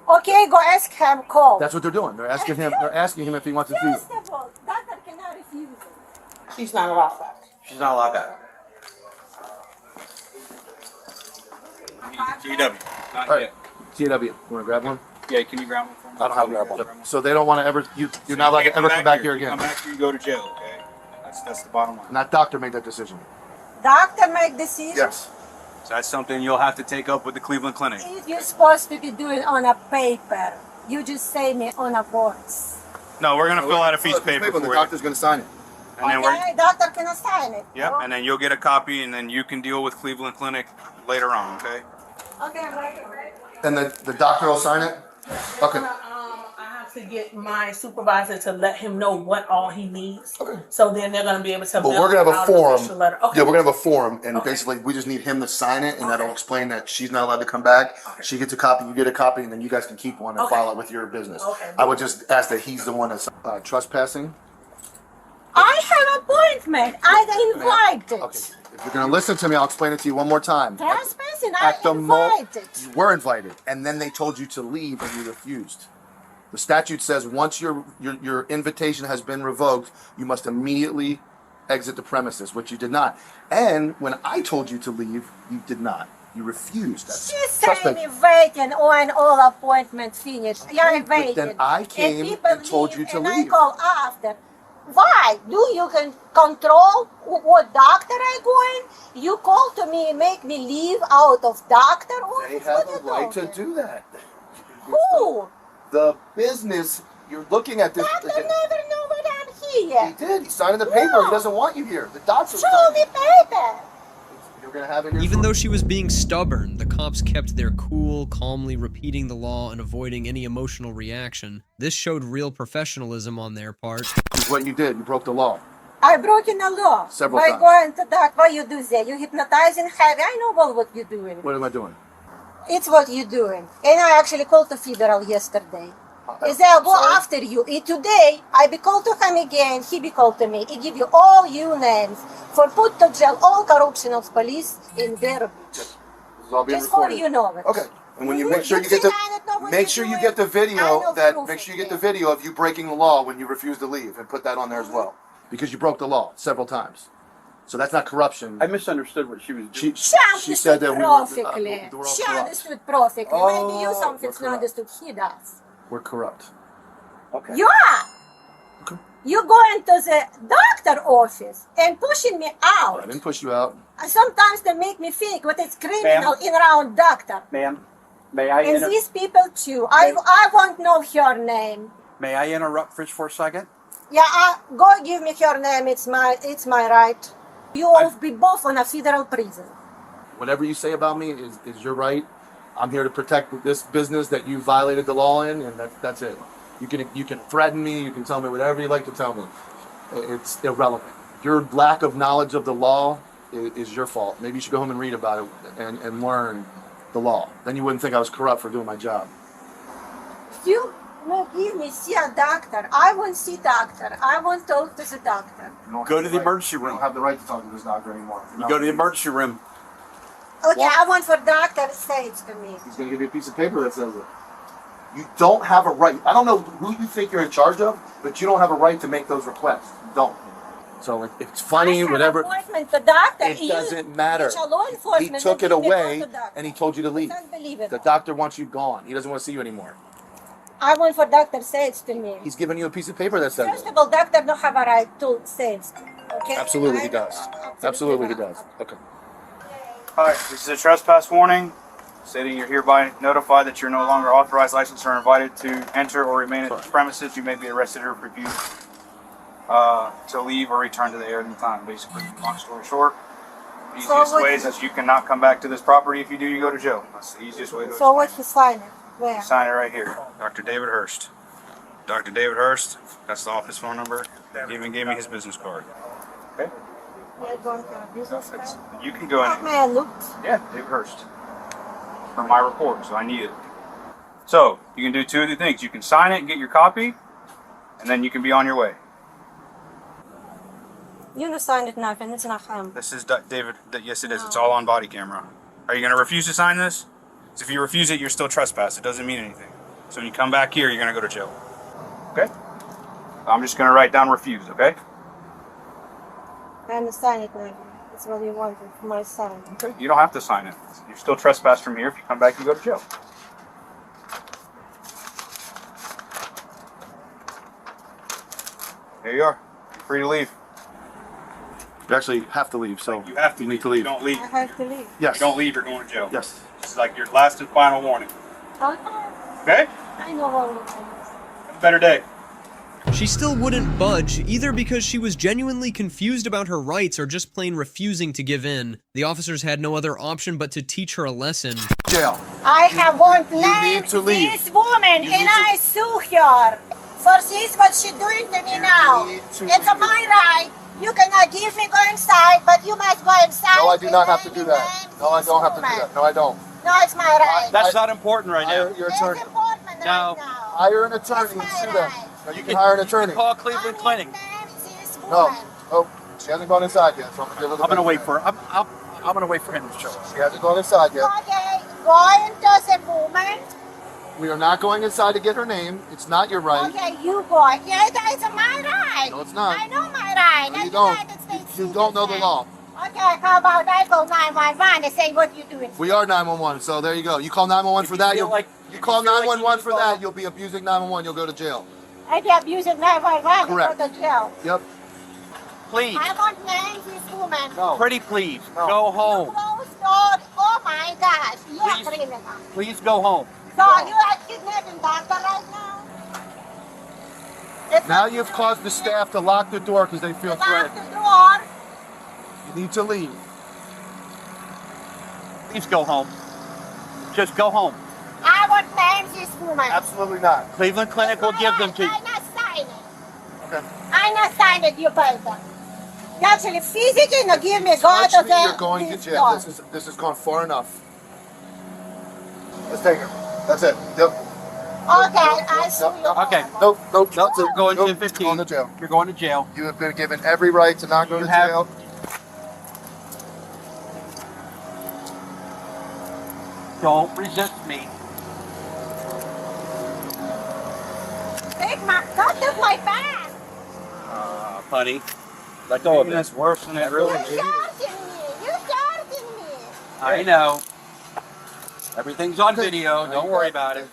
Okay, go ask him. Call. That's what they're doing. They're asking him. They're asking him if he wants to see you. First of all, doctor cannot refuse it. She's not allowed back. She's not allowed back. GW. Not All right, yet. TW. You want to grab one? Yeah, can you grab one for me? I don't have a grab one. So they don't want to ever. You're not allowed to ever come back here again. Come back here, you go to jail. Okay. That's the bottom line. And that doctor made that decision. Doctor make decision. Yes. So that's something you'll have to take up with the Cleveland Clinic. If you're supposed to be doing on a paper, you just say me on a voice. No, we're gonna fill out a piece of paper for The you. doctor's going to sign it. And then we're Okay, doctor can sign it. yep, and then you'll get a copy, and then you can deal with Cleveland Clinic later on. Okay. Okay, right. And the doctor will sign it. Okay. I have to get my supervisor to let him know what all he needs. Okay. So then they're going to be able to. But we're gonna have a out an form. official letter. Okay. Yeah, we're gonna have a form, and Okay. basically we just need him to sign it, and that'll explain that she's not allowed to come back. She gets a copy, you get a copy, and then you guys can keep one and Okay. file it with your business. Okay. I would just ask that he's the one that's trespassing. I have appointment. I invited. Okay. If you're gonna listen to me, I'll explain it to you one more time. Trespassing. I At the mo- invited. You were invited, and then they told you to leave, and you refused. The statute says once your invitation has been revoked, you must immediately exit the premises, which you did not. And when I told you to leave, you did not. You refused. That's She's saying trespassing. me waiting on all appointments finished. You're But waiting. then I came people and told you to and leave. I call after. Why? Do you can control what doctor I going? You call to me and make me leave out of doctor? They have a right to do that. Who? The business, you're looking at this. Doctor never know what I'm me. He did. He signed the paper. He doesn't want you here. The doctor. Show me paper. You're gonna have it. Even though she was being stubborn, the cops kept their cool, calmly repeating the law and avoiding any emotional reaction. This showed real professionalism on their part. This is what you did. You broke the law. I broken the law. Several by times. going to dark. Why you do that? You hypnotizing heavy. I know all what you're doing. What am I doing? It's what you're doing. And I actually called the federal yesterday. Is they'll go after you. Today, I be called to him again. He be called to me. He give you all your names for put to jail all corruption of police in Vero Beach. This is all being Just for recorded. you know it. Okay. And when you make sure you get the video that make sure you get the video of you breaking the law when you refuse to leave and put that on there as well, because you broke the law several times. So that's not corruption. I misunderstood what she was doing. She said that we perfectly. were all She corrupt. understood perfectly. Oh, Maybe you something we're not corrupt. understood. He does. We're corrupt. Okay. You are. You going to the doctor office and pushing me I out. didn't push you out. And sometimes they make me think what it's criminal in around doctor. Ma'am, may I And these people too. I won't know her name. may I interrupt for a second? Yeah, go give me her name. It's my right. You will be both in a federal prison. Whatever you say about me is your right. I'm here to protect this business that you violated the law in, and that's it. You can threaten me. You can tell me whatever you like to tell me. It's irrelevant. Your lack of knowledge of the law is your fault. Maybe you should go home and read about it and learn the law. Then you wouldn't think I was corrupt for doing my job. You will give me see a doctor. I won't see doctor. I won't talk to the doctor. Go to the emergency You room. don't have the right to talk to this doctor anymore. You go to the emergency room. Okay, I want for doctor say it to me. He's going to give you a piece of paper that says it. You don't have a right. I don't know who you think you're in charge of, but you don't have a right to make those requests. You don't. So it's funny, whatever. Appointment to doctor. It doesn't matter. It's a law He enforcement. took it and give me away to doctor. and he told you to leave. Can't believe it. The doctor wants you gone. He doesn't want to see you anymore. I want for doctor say it to me. He's giving you a piece of paper that says First it. of all, doctor don't have a right to say it. Okay. Absolutely, he I- does. Absolutely, he does. Okay. Alright, this is a trespass warning, stating you're hereby notified that you're no longer authorized, licensed, or invited to enter or remain at the premises. You may be arrested or refused to leave or return to the area anytime. Basically, long story short, the easiest way is that you cannot come back to this property. If you do, you go to jail. That's the easiest way to So what he sign it? Where? sign it right here. Dr. David Hurst. Dr. David Hurst, that's the office phone number. He even gave me his business card. Okay? We're going to a business card. You can go in. Oh, man, look. Yeah, David Hurst. For my report, so I need it. So, you can do two of the things. You can sign it and get your copy, and then you can be on your way. You don't sign it nothing. It's not him. This is David. Yes, it is. It's all on body camera. Are you going to refuse to sign this? 'Cause if you refuse it, you're still trespass. It doesn't mean anything. So when you come back here, you're going to go to jail. Okay? I'm just going to write down refuse, okay? I understand it now. That's what you wanted for my son. Okay. You don't have to sign it. You're still trespass from here. If you come back, you go to jail. There you are. You're free to leave. You actually have to leave, so You have to need leave. to leave. You don't leave. I have to leave. Yes. You don't leave, you're going to jail. Yes. This is like your last and final warning. Okay. Okay? I know all of this. Have a better day. She still wouldn't budge, either because she was genuinely confused about her rights or just plain refusing to give in. The officers had no other option but to teach her a lesson. Jail. I have one You name need to leave. this woman You and need to- I sue her. For this what she doing to me now. need to It's leave. my right. You cannot give me go inside, but you must go inside. No, I do not have to do and that. name No, I this don't have to do woman. that. No, I don't. No, it's my right. That's not important right now. Hire your It's attorney. important right No. now. Hire an attorney and That's sue my them. right. No, you can hire an attorney. Call Cleveland Clinic. This No. woman. Oh, she hasn't gone inside yet, so I'm gonna give her the I'm gonna wait benefit. for. I'm gonna wait for him to show us. She hasn't gone inside yet. Okay, go into the woman. We are not going inside to get her name. It's not your right. Okay, you go. Yeah, it's my right. No, it's not. I know my right. No, you And don't. United States You don't know the citizen. law. Okay, how about I call 911 and say what you doing? We are 911, so there you go. You call 911 for that. feel like- You call if you feel like 911 you for need that. help- You'll be abusing 911. You'll go to jail. I be abusing 911 Correct. and go to jail. Yep. Please, I want name this woman. No. pretty please, No. go home. Close door. Oh my gosh, you are Please. criminal. Please go home. So you are kidnapping doctor right now? Now you've caused the staff to lock the door because they feel Lock threatened. the door. You need to leave. Please go home. Just go home. I want names this woman. Absolutely not. Cleveland Clinic will give them to you. I'm not signing. Okay. I'm not signing your paper. Actually, physically, no give me God Actually, okay. you're going to jail. This has gone far enough. Let's take her. That's it. Yep. Okay, I sue you. Okay. Nope. You're going to 15. Going to jail. You're going to jail. You have been given every right to not go to jail. Don't resist me. Take my, God took my bag. Buddy. Let go of it. That's worse than it really is. You started me. I know. Everything's on video. Don't worry about it.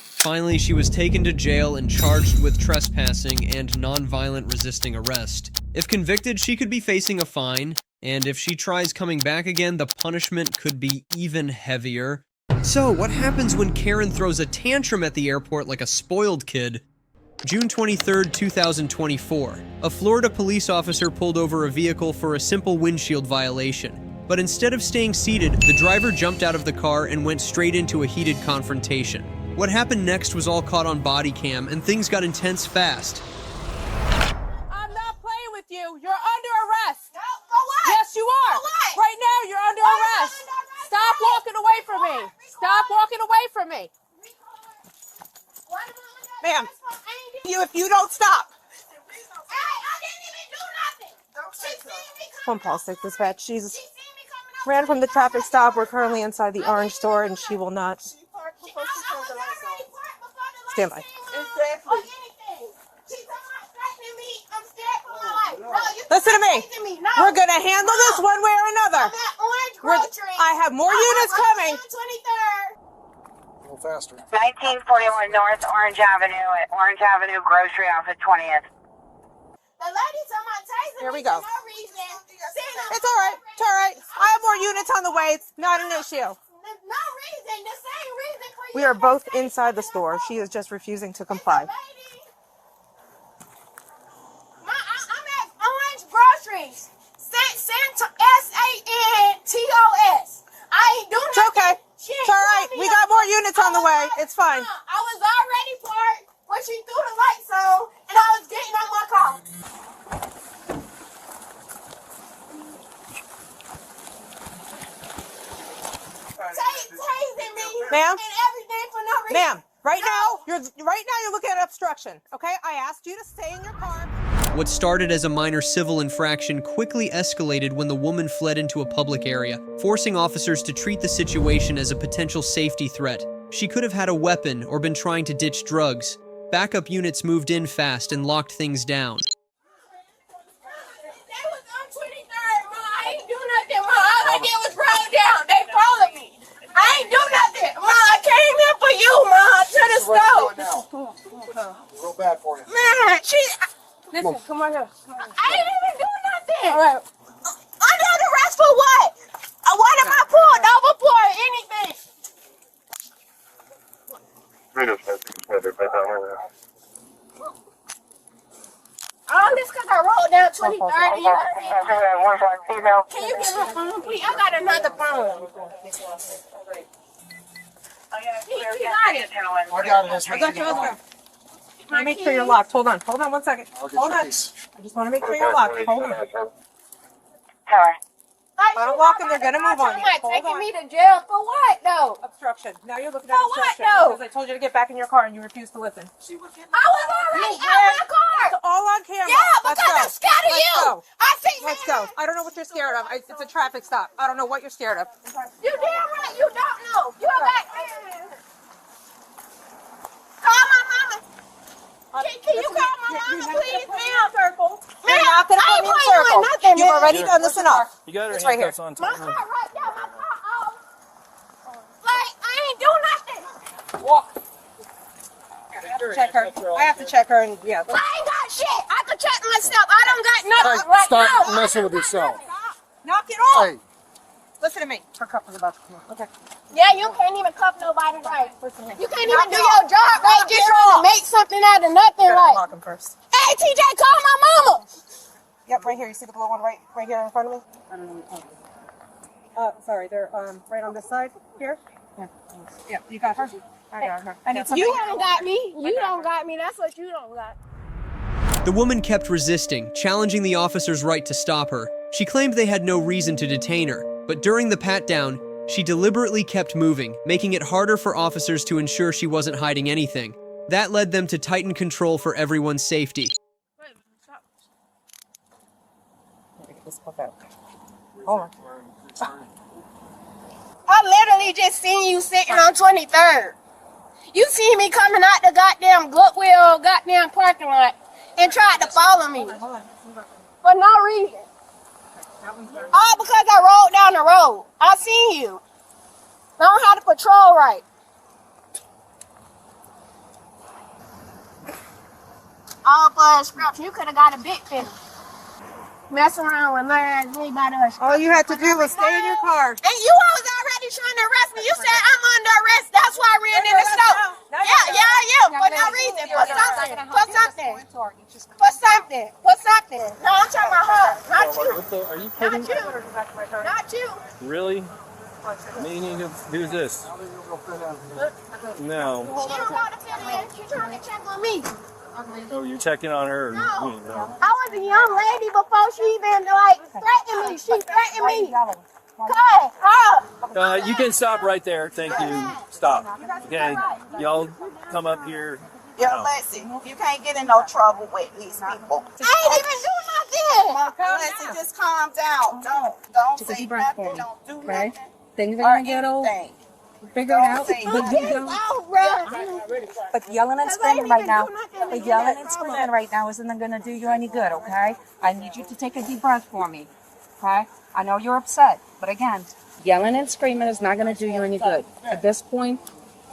Finally, she was taken to jail and charged with trespassing and nonviolent resisting arrest. If convicted, she could be facing a fine, and if she tries coming back again, the punishment could be even heavier. So, what happens when Karen throws a tantrum at the airport like a spoiled kid? June 23, 2024. A Florida police officer pulled over a vehicle for a simple windshield violation. But instead of staying seated, the driver jumped out of the car and went straight into a heated confrontation. What happened next was all caught on body cam, and things got intense fast. I'm not playing with you. You're under arrest. No, for what? Yes, you are. For what? Right now, you're under arrest. Stop walking away from me. Stop walking away from me. Ma'am, If you don't stop. I didn't even do nothing. She seen me Phone Pulse Six Dispatch. She's ran from the traffic stop. We're currently inside the orange store, and she will not stand by. Listen to me. We're gonna handle this one way or another. I have more units coming. A little faster. 1941 North Orange Avenue at Orange Avenue Grocery off at 20th. The lady told my Tyson. Here we go. No reason. It's all right. It's all right. I have more units on the way. It's not an issue. No reason. The same reason for you. We are both inside the store. She is just refusing to comply. I'm at Orange Groceries. S-A-N-T-O-S. I ain't doing It's okay. It's all right. We got more units on the way. It's fine. I was already parked when she threw the lights on, and I was getting out my car. Tasing me, Ma'am? and everything for no reason. Ma'am, right now you're looking at obstruction. Okay? I asked you to stay in your car. What started as a minor civil infraction quickly escalated when the woman fled into a public area, forcing officers to treat the situation as a potential safety threat. She could have had a weapon or been trying to ditch drugs. Backup units moved in fast and locked things down. That was on 23rd, Ma. I ain't do nothing, Ma. All I did was roll down. They followed me. I ain't do nothing, Ma. I came here for you, Ma. To the stove. Real bad for you. Man, Listen, come on here. I didn't even do nothing. All right. Under arrest for what? What am I pulled over for? Anything? All this because I rolled down 23rd. Can you give me a phone, please? I got another phone. I got it. I got yours. Make sure you're locked. Hold on. Hold on 1 second. I'll get Hold your on. keys. I just want to make sure you're locked. Hold on. Sorry. If I don't lock them, they're going to move on you. Hold Taking on. me to jail for what, though? Obstruction. Now you're looking For at what, obstruction. though? Because I told you to get back in your car and you refused to listen. I was already out my car. It's all on camera. Yeah, Let's because go. I'm scared of Let's you. go. I see. Let's go. I don't know what you're scared of. It's a traffic stop. I don't know what you're scared of. You damn right you don't know. You back. Call my mama. Can you call my mama, please, ma'am? Circle. Ma'am, You're not going to I put ain't me in putting you in circle. nothing, You've man. already done this enough. You got her It's right here. handcuffs on. My car right there. My car off. Like, I ain't do nothing. Walk. I have to check her. I have to check her and yeah. I ain't got shit. I can check myself. I don't got nothing Hey, right stop now. messing with yourself. Knock it off. Hey, Listen to me. Her cup is about to come on. Okay. Yeah, you can't even cuff nobody right. You can't even do your job right. Just trying to make something out of nothing right. Lock him first. Hey, TJ, call my mama. Yep, right here. You see the blue one right here in front of me? I don't know. Sorry, they're right on this side here. Yeah, you got her. I got her. I need You don't got me. You don't got me. That's what you don't got. The woman kept resisting, challenging the officers' right to stop her. She claimed they had no reason to detain her, but during the pat-down, she deliberately kept moving, making it harder for officers to ensure she wasn't hiding anything. That led them to tighten control for everyone's safety. Hold on. I literally just seen you sitting on 23rd. You see me coming out the goddamn Goodwill, goddamn parking lot, and tried to follow me. For no reason. All because I rolled down the road. I seen you. I don't have to patrol right. All for a scratch. You could have got a big finish. Mess around with mine, anybody else. All you had to do was stay in your car. And you was already trying to arrest me. You said I'm under arrest. That's why I ran in the store. Yeah, I am. For no reason. For something. For something. For something. For something. No, I'm talking about her. Not you. Are you kidding? Not you. Not you. Really? Meaning of who's this? No. She don't want to fill in. She's trying to check on me. Oh, you're checking on her? No. I was a young lady before she even threatened me. She threatened me. Cut her. You can stop right there. Thank you. Stop. Okay. Y'all come up here. Yo, Lexi, you can't get in no trouble with these people. I ain't even doing nothing. Lexi, just calm down. Don't say nothing. Don't do nothing. Things are gonna get old. Figure it out. But yelling and screaming right now, isn't going to do you any good, okay? I need you to take a deep breath for me, okay? I know you're upset, but again, yelling and screaming is not going to do you any good. At this point,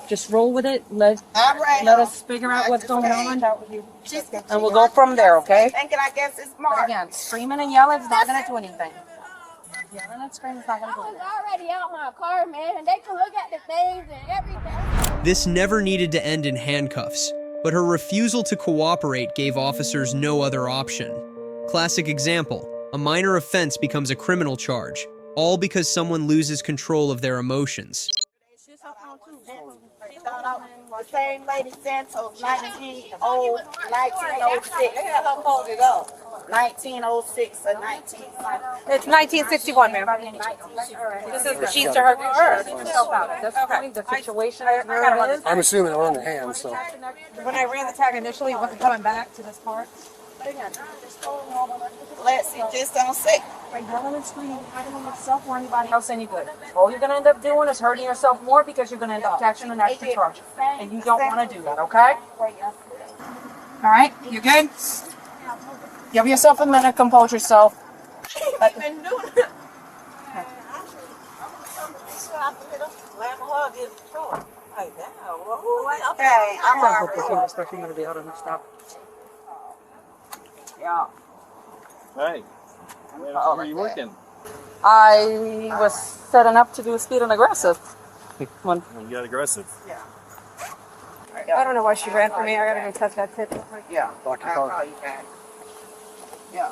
just roll with it. Let us figure out what's going on, and we'll go from there, okay? Thinking I guess it's more. But again, screaming and yelling is not going to do anything. Yelling and screaming is not going to do I anything. was already out my car, man, and they can look at the things and everything. This never needed to end in handcuffs, but her refusal to cooperate gave officers no other option. Classic example, a minor offense becomes a criminal charge, all because someone loses control of their emotions. The same lady Santos, 1906. 1906 or 19. It's 1961, ma'am. This is the keys to her car. At this point, the situation is where it is. I'm assuming we're on the hand, so. When I ran the tag initially, it wasn't coming back to this part. Lexi, just don't say. By yelling and screaming, I don't want yourself or anybody else any good. All you're going to end up doing is hurting yourself more because you're going to end up catching an extra charge. And you don't want to do that, okay? All right, you good? Give yourself a minute, compose yourself. Okay, I'm all right. Especially going to be able to stop. Yeah. Hey, where are you working? I was setting up to do speed and aggressive. You got aggressive. Yeah. I don't know why she ran for me. I gotta go touch that tip. Yeah. Lock your I'll car. call you back. Yeah.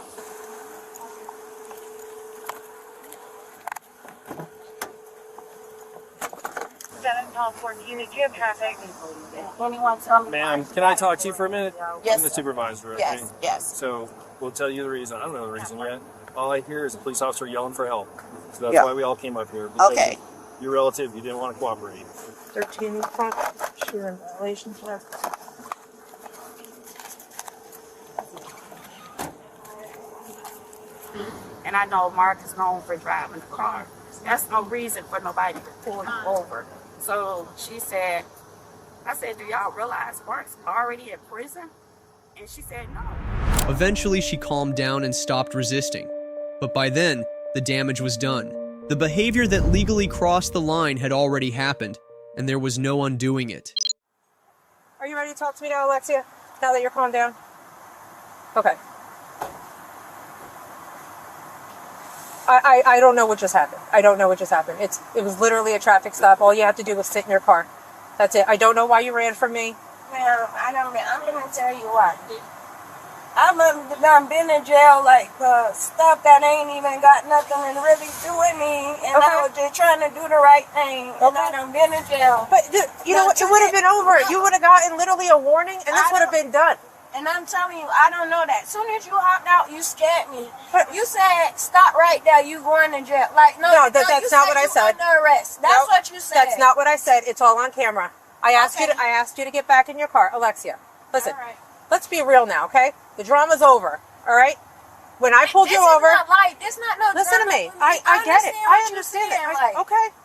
Ma'am, can I talk to you for a minute? Yes, I'm the sir. supervisor. Yes, okay? yes. So we'll tell you the reason. I don't know the reason yet. All I hear is a police officer yelling for help. So that's Yeah. why we all came up here. Because Okay. Your relative, you didn't want to cooperate. 13 in front. She's in violation for. And I know Mark is known for driving the car. That's no reason for nobody to pull him over. So she said, I said, do y'all realize Mark's already in prison? And she said, no. Eventually, she calmed down and stopped resisting. But by then, the damage was done. The behavior that legally crossed the line had already happened, and there was no undoing it. Are you ready to talk to me now, Alexia? Now that you're calmed down? Okay. I don't know what just happened. I don't know what just happened. It was literally a traffic stop. All you have to do was sit in your car. That's it. I don't know why you ran from me. Ma'am, I'm gonna tell you why. I've done been in jail like stuff that ain't even got nothing to really do with me, and I was just trying to do the right thing, and I done been in jail. But you know what? It would have been over. You would have gotten literally a warning, and this would have been done. And I'm telling you, I don't know that. As soon as you hopped out, you scared me. You said, stop right there, you going to jail. Like, no, that's not what I said. Under arrest. That's what you said. That's not what I said. It's all on camera. I asked you to get back in your car. Alexia, listen. Let's be real now, okay? The drama's over, all right? When I pulled you over... Listen to me. I get it. I understand it.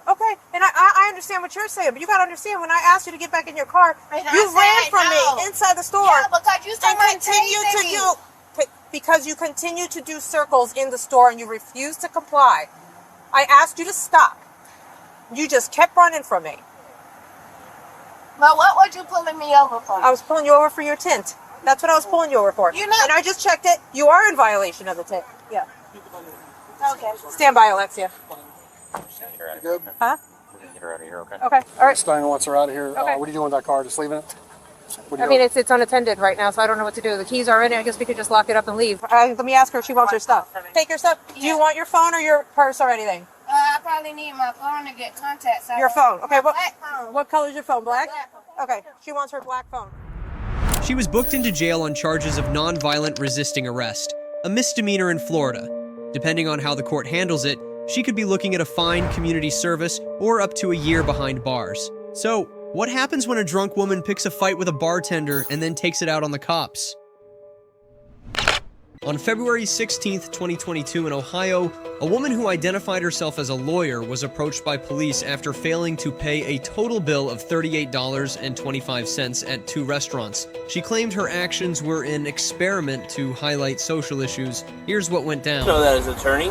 Okay. And I understand what you're saying, but you got to understand, when I asked you to get back in your car, you ran from me inside the store. Yeah, because you still because you continue to do circles in the store and you refuse to comply. I asked you to stop. You just kept running from me. But what were you pulling me over for? I was pulling you over for your tint. That's what I was pulling you over for. And I just checked it. You are in violation of the tint. Yeah. Okay. Stand by, Alexia. Good. Huh? Get her out of here, okay? Okay. All right. Steiner wants her out of here. Okay. What are you doing with that car? Just leaving it? I mean, it's unattended right now, so I don't know what to do. The keys are in it. I guess we could just lock it up and leave. Let me ask her if she wants her stuff. Take your stuff. Do you want your phone or your purse or anything? I probably need my phone to get contacts. Your phone. Okay. Black phone. What color is your phone? Black? Okay. She wants her black phone. She was booked into jail on charges of nonviolent resisting arrest, a misdemeanor in Florida. Depending on how the court handles it, she could be looking at a fine, community service, or up to a year behind bars. So, what happens when a drunk woman picks a fight with a bartender and then takes it out on the cops? On February 16th, 2022 in Ohio, a woman who identified herself as a lawyer was approached by police after failing to pay a total bill of $38.25 at 2 restaurants. She claimed her actions were an experiment to highlight social issues. Here's what went down. You know that as an attorney?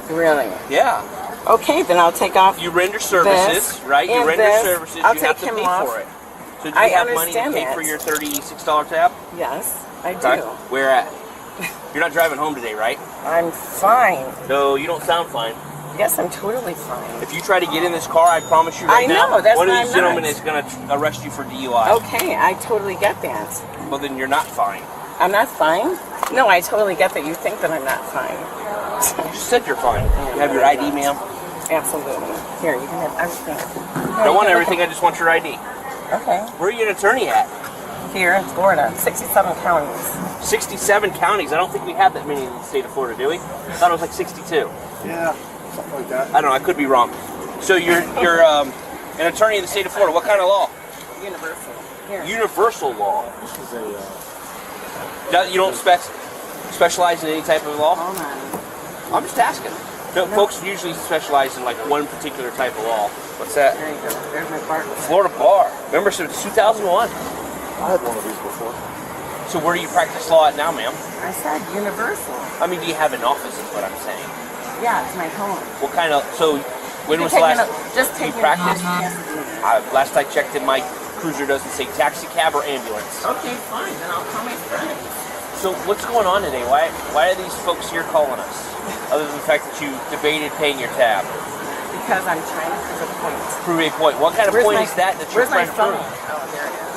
Really? Yeah. Okay, then I'll take off. You render services, right? You render services, I'll you have take to him pay off. for it. So do you have money to pay that. for your $36 tab? Yes, I Okay. do. Where at? You're not driving home today, right? I'm fine. No, you don't sound fine. Yes, I'm totally fine. If you try to get in this car, I promise you right now, I know, that's one of why these I'm gentlemen not. is going to arrest you for DUI. Okay, I totally get that. Well, then you're not fine. I'm not fine? No, I totally get that you think that I'm not fine. You just said you're fine. You have your ID, ma'am? Absolutely. Here, you can have everything. I don't want everything, I just want your ID. Okay. Where are you an attorney at? Here in Florida, 67 counties. 67 counties. I don't think we have that many in the state of Florida, do we? I thought it was like 62. Yeah, something like that. I don't know. I could be wrong. So you're an attorney in the state of Florida. What kind of law? Universal. Here. Universal law. This is a... You don't specialize in any type of law? Hold on. I'm just asking. No, folks usually specialize in like one particular type of law. What's that? There you go. There's my bar. Florida bar. Remember, since 2001. I had one of these before. So where do you practice law at now, ma'am? I said universal. I mean, do you have an office is what I'm saying. Yeah, it's my home. What kind of, so when was the last you practiced? Last I checked in, my cruiser doesn't say taxi cab or ambulance. Okay, fine, then I'll call my friend. So what's going on today? Why are these folks here calling us? Other than the fact that you debated paying your tab. Because I'm trying to prove a point. Prove a point. What kind of point is that you're trying to prove? Oh, there it is.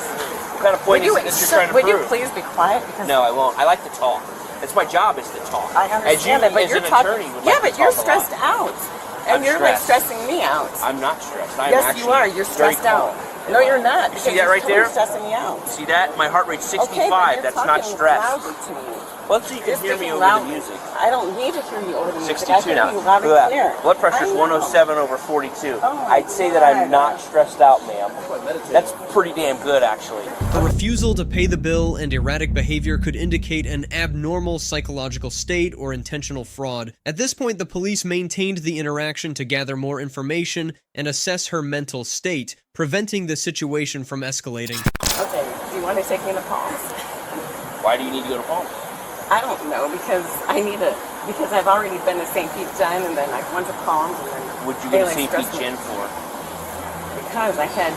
What kind of point is it that you're trying to prove? Would you please be quiet? Because No, I won't. I like to talk. It's my job is to talk. I understand that, but you're talking. Yeah, but you're stressed out. And you're like stressing me out. I'm not stressed. I'm Yes, actually you are. You're stressed out. No, you're not. You see that right there? Stressing me out. See that? My heart rate's 65. Okay, but you're That's not talking stress. loudly to me. Well, so you can hear me over the music. I don't need to hear you over the music. 62 now. Look at Look at that. Blood pressure's 107/42. I'd say that I'm not stressed out, ma'am. That's pretty damn good, actually. Her refusal to pay the bill and erratic behavior could indicate an abnormal psychological state or intentional fraud. At this point, the police maintained the interaction to gather more information and assess her mental state, preventing the situation from escalating. Okay, do you want to take me to Palms? Why do you need to go to Palms? I don't know, because because I've already been to St. Pete Gen, and then I went to Palms, and then What'd you they, go to St. Pete stressed me. Gen for? Because I had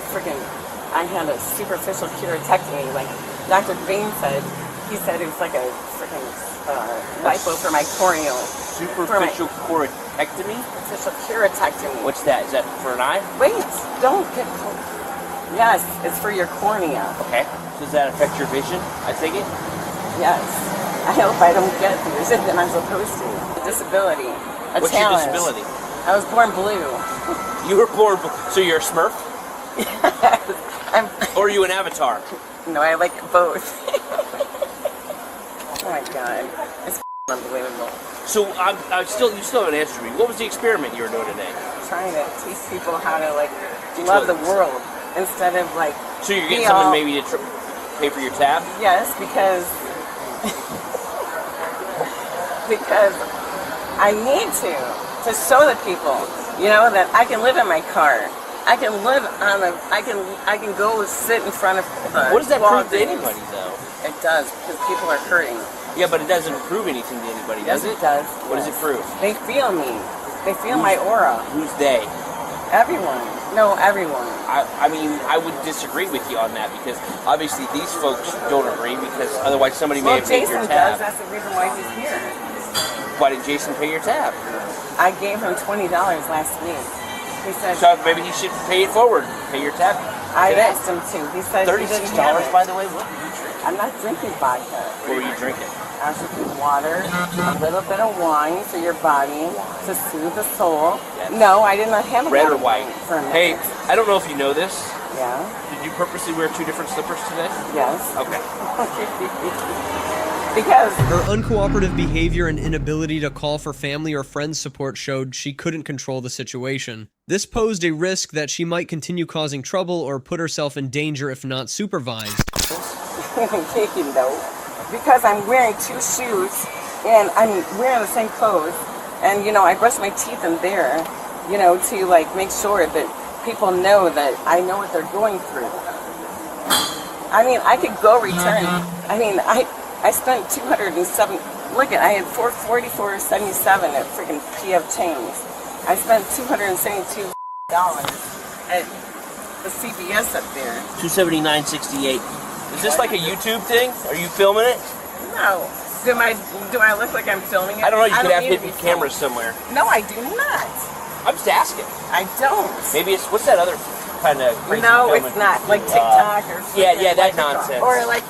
a superficial curetectomy. Like Dr. Green said, He said it was like a freaking lipo for my corneal. Superficial correctomy? It's a curetectomy. What's that? Is that for an eye? Wait, don't get. Yes, it's for your cornea. Okay. Does that affect your vision? I take it? Yes. I hope I don't get vision that I'm supposed to. Disability. What's challenge. your disability? I was born blue. You were born so you're a Smurf? Or are you an Avatar? No, I like both. Oh my god. It's unbelievable. So you still haven't answered me. What was the experiment you were doing today? Trying to teach people how to love the world instead of So you're getting someone maybe to pay for your tab? Yes, because I need to show the people, that I can live in my car. I can live on I can go sit in front of. What does that prove to anybody, though? It does, because people are hurting. Yeah, but it doesn't prove anything to anybody, does it? Yes, it does. What does it prove? They feel me. They feel my aura. Who's they? Everyone. No, everyone. I mean, I would disagree with you on that because obviously these folks don't agree because otherwise somebody may have paid your tab. Jason does. That's the reason why he's here. Why did Jason pay your tab? I gave him $20 last week. He said. So maybe he should pay it forward. Pay your tab. I asked him to. He said $36, by the way. What were you drinking? I'm not drinking vodka. What were you drinking? I was drinking water, a little bit of wine for your body to soothe the soul. Yes. No, I did not have a red or white. Hey, minute. I don't know if you know this. Yeah. Did you purposely wear two different slippers today? Yes. Okay. Because her uncooperative behavior and inability to call for family or friends support showed she couldn't control the situation. This posed a risk that she might continue causing trouble or put herself in danger if not supervised. Kicking though, because I'm wearing two shoes and I'm wearing the same clothes, and I brush my teeth in there, to make sure that people know that I know what they're going through. I mean, I could go return. I mean, I spent 207. Look at, I had 444.77 at freaking PF Chains. I spent $272 at the CVS up there. $279.68. Is this like a YouTube thing? Are you filming it? No. Do I look like I'm filming it? I don't know. You could have hidden cameras somewhere. No, I do not. I'm just asking. I don't. Maybe it's what's that other kind of crazy No, filming? it's not like TikTok or yeah, that nonsense. Or what's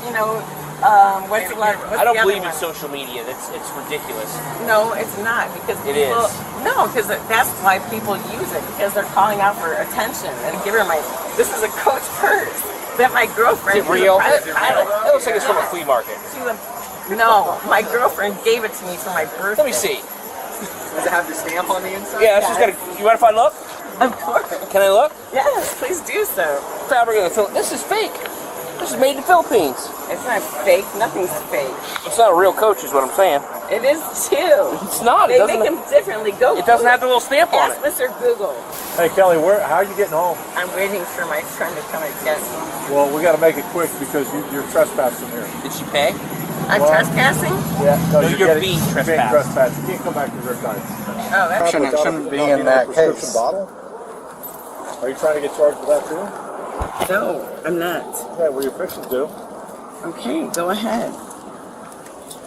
the other? I don't believe in social media. It's ridiculous. No, it's not because it people, is. No, because that's why people use it because they're calling out for attention and give her this is a Coach purse that my girlfriend. Is it real? It looks like it's from a flea market. No, my girlfriend gave it to me for my birthday. Let me see. Does it have the stamp on the inside? Yeah, it's just gotta. You mind if I look? Of course. Can I look? Yes, please do so. Fabric of the Philippines. This is fake. This is made in the Philippines. It's not fake. Nothing's fake. It's not a real Coach, is what I'm saying. It is too. It's not. They make them differently. Go. It doesn't have the little stamp on it. Ask Mr. Google. Hey Kelly, how are you getting home? I'm waiting for my friend to come and get me. Well, we got to make it quick because you're trespassing here. Did she pay? I'm trespassing? Yeah. No, you're being trespassed. You can't come back to the Riptide. Oh, that's shouldn't be in that case. Bottle? Are you trying to get charged with that too? No, I'm not. Okay, well, you're fixing to. Okay, go ahead.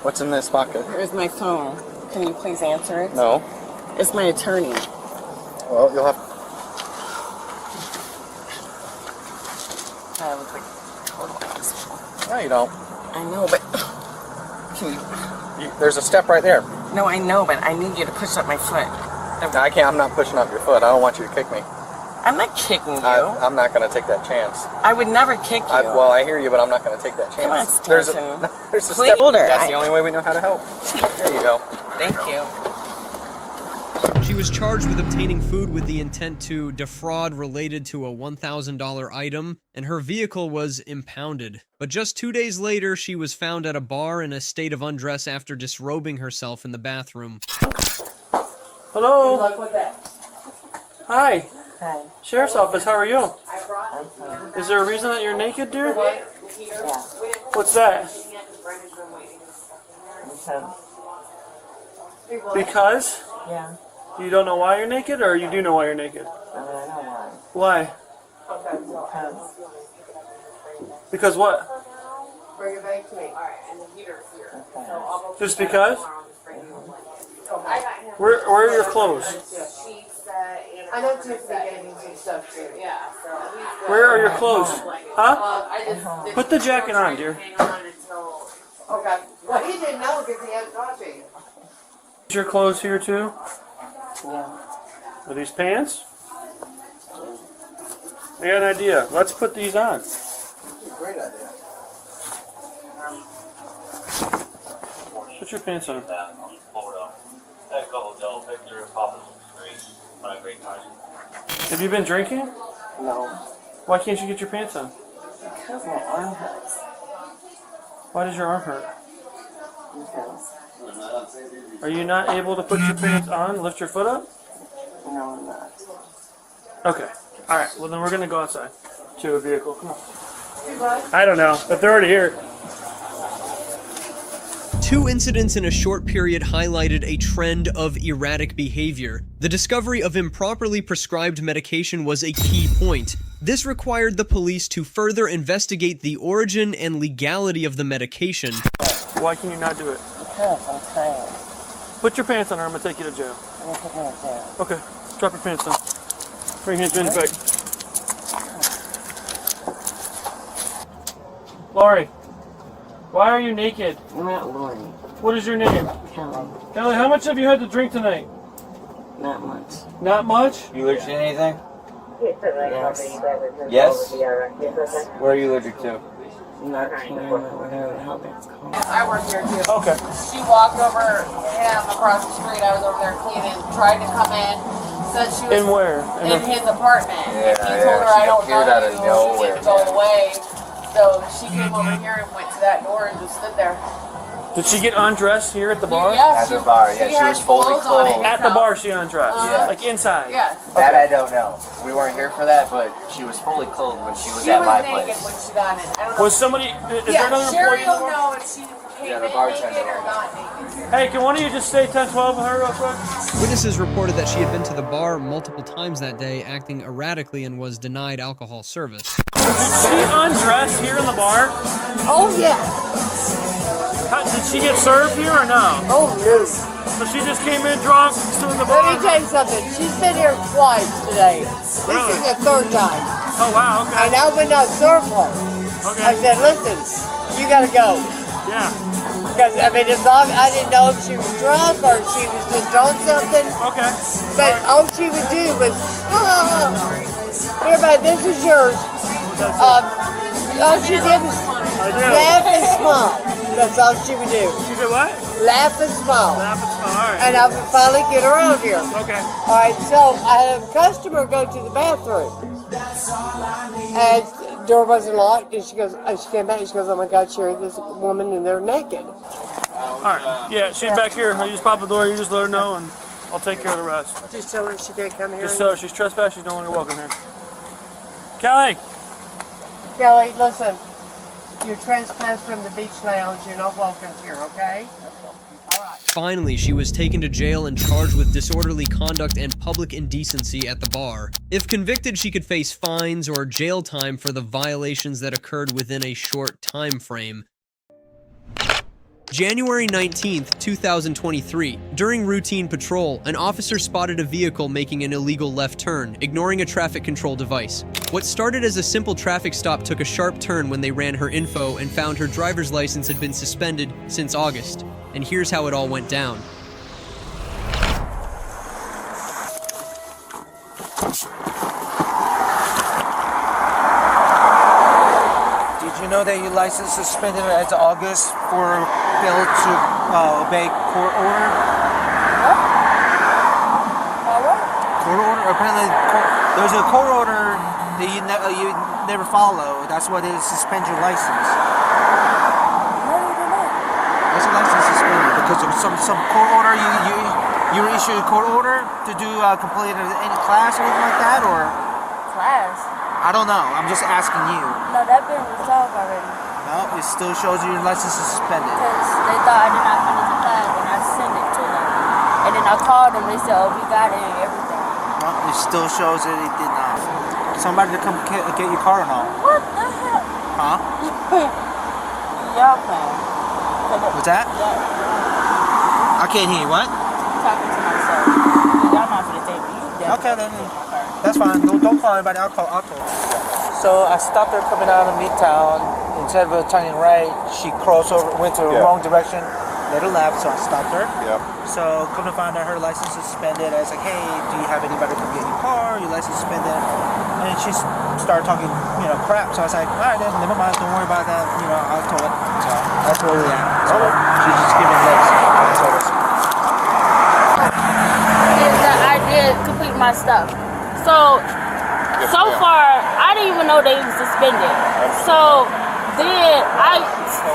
What's in this pocket? Here's my phone. Can you please answer it? No. It's my attorney. Well, you'll have. I look like a total asshole. No, you don't. I know, but there's a step right there. No, I know, but I need you to push up my foot. No, I can't. I'm not pushing up your foot. I don't want you to kick me. I'm not kicking you. I'm not going to take that chance. I would never kick you. Well, I hear you, but I'm not going to take that chance. Come on, there's a please. step. That's the only way we know how to help. There you go. Thank you. She was charged with obtaining food with the intent to defraud related to a $1,000 item, and her vehicle was impounded. But just 2 days later, she was found at a bar in a state of undress after disrobing herself in the bathroom. Hello. Good luck with that. Hi. Hi. Sheriff's Office, how are you? I'm fine. Is there a reason that you're naked, dear? Yeah. What's that? Because? Yeah. You don't know why you're naked, or you do know why you're naked? I know Why? why. Because what? Bring it back to me. All right, and the heater's here. So I'll go Just because? Where are your clothes? I know Tiffany gave me some stuff too. Yeah. So Where are your clothes? Huh? Put the jacket on, dear. Okay. Well, he didn't know because he had coffee. Is your clothes here too? Yeah. Are these pants? I got an idea. Let's put these on. Great idea. Put your pants on. Have you been drinking? No. Why can't you get your pants on? Because my arm hurts. Why does your arm hurt? Because. Are you not able to put your pants on, lift your foot up? No, I'm not. Okay. Alright, well then we're going to go outside to a vehicle. Come on. I don't know, but they're already here. 2 incidents in a short period highlighted a trend of erratic behavior. The discovery of improperly prescribed medication was a key point. This required the police to further investigate the origin and legality of the medication. Why can you not do it? Because I'm tired. Put your pants on or I'm going to take you to jail. I'm going to put my down. Okay, drop your pants down. Bring your hands back. Lori, why are you naked? I'm not Lori. What is your name? Kelly. Kelly, how much have you had to drink tonight? Not much. Not much? You allergic to anything? Yes. Yes? Where are you allergic to? Not whatever the hell that's called. I work here too. Okay. She walked over him across the street. I was over there cleaning, tried to come in, said she was In where? in his apartment. Yeah, He told her, I don't know appeared out of you, nowhere, she needs to go away. So she came over here and went to that door and just stood there. Did she get undressed here at the bar? Yes, At the bar, yeah, she was fully clothes on clothed. At the bar she undressed? Yeah. Like inside? Yes. That I don't know. We weren't here for that, but she was fully clothed when she was She at was my naked place. when she got in. I don't know. Was somebody, is there Yeah, another Sherry employee in the will bar? know if she came Yeah, the in bartender naked or will. not naked. Hey, can one of you just say 1012 with her real quick? Witnesses reported that she had been to the bar multiple times that day, acting erratically, and was denied alcohol service. Did she undress here in the bar? Oh, yeah. Did she get served here or no? Oh, no. So she just came in drunk, still in the Let bar? me tell you something. She's been here twice today. This Really? is the third time. Oh, wow, okay. And I would not serve her. Okay. I said, listen, you gotta go. Yeah. Because, I mean, as long I didn't know if she was drunk or if she was just on something. Okay. But all she would do was, here, bud, this is yours. All she did was laugh and smile. That's all she would do. She did what? Laugh and smile. Laugh and smile, all right. And I would finally get her out here. Okay. All right, so I had a customer go to the bathroom. And the door wasn't locked. And she goes, she came back and she goes, oh my God, Sherry, this woman and they're naked. All right. Yeah, she's back here. You just pop the door, you just let her know, and I'll take care of the rest. Just tell her she can't come here. Just tell her she's trespassed, she's no longer welcome here. Kelly! Kelly, listen. You're trespassed from the beach lounge. You're not welcome here, okay? Finally, she was taken to jail and charged with disorderly conduct and public indecency at the bar. If convicted, she could face fines or jail time for the violations that occurred within a short time frame. January 19th, 2023. During routine patrol, an officer spotted a vehicle making an illegal left turn, ignoring a traffic control device. What started as a simple traffic stop took a sharp turn when they ran her info and found her driver's license had been suspended since August. And here's how it all went down. Did you know that your license suspended as of August for fail to obey court order? Court order? Apparently, there's a court order that you never follow. That's why they suspend your license. There's a license suspended because of some court order. You were issued a court order to do complete any class or anything like that, or Class? I don't know. I'm just asking you. No, that been resolved already. No, it still shows you your license is suspended. Because they thought I did not finish the class and I sent it to them. And then I called them, they said, oh, we got it and everything. No, it still shows that it did not. Somebody to come get your car and all. What the hell? Huh? y'all playing. What's that? I can't hear you. What? Talking to myself. Y'all not gonna take me. Okay, then. That's fine. Don't call anybody. I'll call. So I stopped her coming out of Midtown. Instead of her turning right, she crossed over, went to the wrong direction, let her left, so I stopped her. Yep. So come to find out her license is suspended. I was like, hey, do you have anybody to come get your car? Your license is suspended. And she started talking, crap. So I was like, all right, then, never mind. Don't worry about that. I'll tow it. So that's where we're at. So she's just giving legs. I did complete my stuff. So far, I didn't even know they were suspended. So then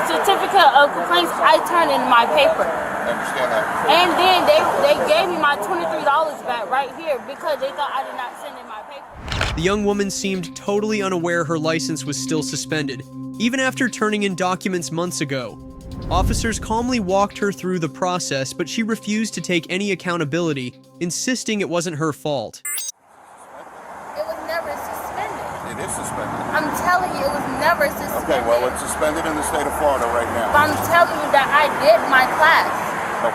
certificate of complaints, I turned in my paper. I understand that. And then they gave me my $23 back right here because they thought I did not send in my paper. The young woman seemed totally unaware her license was still suspended, even after turning in documents months ago. Officers calmly walked her through the process, but she refused to take any accountability, insisting it wasn't her fault. It was never suspended. It is suspended. I'm telling you, it was never suspended. Okay, well, it's suspended in the state of Florida right now. But I'm telling you that I did my class.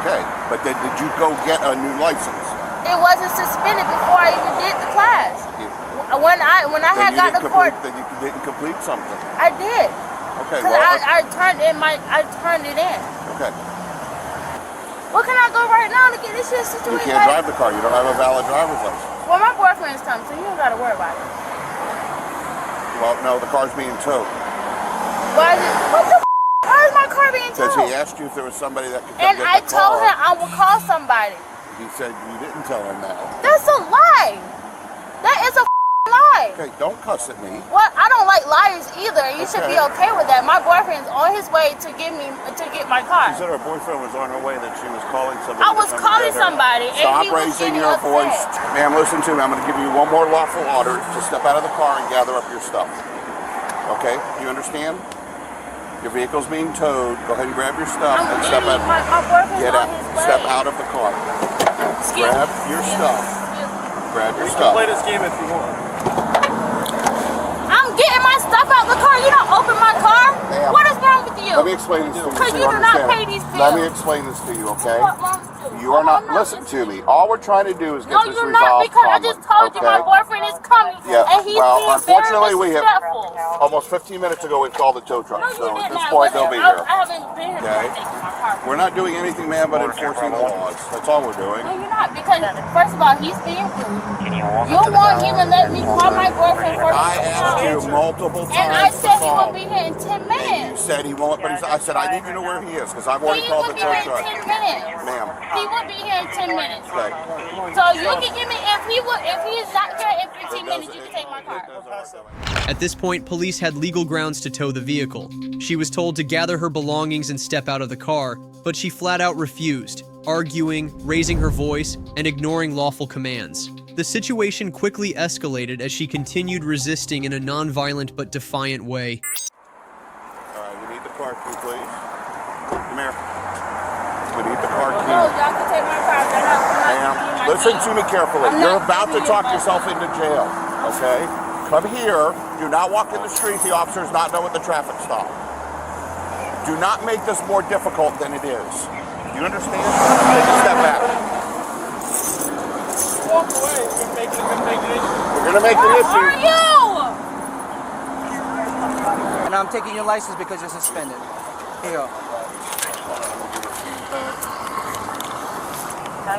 Okay, but then did you go get a new license? It wasn't suspended before I even did the class. When I had got the court, then you didn't complete something. I did. Okay, Cause well, I turned it in. Okay. Well, can I go right now to get this shit situated? You can't drive the car. You don't have a valid driver's license. Well, my boyfriend's coming, so you don't gotta worry about it. Well, no, the car's being towed. Why is my car being towed? Because he asked you if there was somebody that could come And get I the told car. him I will call somebody. He said you didn't tell him that. That's a lie. That is a lie. Okay, don't cuss at me. Well, I don't like liars either. You should be okay with that. My boyfriend's on his way to get my car. She said her boyfriend was on her way, that she was calling somebody. I was calling somebody, and Stop he was raising getting your upset. voice. Ma'am, listen to me. I'm going to give you one more lawful order to step out of the car and gather up your stuff. Okay? You understand? Your vehicle's being towed. Go ahead and grab your stuff and step out. My boyfriend's Get on out. his way. Step out of the car. Grab your stuff. Grab your stuff. Play this game if you want. I'm getting my stuff out the car. You don't open my car. What is wrong with you? Let me explain this to you. Because so you do not understand. pay these bills. Let me explain this to you, okay? What wrong with you? You are not. Listen to me. All we're trying to do is get No, this you're resolved. not, because I just told you my okay? boyfriend is coming, Yeah. and he's Well, being unfortunately, very we have disrespectful. almost 15 minutes ago we called the tow truck. No, So you at did this not. point they'll be here. I haven't been here Okay. taking my car. We're not doing anything, man, but enforcing the laws. That's all we're doing. No, you're not, because first of all, he's being rude. You won't even let me call my boyfriend for I asked you multiple times. and I said to he call. will be here in 10 You minutes. said he won't, but I said I need to know where he is because I've already He called will the be tow here in truck. 10 minutes. Ma'am. He will be here in 10 minutes. Okay. So you can give me, if he is not here in 15 minutes, you can take my car. At this point, police had legal grounds to tow the vehicle. She was told to gather her belongings and step out of the car, but she flat out refused, arguing, raising her voice, and ignoring lawful commands. The situation quickly escalated as she continued resisting in a non-violent but defiant way. All right, we need the car key, please. Come here. We need the car key. No, y'all can take my car. They're not Ma'am, listen to me carefully. You're about to talk yourself into jail, okay? Come here. Do not walk in the street. The officers not know what the traffic stop. Do not make this more difficult than it is. Do you understand? Take a step back. Walk away. You're gonna make an issue. We're gonna make an issue. Where are you? And I'm taking your license because you're suspended. Here you go.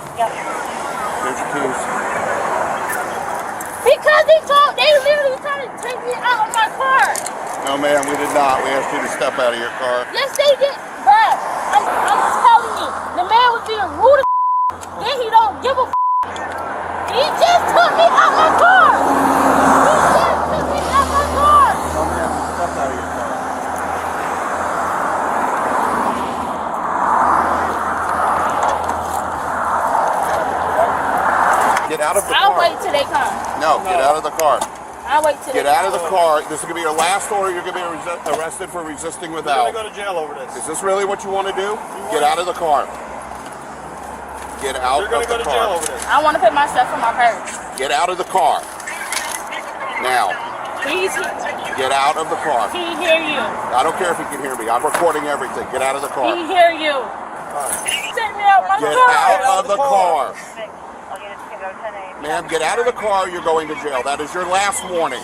Here's your keys. Because they literally tried to take me out of my car. No, ma'am, we did not. We asked you to step out of your car. Yes, they did. Bruh, I'm telling you, the man was being rude as then he don't give a He just took me out my car. He just took me out my car. No, ma'am, step out of your car. Get out of the car. I'll wait till they come. No, get out of the car. I'll wait till Get they out of come. the car. This is going to be your last order. You're going to be arrested for resisting without. You're gonna go to jail over this. Is this really what you want to do? Get out of the car. Get out You're gonna of go the to jail car. over this. I want to put myself in my purse. Get out of the car. Now. Please. Get out of the car. Can he hear you? I don't care if he can hear me. I'm recording everything. Get out of the car. Can he hear you? Take me out my Get car. out of the car. Ma'am, get out of the car. You're going to jail. That is your last warning.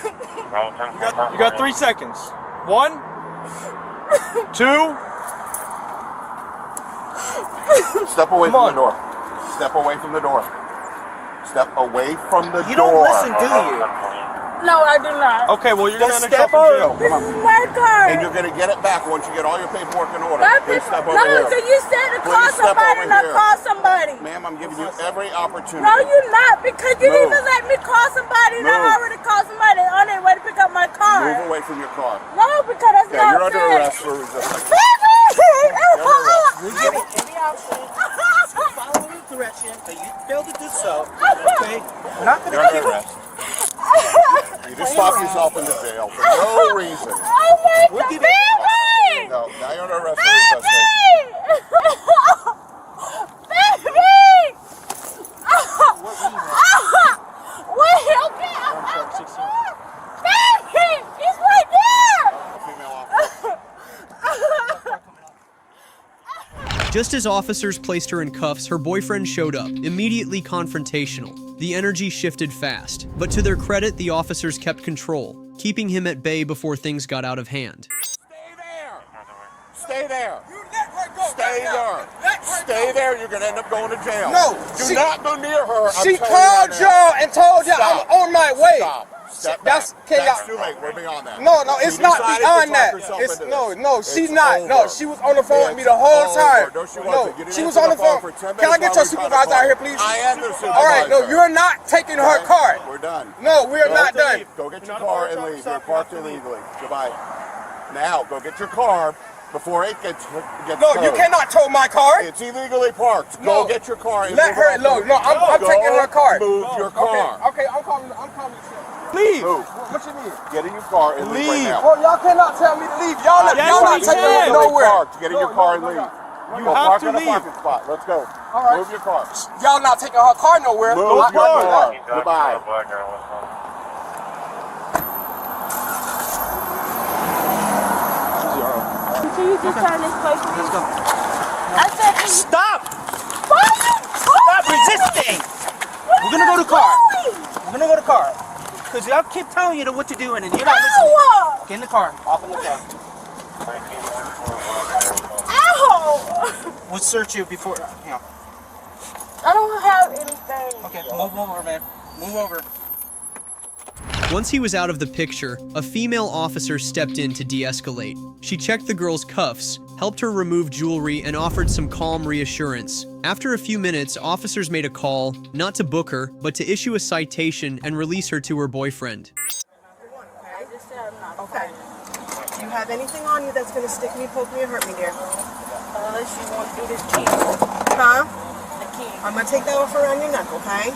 You got 3 seconds. 1, 2. Step away from the door. Step away from the door. Step away from the door. You don't listen, do you? No, I do not. Okay, well, you're going to end step up in jail. This is my car. And you're going to get it back once you get all your paperwork in order. Please step over No, here. so you said to call Please step somebody over and I here. call somebody. Ma'am, I'm giving you every opportunity. No, you're not, because you didn't Move. even let me call somebody and I Move. already called somebody on their way to pick up my car. Move away from your car. No, because that's Okay, not you're under fair. arrest for resisting. We give you any option to follow the direction that you failed to do so. Okay? We're not going You're to under keep arrest. You just locked yourself into jail for no reason. Oh my We'll God, give you- No, now you're under arrest for resisting. Baby! Wait, okay. Baby! He's right there! Just as officers placed her in cuffs, her boyfriend showed up, immediately confrontational. The energy shifted fast, but to their credit, the officers kept control, keeping him at bay before things got out of hand. Stay there. Stay there. Stay there. You're going to end up going to jail. No. Do not go near her. She called y'all and told y'all I'm on my way. Step That's back. can That's y'all. too late. We're beyond that. No, it's You not decided to beyond talk that. yourself It's into no, this. no. She's It's not. No, over. she was on the phone with me the It's whole time. over. No, she No, wasn't. You didn't she was answer on the phone. for 10 Can I minutes get while your we tried to supervisor call. out here, please? I am the supervisor. All right, no, you're not taking her card. We're done. No, we're Go not to done. leave. Go get your car and leave. You're parked illegally. Goodbye. Now, go get your car before it gets No, you towed. cannot tow my car. It's illegally parked. No. Go get your car and Let move her. on. No, I'm Go taking her card. Move your car. Okay, I'm calling. Leave. Move. What you mean? Get in your car and leave right now. Oh, y'all cannot tell me to leave. Y'all not taking me nowhere. Parked. Get in your car and leave. You Go have park to in a leave. parking spot. Let's go. All right. Move your car. Y'all not taking her car nowhere. Move your car. Goodbye. Can you just turn this place? Let's go. I said, can you Stop! Why are you Stop resisting! We're gonna go to car. We're gonna go to car. Because y'all keep telling you what to do and you're not listening. Get in the car. Hop in the car. Ow! We'll search you before. Yeah. I don't have anything. Okay, move over, man. Move over. Once he was out of the picture, a female officer stepped in to de-escalate. She checked the girl's cuffs, helped her remove jewelry, and offered some calm reassurance. After a few minutes, officers made a call, not to book her, but to issue a citation and release her to her boyfriend. Okay. Do you have anything on you that's going to stick me, poke me, or hurt me, dear? Unless you want to do this key. Huh? The key. I'm going to take that off around your neck, okay?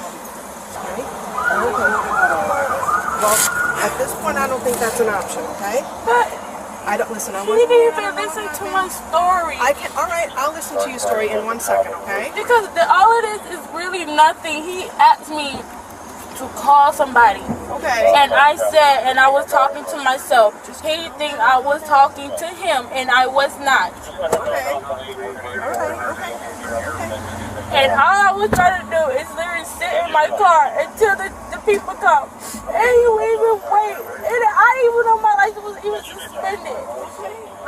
Okay. Well, at this point, I don't think that's an option, okay? But I don't listen. I he wasn't didn't even listen to my story. I can. All right, I'll listen to your story in 1 second, okay? Because all of this is really nothing. He asked me to call somebody. Okay. And I said, and I was talking to myself. He think I was talking to him, and I was not. Okay. All right. And all I was trying to do is literally sit in my car until the people come. And he would even wait. And I didn't even know my license was even suspended.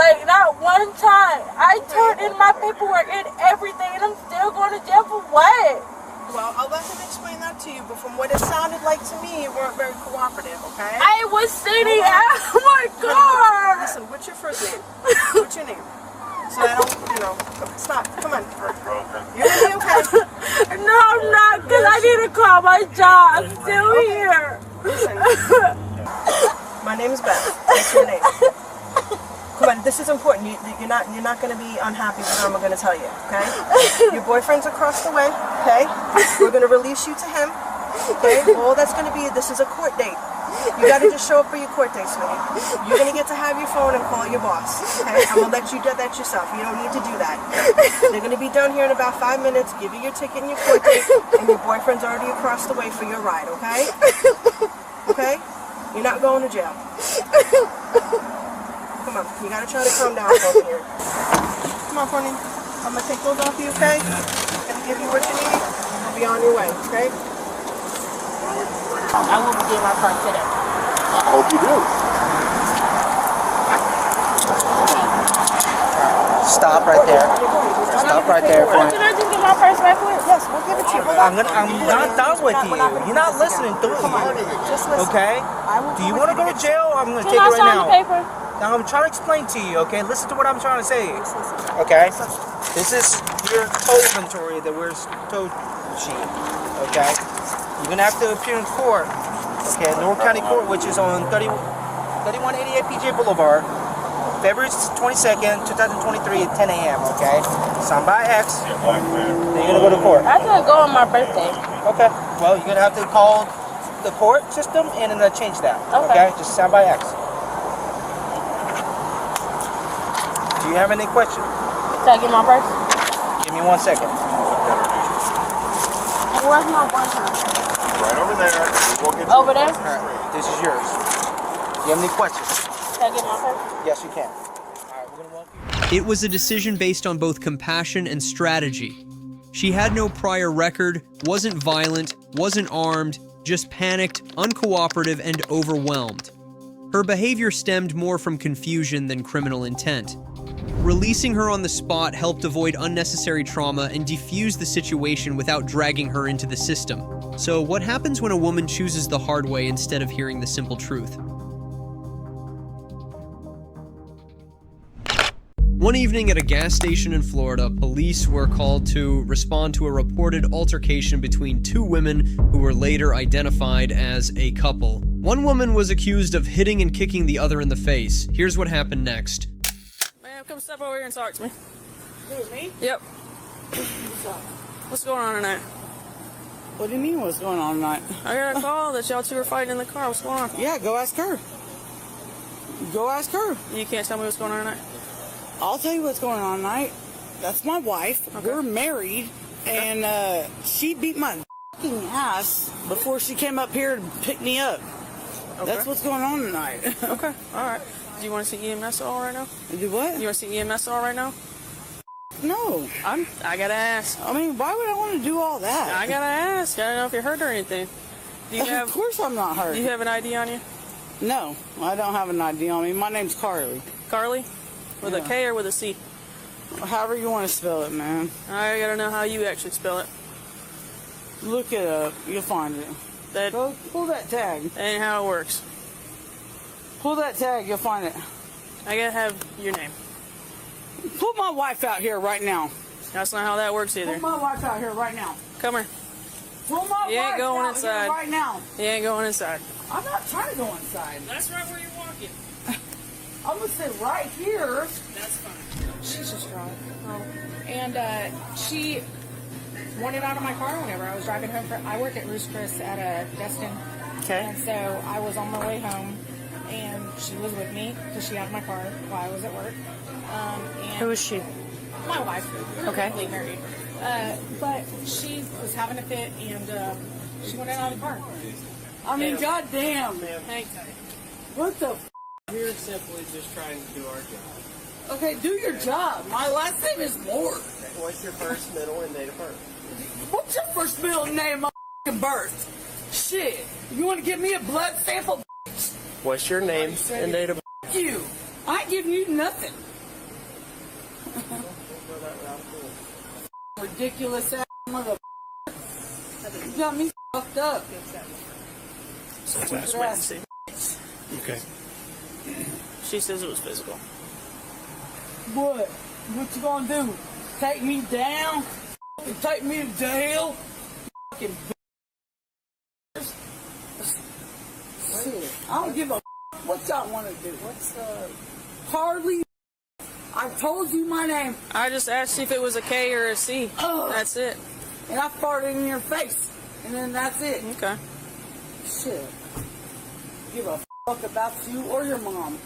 Like, not one time. I turned in my paperwork and everything, and I'm still going to jail for what? Well, I'll let him explain that to you, but from what it sounded like to me, you weren't very cooperative, okay? I was sitting at my car. Listen, what's your first name? What's your name? So I don't, stop. Come on. You're gonna be okay. No, I'm not, because I need to call my job. I'm still here. Listen. My name is Beth. What's your name? Come on, this is important. You're not going to be unhappy with what I'm going to tell you, okay? Your boyfriend's across the way, okay? We're going to release you to him, okay? All that's going to be, this is a court date. You got to just show up for your court date, sweetie. You're going to get to have your phone and call your boss, okay? I'm going to let you do that yourself. You don't need to do that. They're going to be down here in about 5 minutes, give you your ticket and your court date, and your boyfriend's already across the way for your ride, okay? Okay? You're not going to jail. Come on, you gotta try to calm down over here. Come on, Courtney. I'm gonna take those off you, okay? I'm gonna give you what you need. You'll be on your way, okay? I will be getting my car today. I hope you do. Stop right there. Stop right there. Can I just get my purse back quick? Yes, we'll give it to you. I'm not done with you. You're not listening to me. Okay? Do you want to go to jail? I'm going to take it right now. Paper? Now I'm trying to explain to you, okay? Listen to what I'm trying to say. Okay? This is your tow inventory that wears tow sheet. Okay? You're going to have to appear in court. Okay, North County Court, which is on 3188 PJ Boulevard. February 22nd, 2023 at 10 a.m., okay? Signed by X. Then you're going to go to court. I can't go on my birthday. Okay. Well, you're going to have to call the court system and then change that. Okay. Just signed by X. Do you have any questions? Can I get my purse? Give me 1 second. Where's my purse? Right over there. We'll get Over there? All right. This is yours. Do you have any questions? Can I get my purse? Yes, you can. It was a decision based on both compassion and strategy. She had no prior record, wasn't violent, wasn't armed, just panicked, uncooperative, and overwhelmed. Her behavior stemmed more from confusion than criminal intent. Releasing her on the spot helped avoid unnecessary trauma and defuse the situation without dragging her into the system. So what happens when a woman chooses the hard way instead of hearing the simple truth? One evening at a gas station in Florida, police were called to respond to a reported altercation between two women who were later identified as a couple. One woman was accused of hitting and kicking the other in the face. Here's what happened next. Ma'am, come step over here and talk to me. Who, me? Yep. What's going on tonight? What do you mean what's going on tonight? I got a call that y'all two were fighting in the car. What's going on? Yeah, go ask her. Go ask her. You can't tell me what's going on tonight? I'll tell you what's going on tonight. That's my wife. Okay. We're married, and she beat my fucking ass before she came up here to pick me up. Okay. That's what's going on tonight. Okay, all right. Do you want to see EMS at all right now? Do what? You want to see EMS at all right now? No. I gotta ask. I mean, why would I want to do all that? I gotta ask. I don't know if you're hurt or anything. Of course I'm not hurt. Do you have an ID on you? No, I don't have an ID on me. My name's Carly. Carly? With a K or with a C? However you want to spell it, man. I gotta know how you actually spell it. Look it up. You'll find it. Go pull that tag. That ain't how it works. Pull that tag. You'll find it. I gotta have your name. Pull my wife out here right now. That's not how that works either. Pull my wife out here right now. Come here. Pull my You ain't wife going out inside. here right now. You ain't going inside. I'm not trying to go inside. That's right where you're walking. I'm gonna sit right here. That's fine. She's just drunk. And she wanted out of my car whenever I was driving home. I work at Roost Chris at Destin. Okay. And so I was on my way home, and she was with me because she had my car while I was at work. And Who is she? My wife. Okay. Legally married. But she was having a fit, and she went out of the car. I mean, goddamn. Hey. What the? We're simply just trying to do our job. Okay, do your job. My last name is Moore. What's your first, middle, and date of birth? What's your first, middle, name, my birth? Shit. You want to give me a blood sample? What's your name and date of birth? You. I ain't giving you nothing. Ridiculous ass mother. You got me fucked up. So let's wait and see. Okay. She says it was physical. What? What you gonna do? Take me down? Fucking take me to jail? Fucking shit. I don't give a what y'all want to do. What's Harley? I told you my name. I just asked you if it was a K or a C. That's it. And I farted in your face. And then that's it. Okay. Shit. Give a fuck about you or your mom.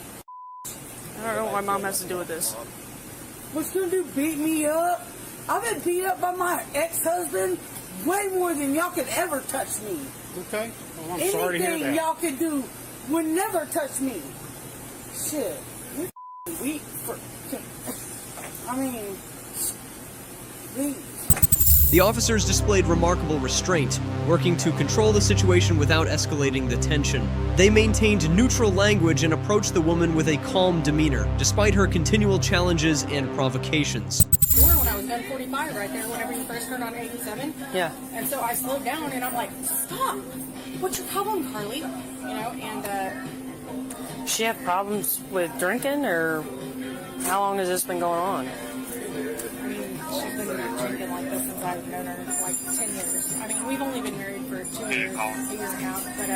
I don't know what my mom has to do with this. What's gonna do? Beat me up? I've been beat up by my ex-husband way more than y'all could ever touch me. Okay. Well, I'm Anything sorry to hear that. y'all can do would never touch me. Shit. You weak for... I mean... Please. The officers displayed remarkable restraint, working to control the situation without escalating the tension. They maintained neutral language and approached the woman with a calm demeanor, despite her continual challenges and provocations. When I was done 45 right there, whenever you first turned on 87. Yeah. And so I slowed down and I'm like, stop. What's your problem, Carly? You know, and She have problems with drinking, or how long has this been going on? I mean, she's been drinking like this since I've known her, like 10 years. I mean, we've only been married for 2 years, a year and a half, but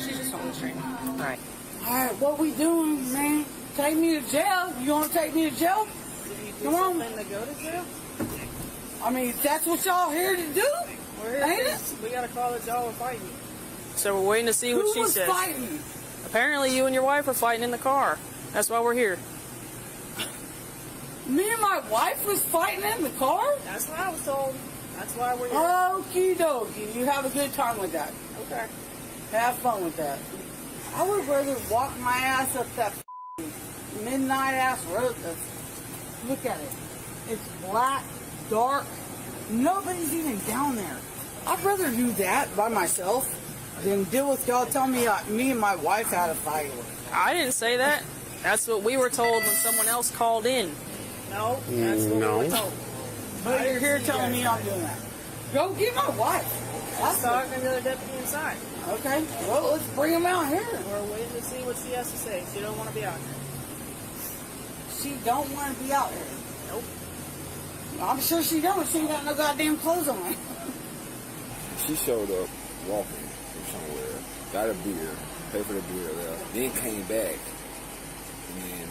she's just on the street. Alright. Alright, what we doing, man? Take me to jail? You want to take me to jail? Come on. To go to jail? I mean, that's what y'all here to do? We're Ain't here. it? We gotta call it y'all and fighting. So we're waiting to see what Who she was says. fighting? Apparently you and your wife were fighting in the car. That's why we're here. Me and my wife was fighting in the car? That's what I was told. That's why we're here. Okie dokie. You have a good time with that. Okay. Have fun with that. I would rather walk my ass up that midnight ass road. Look at it. It's black, dark. Nobody's even down there. I'd rather do that by myself than deal with y'all telling me me and my wife had a fight. I didn't say that. That's what we were told when someone else called in. No, that's what we were told. But you're here telling me I'm doing that. Go get my wife. That's talking to the other deputy inside. Okay, well, let's bring him out here. We're waiting to see what she has to say. She don't want to be out here. She don't want to be out here. Nope. I'm sure she don't. She ain't got no goddamn clothes on. She showed up walking from somewhere, got a beer, paid for the beer there, then came back, and then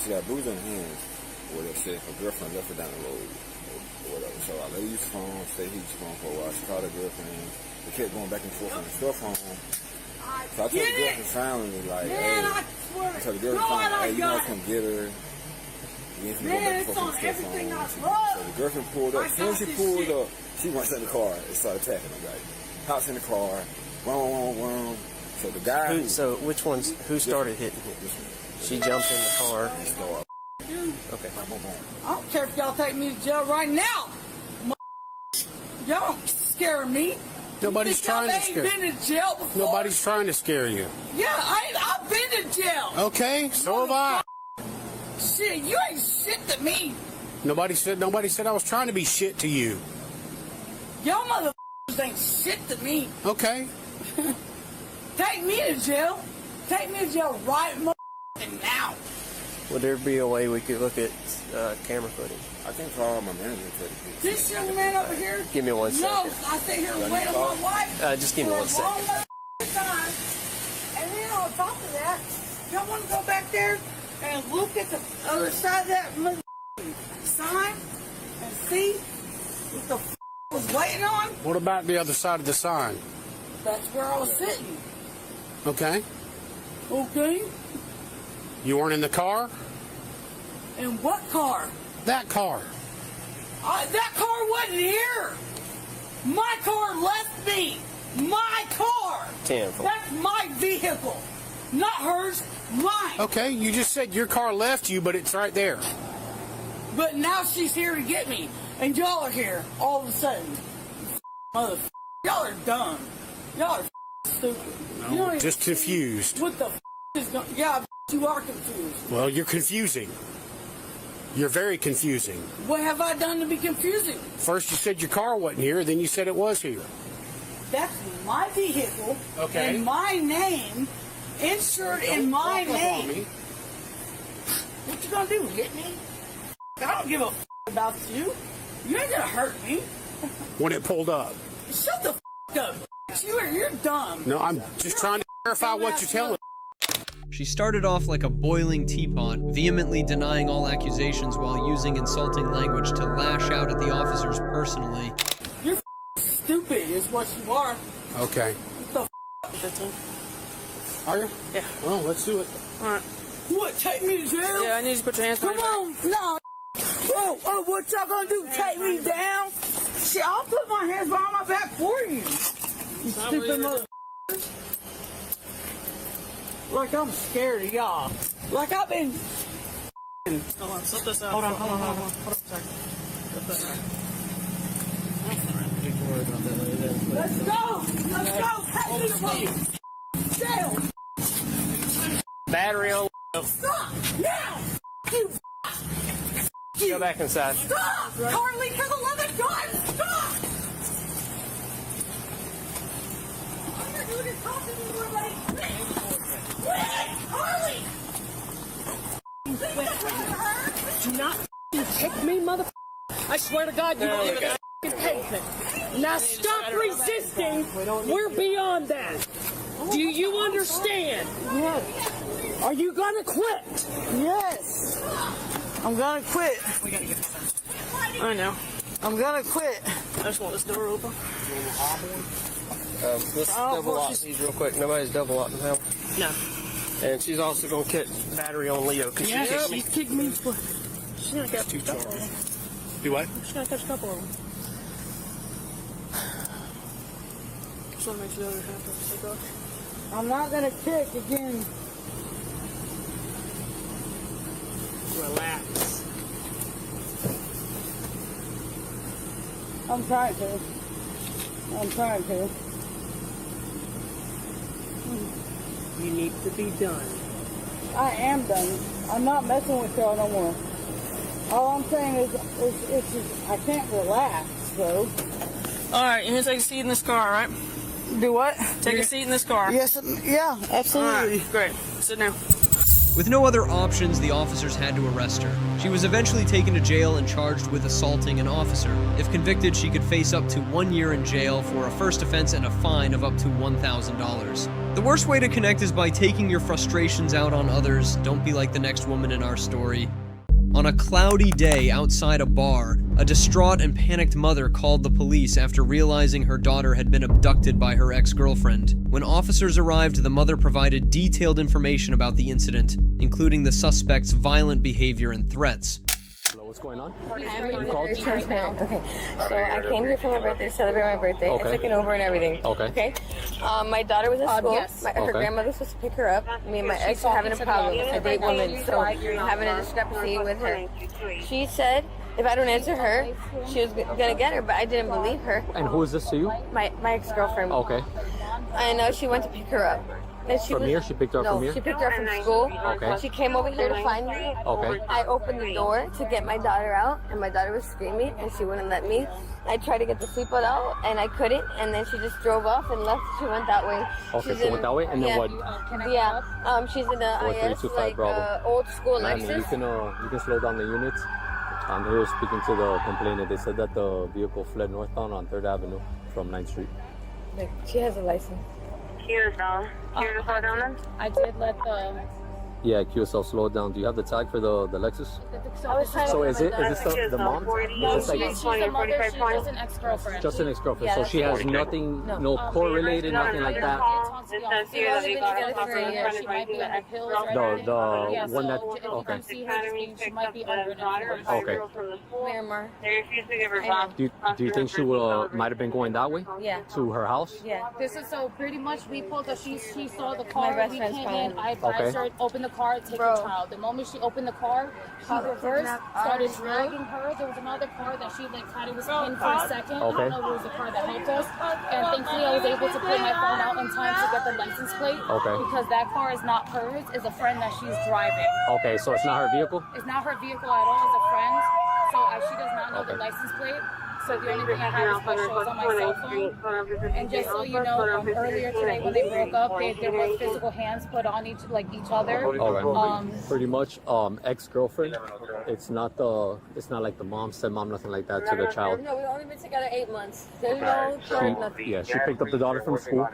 she got bruised on her hands, or whatever. Said her girlfriend left her down the road, or whatever. So I let her use the phone, stayed here use the phone for a while. She called her girlfriend. They kept going back and forth on the cell phone. So I told the girlfriend finally, like, hey, I told the girlfriend, hey, you want to come get her? Man, it's on everything I So the girlfriend pulled up. As soon as she pulled up, she went in the car and started attacking him. Like, hops in the car, wrong. So the guy. So which one's who started hitting him? She jumped in the car. Okay. I don't care if y'all take me to jail right now. Y'all don't scare me. Nobody's trying to scare you. Been to jail before? Nobody's trying to scare you. Yeah, I've been to jail. Okay, so have I. Shit, you ain't shit to me. Nobody said I was trying to be shit to you. Y'all motherfuckers ain't shit to me. Okay. Take me to jail. Take me to jail right now. Would there be a way we could look at camera footage? I can call my manager and tell you. This young man over here. Give me 1 second. No, I sit here and wait on my wife. Just give me 1 second. For a long time. And then on top of that, y'all want to go back there and look at the other side of that sign and see what the was waiting on? What about the other side of the sign? That's where I was sitting. Okay. Okay. You weren't in the car? In what car? That car. That car wasn't here. My car left me. My car. 10. That's my vehicle. Not hers, mine. Okay, you just said your car left you, but it's right there. But now she's here to get me. And y'all are here all of a sudden. Motherfucker. Y'all are dumb. Y'all are stupid. No, just confused. What the is going on? Yeah, you are confused. Well, you're confusing. You're very confusing. What have I done to be confusing? First you said your car wasn't here, then you said it was here. That's my vehicle. Okay. And my name. Insured in my name. What you gonna do? Hit me? I don't give a about you. You ain't gonna hurt me. When it pulled up. Shut the up. You're dumb. No, I'm just trying to verify what you're telling me. She started off like a boiling teapot, vehemently denying all accusations while using insulting language to lash out at the officers personally. You're stupid is what you are. Okay. What the 15. Are you? Yeah. Well, let's do it. Alright. What, take me to jail? Yeah, I need you to put your hands behind Come on, no. Oh, what y'all gonna do? Take me down? Shit, I'll put my hands behind my back for you. You stupid mother. Like I'm scared of y'all. Like I've been. Hold on, slip this out. Hold on a second. Slip this out. Let's go! Let's go! Take me to jail! Battery on. Stop! Now! You Go back inside. Stop! Carly, for the love of God, stop! All you're doing is talking to everybody. Quit! Carly! Do not kick me, motherfucker. I swear to God, you don't even pavement. Now stop resisting. We're beyond that. Do you understand? Yes. Are you gonna quit? Yes. I'm gonna quit. We gotta get this done. I know. I'm gonna quit. I just want this door open. Let's double lock these real quick. Nobody's double locking them. No. And she's also gonna kick battery on Leo because Yeah, she she kicked me. She's gonna catch a couple of them. Do what? She's gonna catch a couple of them. Just wanna make sure the other half doesn't take off. I'm not gonna kick again. Relax. I'm trying to. I'm trying to. You need to be done. I am done. I'm not messing with y'all no more. All I'm saying is it's just, I can't relax, though. Alright, you're gonna take a seat in this car, alright? Do what? Take a seat in this car. Yes, yeah, absolutely. Alright, great. Sit down. With no other options, the officers had to arrest her. She was eventually taken to jail and charged with assaulting an officer. If convicted, she could face up to 1 year in jail for a first offense and a fine of up to $1,000. The worst way to connect is by taking your frustrations out on others. Don't be like the next woman in our story. On a cloudy day outside a bar, a distraught and panicked mother called the police after realizing her daughter had been abducted by her ex-girlfriend. When officers arrived, the mother provided detailed information about the incident, including the suspect's violent behavior and threats. Hello, what's going on? I'm very transparent. Okay, so I came here for my birthday to celebrate my birthday. Okay. I took an Uber and everything. Okay. My daughter was at school. Yes. Her grandmother was supposed to pick her up. Me and my ex are having a problem. I date women, so I'm having a discrepancy with her. She said if I don't answer her, she was gonna get her, but I didn't believe her. And who is this to you? My ex-girlfriend. Okay. I know she went to pick her up. And From here? She picked her up from here? she picked her up from school. Okay. She came over here to find me. Okay. I opened the door to get my daughter out, and my daughter was screaming, and she wouldn't let me. I tried to get the seatbelt out, and I couldn't, and then she just drove off and left. She went that way. Okay, she went that way? And then what? Yeah, she's in the IS, 4325 like Bravo. old school Ma'am, Lexus. you can slow down the units. I'm here speaking to the complainant. They said that the vehicle fled northbound on 3rd Avenue from 9th Street. Like, she has a license. I did let the. Yeah, QSL slowed down. Do you have the tag for the Lexus? So is this the mom? No, Is this she's the mother. She's just an ex-girlfriend. just an ex-girlfriend, so she has nothing, no correlated, nothing like that. She hasn't been together for a year. She might be on the pills right now. Yeah, one that, so if you okay. can see her, she might be under an influence. Okay. Miramar. Do you think she might have been going that way? Yeah. To her house? Yeah. This is so pretty much we pulled her. She saw the car. My best We friend's came fine. in. I advised her open the car, take the child. The moment she opened the car, she reversed, started dragging her. There was another car that she thought it was pinned for a second. I don't know if it was the car that helped us. And thankfully I was able to pull my phone out in time to get the license plate. Okay. Because that car is not hers, it's a friend that she's driving. Okay, so it's not her vehicle? It's not her vehicle at all, it's a friend's. So she does not know the license plate. So the only thing I have is what shows on my cell phone. And just so you know, earlier today when they broke up, there were physical hands put on each other. Okay. Pretty much, ex-girlfriend. It's not like the mom, stepmom, nothing like that to the child. No, we've only been together 8 months. There's no child, nothing. Yeah, she picked up the daughter from school.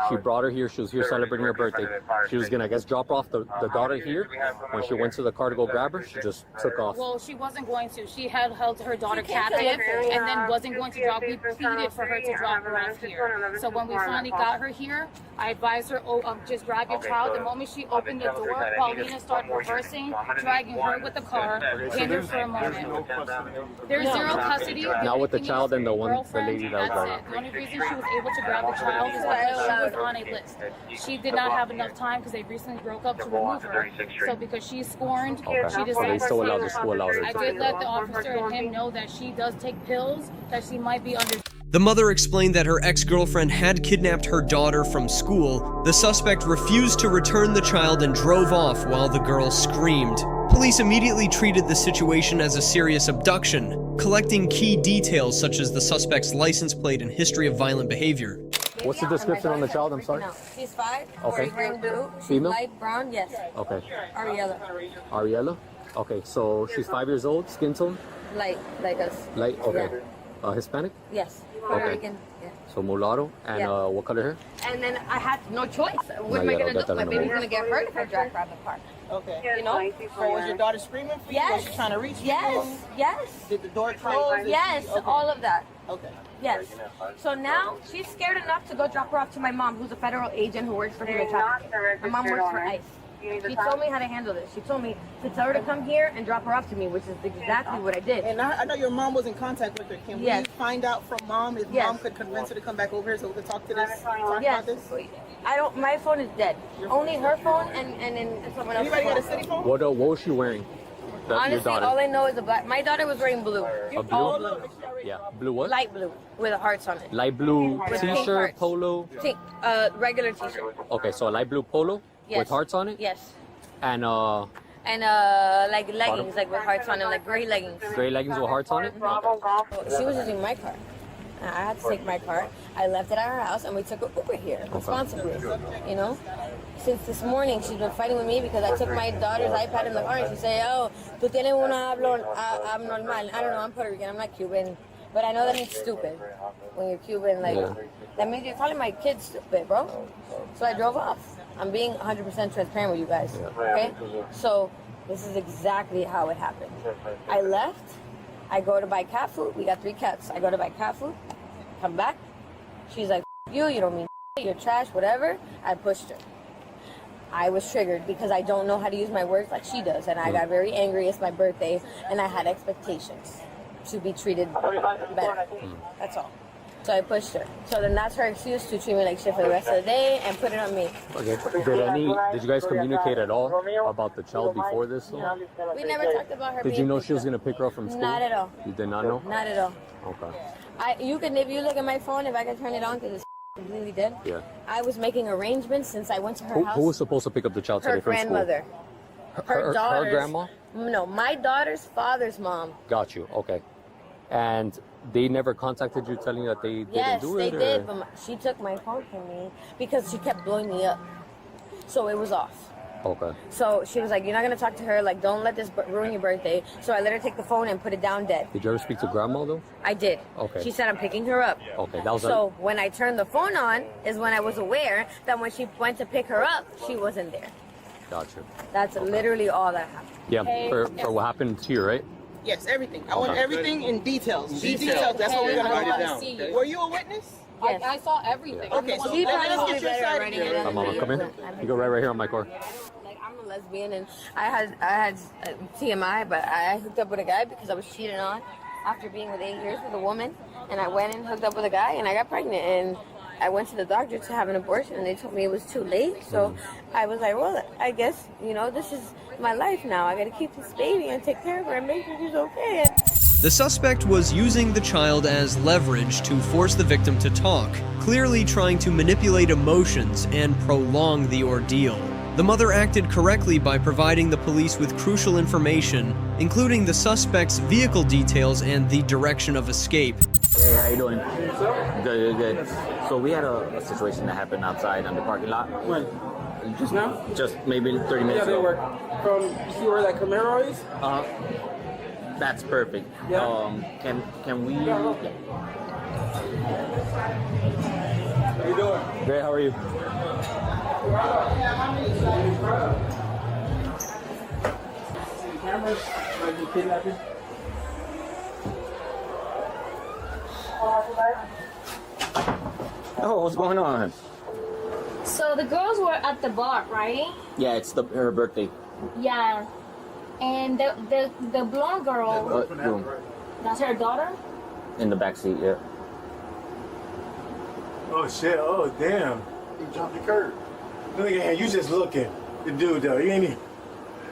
She brought her here. She was here celebrating her birthday. She was gonna, I guess, drop off the daughter here. When she went to the car to go grab her, she just took off. Well, she wasn't going to. She had held her daughter captive, and then wasn't going to drop. We pleaded for her to drop her off here. So when we finally got her here, I advised her, just grab your child. The moment she opened the door, Paulina started reversing, dragging her with the car, pinned her for a moment. There's zero custody. Not with the child and the lady that was That's it. The only reason she was able to grab the child is because she was on a list. She did not have enough time because they recently broke up to remove her. So because she's scorned, she decided I did let the officer and him know that she does take pills, that she might be under. The mother explained that her ex-girlfriend had kidnapped her daughter from school. The suspect refused to return the child and drove off while the girl screamed. Police immediately treated the situation as a serious abduction, collecting key details such as the suspect's license plate and history of violent behavior. What's the description on the child? I'm sorry. No, she's 5. Okay. She's wearing blue. She's Female? light brown. Yes. Okay. Ariella. Ariella? Okay, so she's 5 years old, skin tone? Light, like us. Light, okay. Hispanic? Yes. Puerto Okay. Rican. Yeah. So mulatto, and Yeah. what color hair? And then I had no choice. What am I gonna do? My baby's gonna get hurt if I drag her out of the park. Okay. You know? So was your daughter screaming for you? Yes. Was she trying to reach Yes. you? Yes. Did the door close? Yes. Okay. All of that. Okay. Yes. So now she's scared enough to go drop her off to my mom, who's a federal agent who works for human trafficking. My mom works for ICE. She told me how to handle this. She told me to tell her to come here and drop her off to me, which is exactly what I did. And I know your mom was in contact with her. Can Yes. we find out from mom if Yes. mom could convince her to come back over here so we could talk to this? Talk Yes. about this? I don't. My phone is dead. Only her phone and someone else's Anybody phone. got a city phone? What was she wearing? Your Honestly, daughter? all I know is a black. My daughter was wearing blue. A blue? All blue. Yeah, blue what? Light blue with hearts on it. Light blue With pink t-shirt, hearts. polo? Regular t-shirt. Okay, so a light blue polo Yes. with hearts on it? Yes. And And like leggings, like with hearts on them, like gray leggings. gray leggings with hearts on it? She was using my car. I had to take my car. I left it at her house and we took an Uber here responsibly. You know? Since this morning, she's been fighting with me because I took my daughter's iPad in the car and she said, oh, tú tienes una hablo abnormal. I don't know, I'm Puerto Rican, I'm not Cuban. But I know that means stupid. When you're Cuban, like, that means you're calling my kid stupid, bro. So I drove off. I'm being 100% transparent with you guys, okay? So this is exactly how it happened. I left. I go to buy cat food. We got 3 cats. I go to buy cat food. Come back. She's like, you don't mean you're trash, whatever. I pushed her. I was triggered because I don't know how to use my words like she does. And I got very angry. It's my birthday. And I had expectations to be treated better. That's all. So I pushed her. So then that's her excuse to treat me like shit for the rest of the day and put it on me. Okay. Did you guys communicate at all about the child before this? We never talked about her Did being you know picked she was up. going to pick her up from school? Not at all. You did not know? Not at all. Okay. If you look at my phone, if I can turn it on because it's completely dead. Yeah. I was making arrangements since I went to her house. Who was supposed to pick up the child Her today from grandmother. school? Her daughter's. Her grandma? No, my daughter's father's mom. Got you. Okay. And they never contacted you telling you that they Yes, didn't do they it? did, but she took my phone from me because she kept blowing me up. So it was off. Okay. So she was like, you're not going to talk to her. Like, don't let this ruin your birthday. So I let her take the phone and put it down dead. Did you ever speak to grandma though? I did. Okay. She said, I'm picking her up. Okay, that was So when I turned the phone on is when I was aware that when she went to pick her up, she wasn't there. Got you. That's literally all that happened. Yeah, for what happened to you, right? Yes, everything. I want Okay. everything in details. Details. That's what we're going to Write it write down. down. Were you a witness? Yes. I saw everything. Okay, so She let's probably get your better at side writing of it it. down. Mama, come in. You go right here on my car. Like, I'm a lesbian and I had TMI, but I hooked up with a guy because I was cheated on after being with 8 years with a woman, and I went and hooked up with a guy and I got pregnant, and I went to the doctor to have an abortion and they told me it was too late. So I was like, well, I guess, this is my life now. I gotta keep this baby and take care of her and make sure she's okay. The suspect was using the child as leverage to force the victim to talk, clearly trying to manipulate emotions and prolong the ordeal. The mother acted correctly by providing the police with crucial information, including the suspect's vehicle details and the direction of escape. Hey, how you doing? Good, good. So we had a situation that happened outside on the parking lot. When? Just now? Just maybe 30 minutes Yeah, they ago. work. From, you see where that Camaro is? That's perfect. Yeah. Can we? How you doing? Great, how are you? Cameras, like you kidnapping? Oh, what's going on? So the girls were at the bar, right? Yeah, it's her birthday. Yeah. And the blonde girl, Boom. that's her daughter? In the backseat, yeah. Oh shit! Oh damn! He jumped the curb. Look at him. You just looking. The dude though. You ain't even.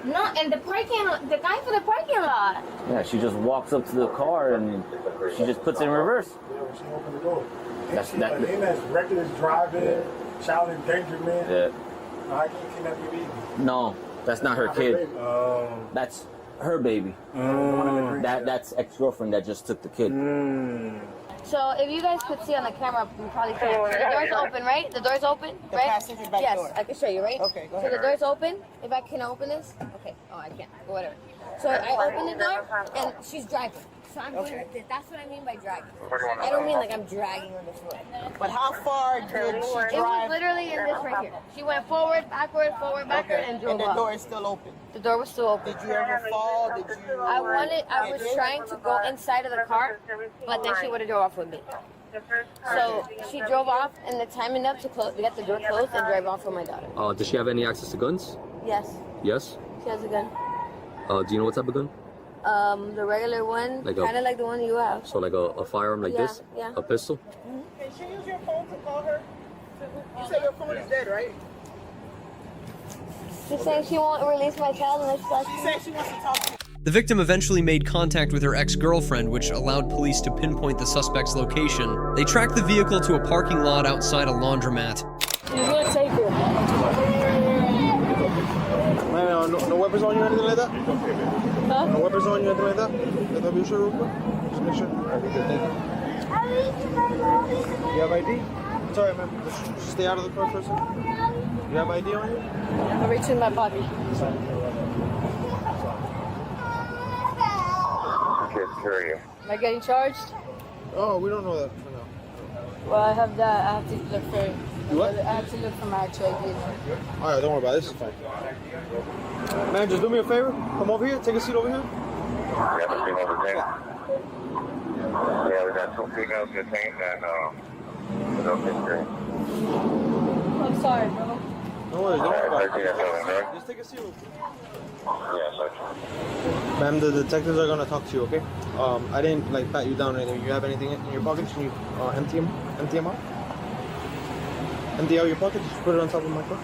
No, and the guy for the parking lot. Yeah, she just walks up to the car and she just puts it in reverse. She opened the door. That's That's reckless driving, child endangerment. Yeah. No, I can't kidnap your baby. No, that's not her kid. That's her baby. That's ex-girlfriend that just took the kid. So if you guys could see on the camera, you probably can't. So the door's open, right? The door's open, The right? passenger back yes, door. I can show you, right? Okay, go So ahead. the door's open. If I can open this, okay. Oh, I can't. Whatever. So I open the door, and she's driving. So I'm going. That's what I mean by dragging. I don't mean like I'm dragging on the floor. But how far did she It was drive? literally in this right here. She went forward, backward, and drove And the up. door is still open. The door was still open. Did you ever fall? Did you? I was trying to go inside of the car, but then she would have drove off with me. So she drove off, and the time enough to get the door closed and drive off with my daughter. Does she have any access to guns? Yes, Yes. she has a gun. Do you know what type of gun? The regular one, Like kind of like the one you have. So like a firearm like Yeah, this? yeah. A pistol? Can she use your phone to call her? You say your phone is dead, right? She's saying she won't release my child unless She said she wants to talk to you. The victim eventually made contact with her ex-girlfriend, which allowed police to pinpoint the suspect's location. They tracked the vehicle to a parking lot outside a laundromat. You're gonna take her. Man, no weapons on you or anything like that? Huh? No weapons on you or anything like that? Can I be sure real quick? Just make sure. You have ID? Sorry, man. Just stay out of the car for a second. You have ID on you? I reach in my pocket. Am I getting charged? Oh, we don't know that for now. Well, I have that. I have to look for. You what? I have to look for my actual ID. All right, don't worry about it. This is fine. Man, just do me a favor. Come over here. Take a seat over here. Yeah, we got two females detained and without history. I'm sorry, bro. No worries. Don't worry about it. Right? Just take a seat. Yes, Ma'am, the detectives are gonna talk to you, okay? I didn't like pat you down or anything. You have anything in your pockets? Can you empty them out? Empty out your pockets. Just put it on top of my car.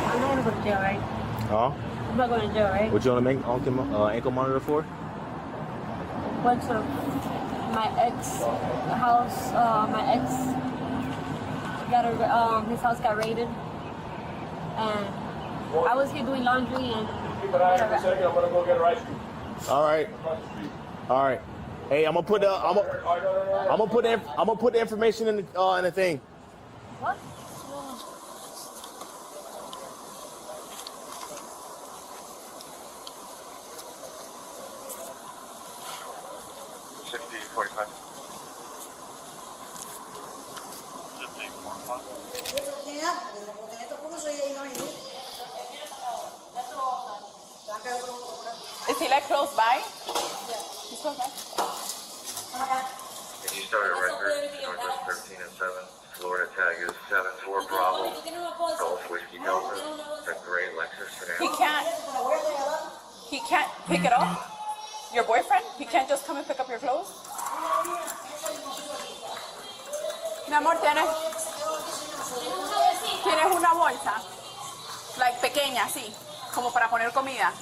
I'm not going to go to jail, right? Oh. I'm not going to jail, right? What you wanna make ankle monitor for? Went to my ex house. My ex got his house got raided, and I was here doing laundry and. I'm gonna go get ice cream. All right. All right. Hey, I'm gonna put the information in the thing. What? Is he like close by? He's close by. Can you start a record? Northwest 13 and 7. Florida tag is 74 Bravo. Golf Whiskey Delta. It's a gray Lexus sedan. He can't pick it up? Your boyfriend? He can't just come and pick up your clothes? Mi amor, tienes una bolsa, like pequeña, así, como para poner comida.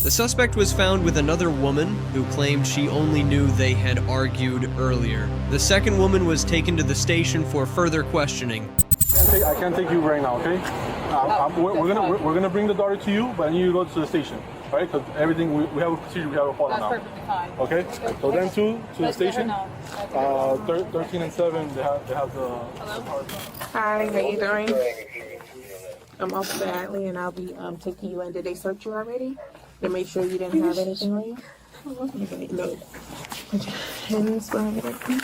The suspect was found with another woman who claimed she only knew they had argued earlier. The second woman was taken to the station for further questioning. I can't take you right now, okay? We're gonna bring the daughter to you, but I need you to go to the station, right? Because everything we have a procedure, we have a follow now. That's perfectly fine. Okay. So then to the Let's let her station. know. 13 and 7. They have the. Hi, how you doing? I'm Officer Adley, and I'll be taking you in. Did they search you already? To make sure you didn't have anything on you? Okay, no. Put your hands behind your back, please.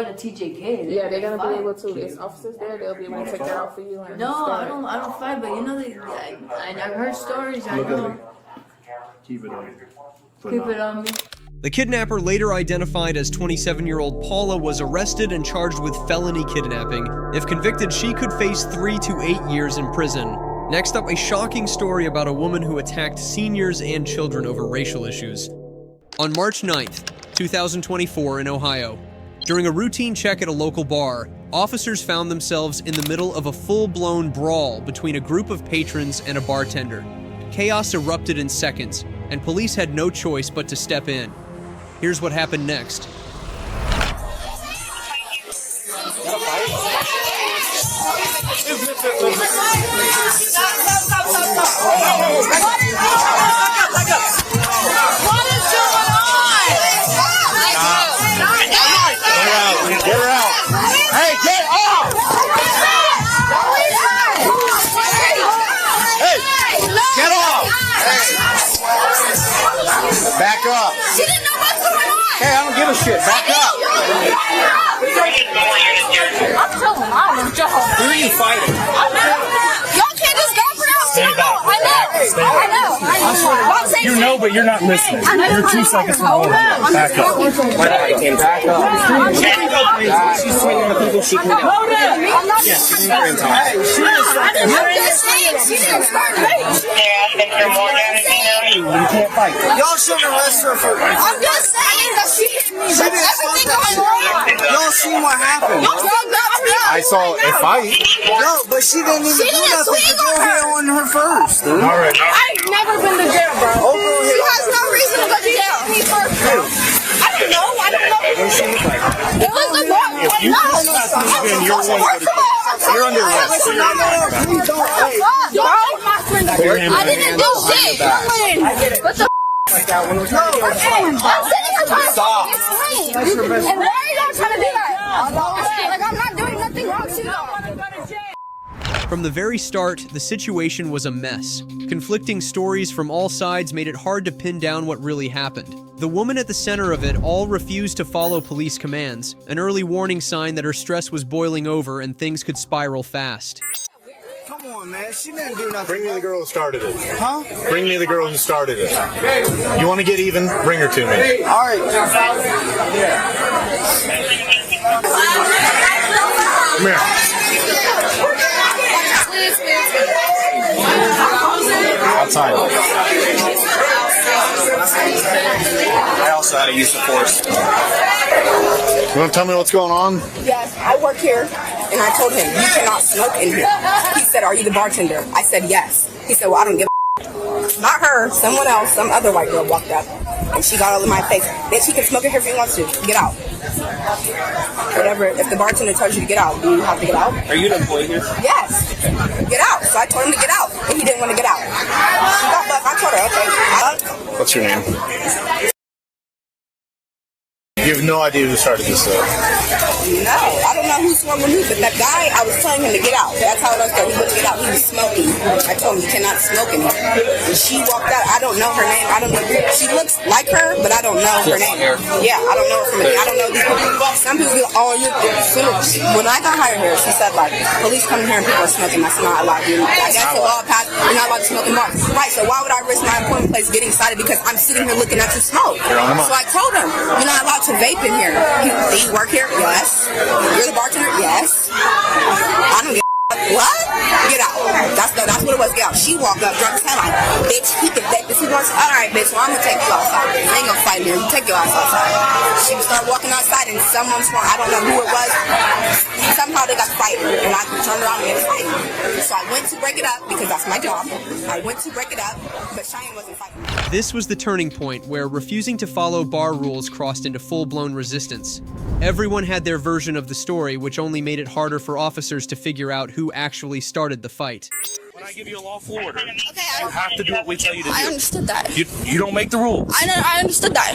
go to TJK. Yeah, they're gonna be able to. There's officers there. They'll be able to take that out for you. And No, I don't fight, but you know, I've heard stories. I know. Keep it on. Keep it on me. The kidnapper, later identified as 27-year-old Paula, was arrested and charged with felony kidnapping. If convicted, she could face 3 to 8 years in prison. Next up, a shocking story about a woman who attacked seniors and children over racial issues. On March 9th, 2024 in Ohio, during a routine check at a local bar, officers found themselves in the middle of a full-blown brawl between a group of patrons and a bartender. Chaos erupted in seconds, and police had no choice but to step in. Here's what happened next. Hey, get off! Hey, get off! Back up. She didn't know what's going on. Hey, I don't give a shit. Back up. I'm telling I was Joe. Who are you fighting? Y'all can't just go for that. Stay back. I know. You know, but you're not listening. You're 2 seconds from going. Back up. Back up. She's swinging the people she can help. Yes, she's very I'm just saying, she didn't start late. You can't fight. Y'all shouldn't arrest her for I'm just saying that she hit me. She didn't Everything going wrong. Y'all seen what happened. Y'all fucked up me. I saw a fight. No, but she didn't even do nothing to go here on her first. Dude. All right. I've never been to jail, bro. She has no reason to go to jail. Me first, bro. I don't know. What does she look like? It was the boy. If you trespass this again, you're under arrest. I didn't do shit. What the Stop. And why are y'all trying to do that? Like, I'm not doing nothing wrong to y'all. From the very start, the situation was a mess. Conflicting stories from all sides made it hard to pin down what really happened. The woman at the center of it all refused to follow police commands, an early warning sign that her stress was boiling over and things could spiral fast. Come on, man. She didn't do nothing. Bring me the girl who started it. Huh? Bring me the girl who started it. You want to get even? Bring her to me. All right. Come here. Outside. I also had to use the force. You want to tell me what's going on? Yes, I work here, and I told him, you cannot smoke in here. He said, are you the bartender? I said, yes. He said, well, I don't give a Not her, someone else, some other white girl walked up, and she got all in my face. Bitch, he can smoke in here if he wants to. Get out. Whatever, if the bartender tells you to get out, do you have to get out? Are you an employee here? Yes. Get out. So I told him to get out, and he didn't want to get out. She got left. I told her, okay. What's your name? You have no idea who started this though. No, I don't know who swung with who, but that guy, I was telling him to get out. That's how it was. He wouldn't get out. He was smoking. I told him you cannot smoke in here. And she walked out. I don't know her name. I don't know. She looks like her, but I don't know her name. Yeah, I don't know her from I don't know these people. Some people be like, oh, you're when I got hired here, she said like, police come here and people are smoking. That's not allowed. I guess the law passed. You're not allowed to smoke in bars. Right. So why would I risk my employment place getting excited because I'm sitting here looking at you smoke? So I told him you're not allowed to vape in here. Do you work here? Yes. You're the bartender? Yes. I don't give a what? Get out. That's what it was. Get out. She walked up, drunk as hell like, bitch, he can vape this. He wants, all right, bitch, well, I'm going to take you outside. I ain't going to fight me. Take your ass outside. She started walking outside and someone swung, I don't know who it was. Somehow they got fighting and I turned around and it was fighting. So I went to break it up because that's my job. I went to break it up, but Cheyenne wasn't fighting. This was the turning point where refusing to follow bar rules crossed into full-blown resistance. Everyone had their version of the story, which only made it harder for officers to figure out who actually started the fight. When I give you a lawful order, you have to do what we tell you to do. I understood that. You don't make the rules. I understood that.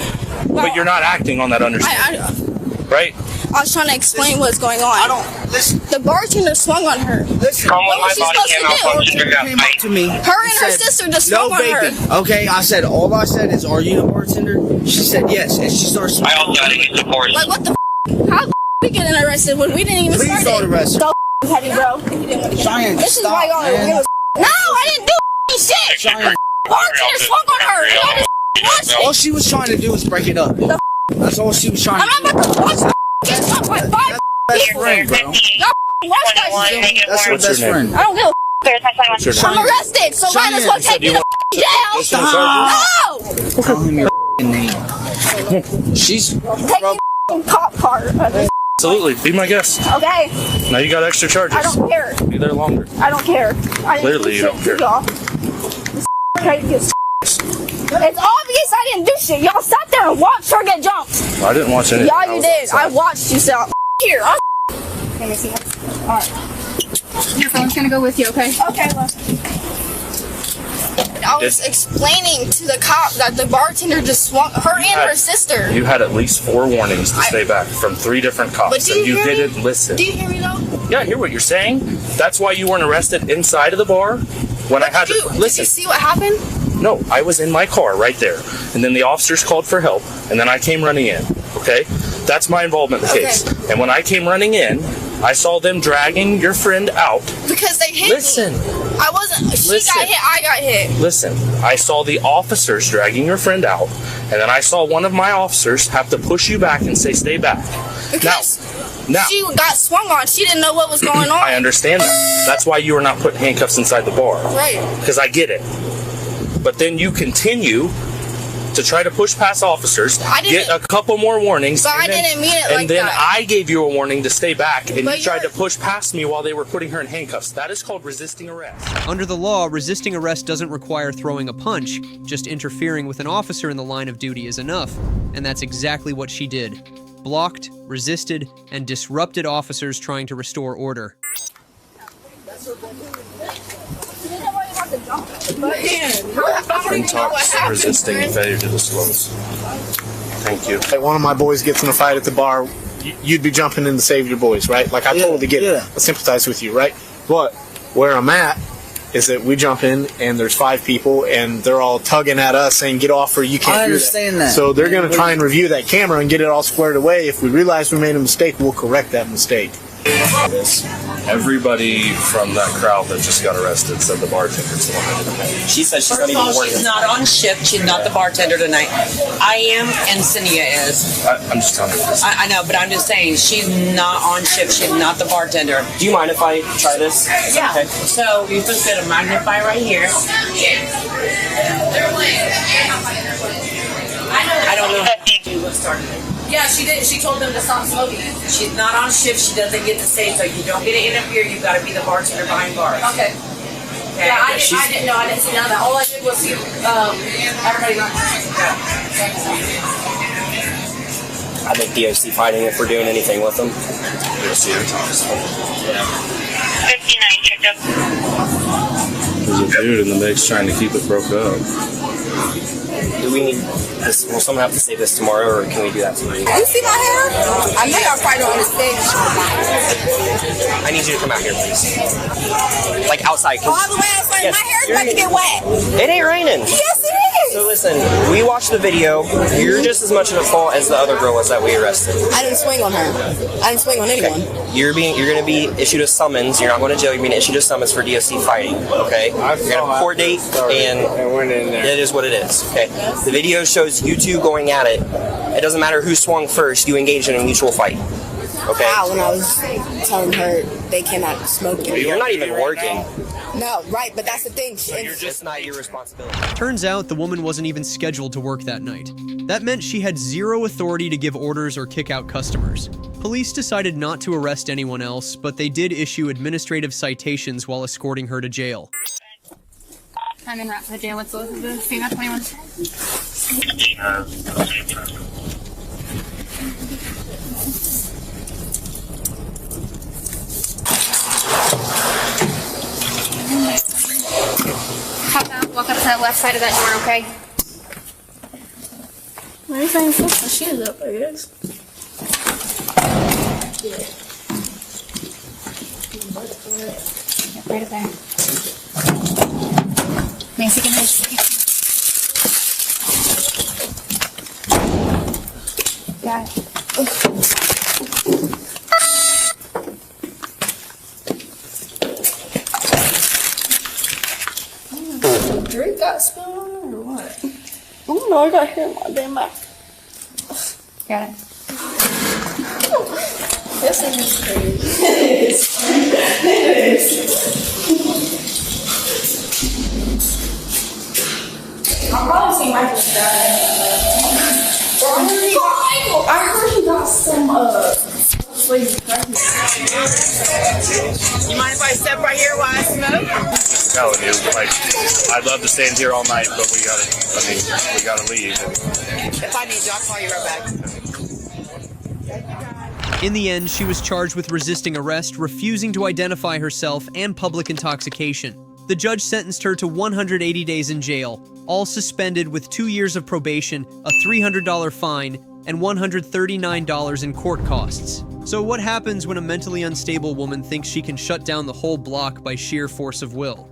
But you're not acting on that understanding. Right? I was trying to explain what's going on. I don't listen. The bartender swung on her. Listen. What was she supposed to do? Came up to me. Her and her sister just swung on her. Okay, I said, all I said is, are you the bartender? She said yes, and she started swinging. I also had to use the force. Like, what the f***? How the f*** we getting arrested when we didn't even start it? Please don't arrest Go petty, bro. Cheyenne, This is stop, why y'all man. give a No, I didn't do shit. Cheyenne. Bartender swung on her. Y'all just watch All it. she was trying to do was break it up. That's all she was trying to do. I'm not about to watch the get fucked by 5 Best people. friend, bro. Y'all watch that shit. That's your best friend. I don't give a What's your I'm name? arrested, so Cheyenne. Rhonda's gonna take me to jail. Stop. No! Tell him your name. She's Take me to cop car. Absolutely. Be my guest. Okay? Now you got extra charges. I don't care. Be there longer. I don't care. I didn't Clearly do you don't shit to care. y'all. This crazy as It's obvious I didn't do shit. Y'all sat there and watched her get jumped. I didn't watch any. Yeah, you did. I watched you sell. Here, let me see. Alright. Your phone's gonna go with you, okay? Okay, look. I was explaining to the cop that the bartender just swung her and her sister. You had at least 4 warnings to stay back from 3 different cops, But do and you you hear me? didn't listen. Do you hear me though? Yeah, I hear what you're saying. That's why you weren't arrested inside of the bar when I had to Did you listen. see what happened? No, I was in my car right there, and then the officers called for help, and then I came running in. Okay, that's my involvement in the case. And when I came running in, I saw them dragging your friend out. Because they hit Listen. me. I wasn't. She Listen. got hit. I got hit. Listen, I saw the officers dragging your friend out, and then I saw one of my officers have to push you back and say, "Stay back." Because Now, she got swung on. She didn't know what was going on. I understand that. That's why you were not putting handcuffs inside the bar. Right. Because I get it. But then you continue to try to push past officers, I didn't- get a couple more warnings. But I and then- didn't mean it and like then that. I gave you a warning to stay back, and But you tried to push past me while they were putting her in handcuffs. That is called resisting arrest. Under the law, resisting arrest doesn't require throwing a punch. Just interfering with an officer in the line of duty is enough. And that's exactly what she did. Blocked, resisted, and disrupted officers trying to restore order. Friend talks, resisting, and failure to disclose. Thank you. Like one of my boys gets in a fight at the bar, you'd be jumping in to save your boys, right? Like I totally get it. I sympathize with you, right? But where I'm at is that we jump in and there's 5 people and they're all tugging at us saying, "Get off, or you can't I do understand that. So they're going to try and review that camera and get it all squared away. If we realize we made a mistake, we'll correct that mistake. Everybody from that crowd that just got arrested said the bartender's the one that didn't pay. She said she's First not of even all, working. she's not on shift. She's not the bartender tonight. I am, and Cynia is. I'm just telling you this. I know, but I'm just saying she's not on shift. She's not the bartender. Do you mind if I try this? Yeah. Okay. So you're supposed to get a magnify right here. I don't know what started it. Yeah, she did. She told them to stop smoking. She's not on shift. She doesn't get to say so. You don't get to interfere. You got to be the bartender behind bars. Okay. Yeah, I didn't know. I didn't see none of that. All I did was see everybody run. I think DOC fighting if we're doing anything with them. DOC Yeah. 59 checked up. There's a dude in the mix trying to keep it broke up. Do we need this? Will someone have to say this tomorrow, or can we do that tonight? You see my hair? I know y'all fighting on the stage. I need you to come out here, please. Like outside. All the way outside. Yes, My hair's you're- about to get wet. It ain't raining. Yes, it is. So listen, we watched the video. You're just as much at fault as the other girl was that we arrested. I didn't swing on her. I didn't swing on anyone. You're going to be issued a summons. You're not going to jail. You're being issued a summons for DOC fighting. Okay. You're going to have a court date, and it is what it is. Okay. The video shows you two going at it. It doesn't matter who swung first. You engaged in a mutual fight. Okay. Wow, when I was telling her they cannot smoke. You're not even working. No, right, but that's the thing. You're just not your responsibility. Turns out the woman wasn't even scheduled to work that night. That meant she had zero authority to give orders or kick out customers. Police decided not to arrest anyone else, but they did issue administrative citations while escorting her to jail. I'm in route to the jail. What's the female 21? Hop out, walk up to the left side of that door, okay? Why are you trying to push my shoes up, I guess? Yeah, right up there. Nancy, can I Got it. got spilled on it or what? Oh no, I got hair in my damn mouth. Got it. This is crazy. It is. I'm probably seeing Michael's dad. I heard he got some You mind if I step right here while I smoke? Just telling you, like, I'd love to stand here all night, but we gotta leave. If I need you, I'll call you right back. In the end, she was charged with resisting arrest, refusing to identify herself, and public intoxication. The judge sentenced her to 180 days in jail, all suspended with 2 years of probation, a $300 fine, and $139 in court costs. So what happens when a mentally unstable woman thinks she can shut down the whole block by sheer force of will?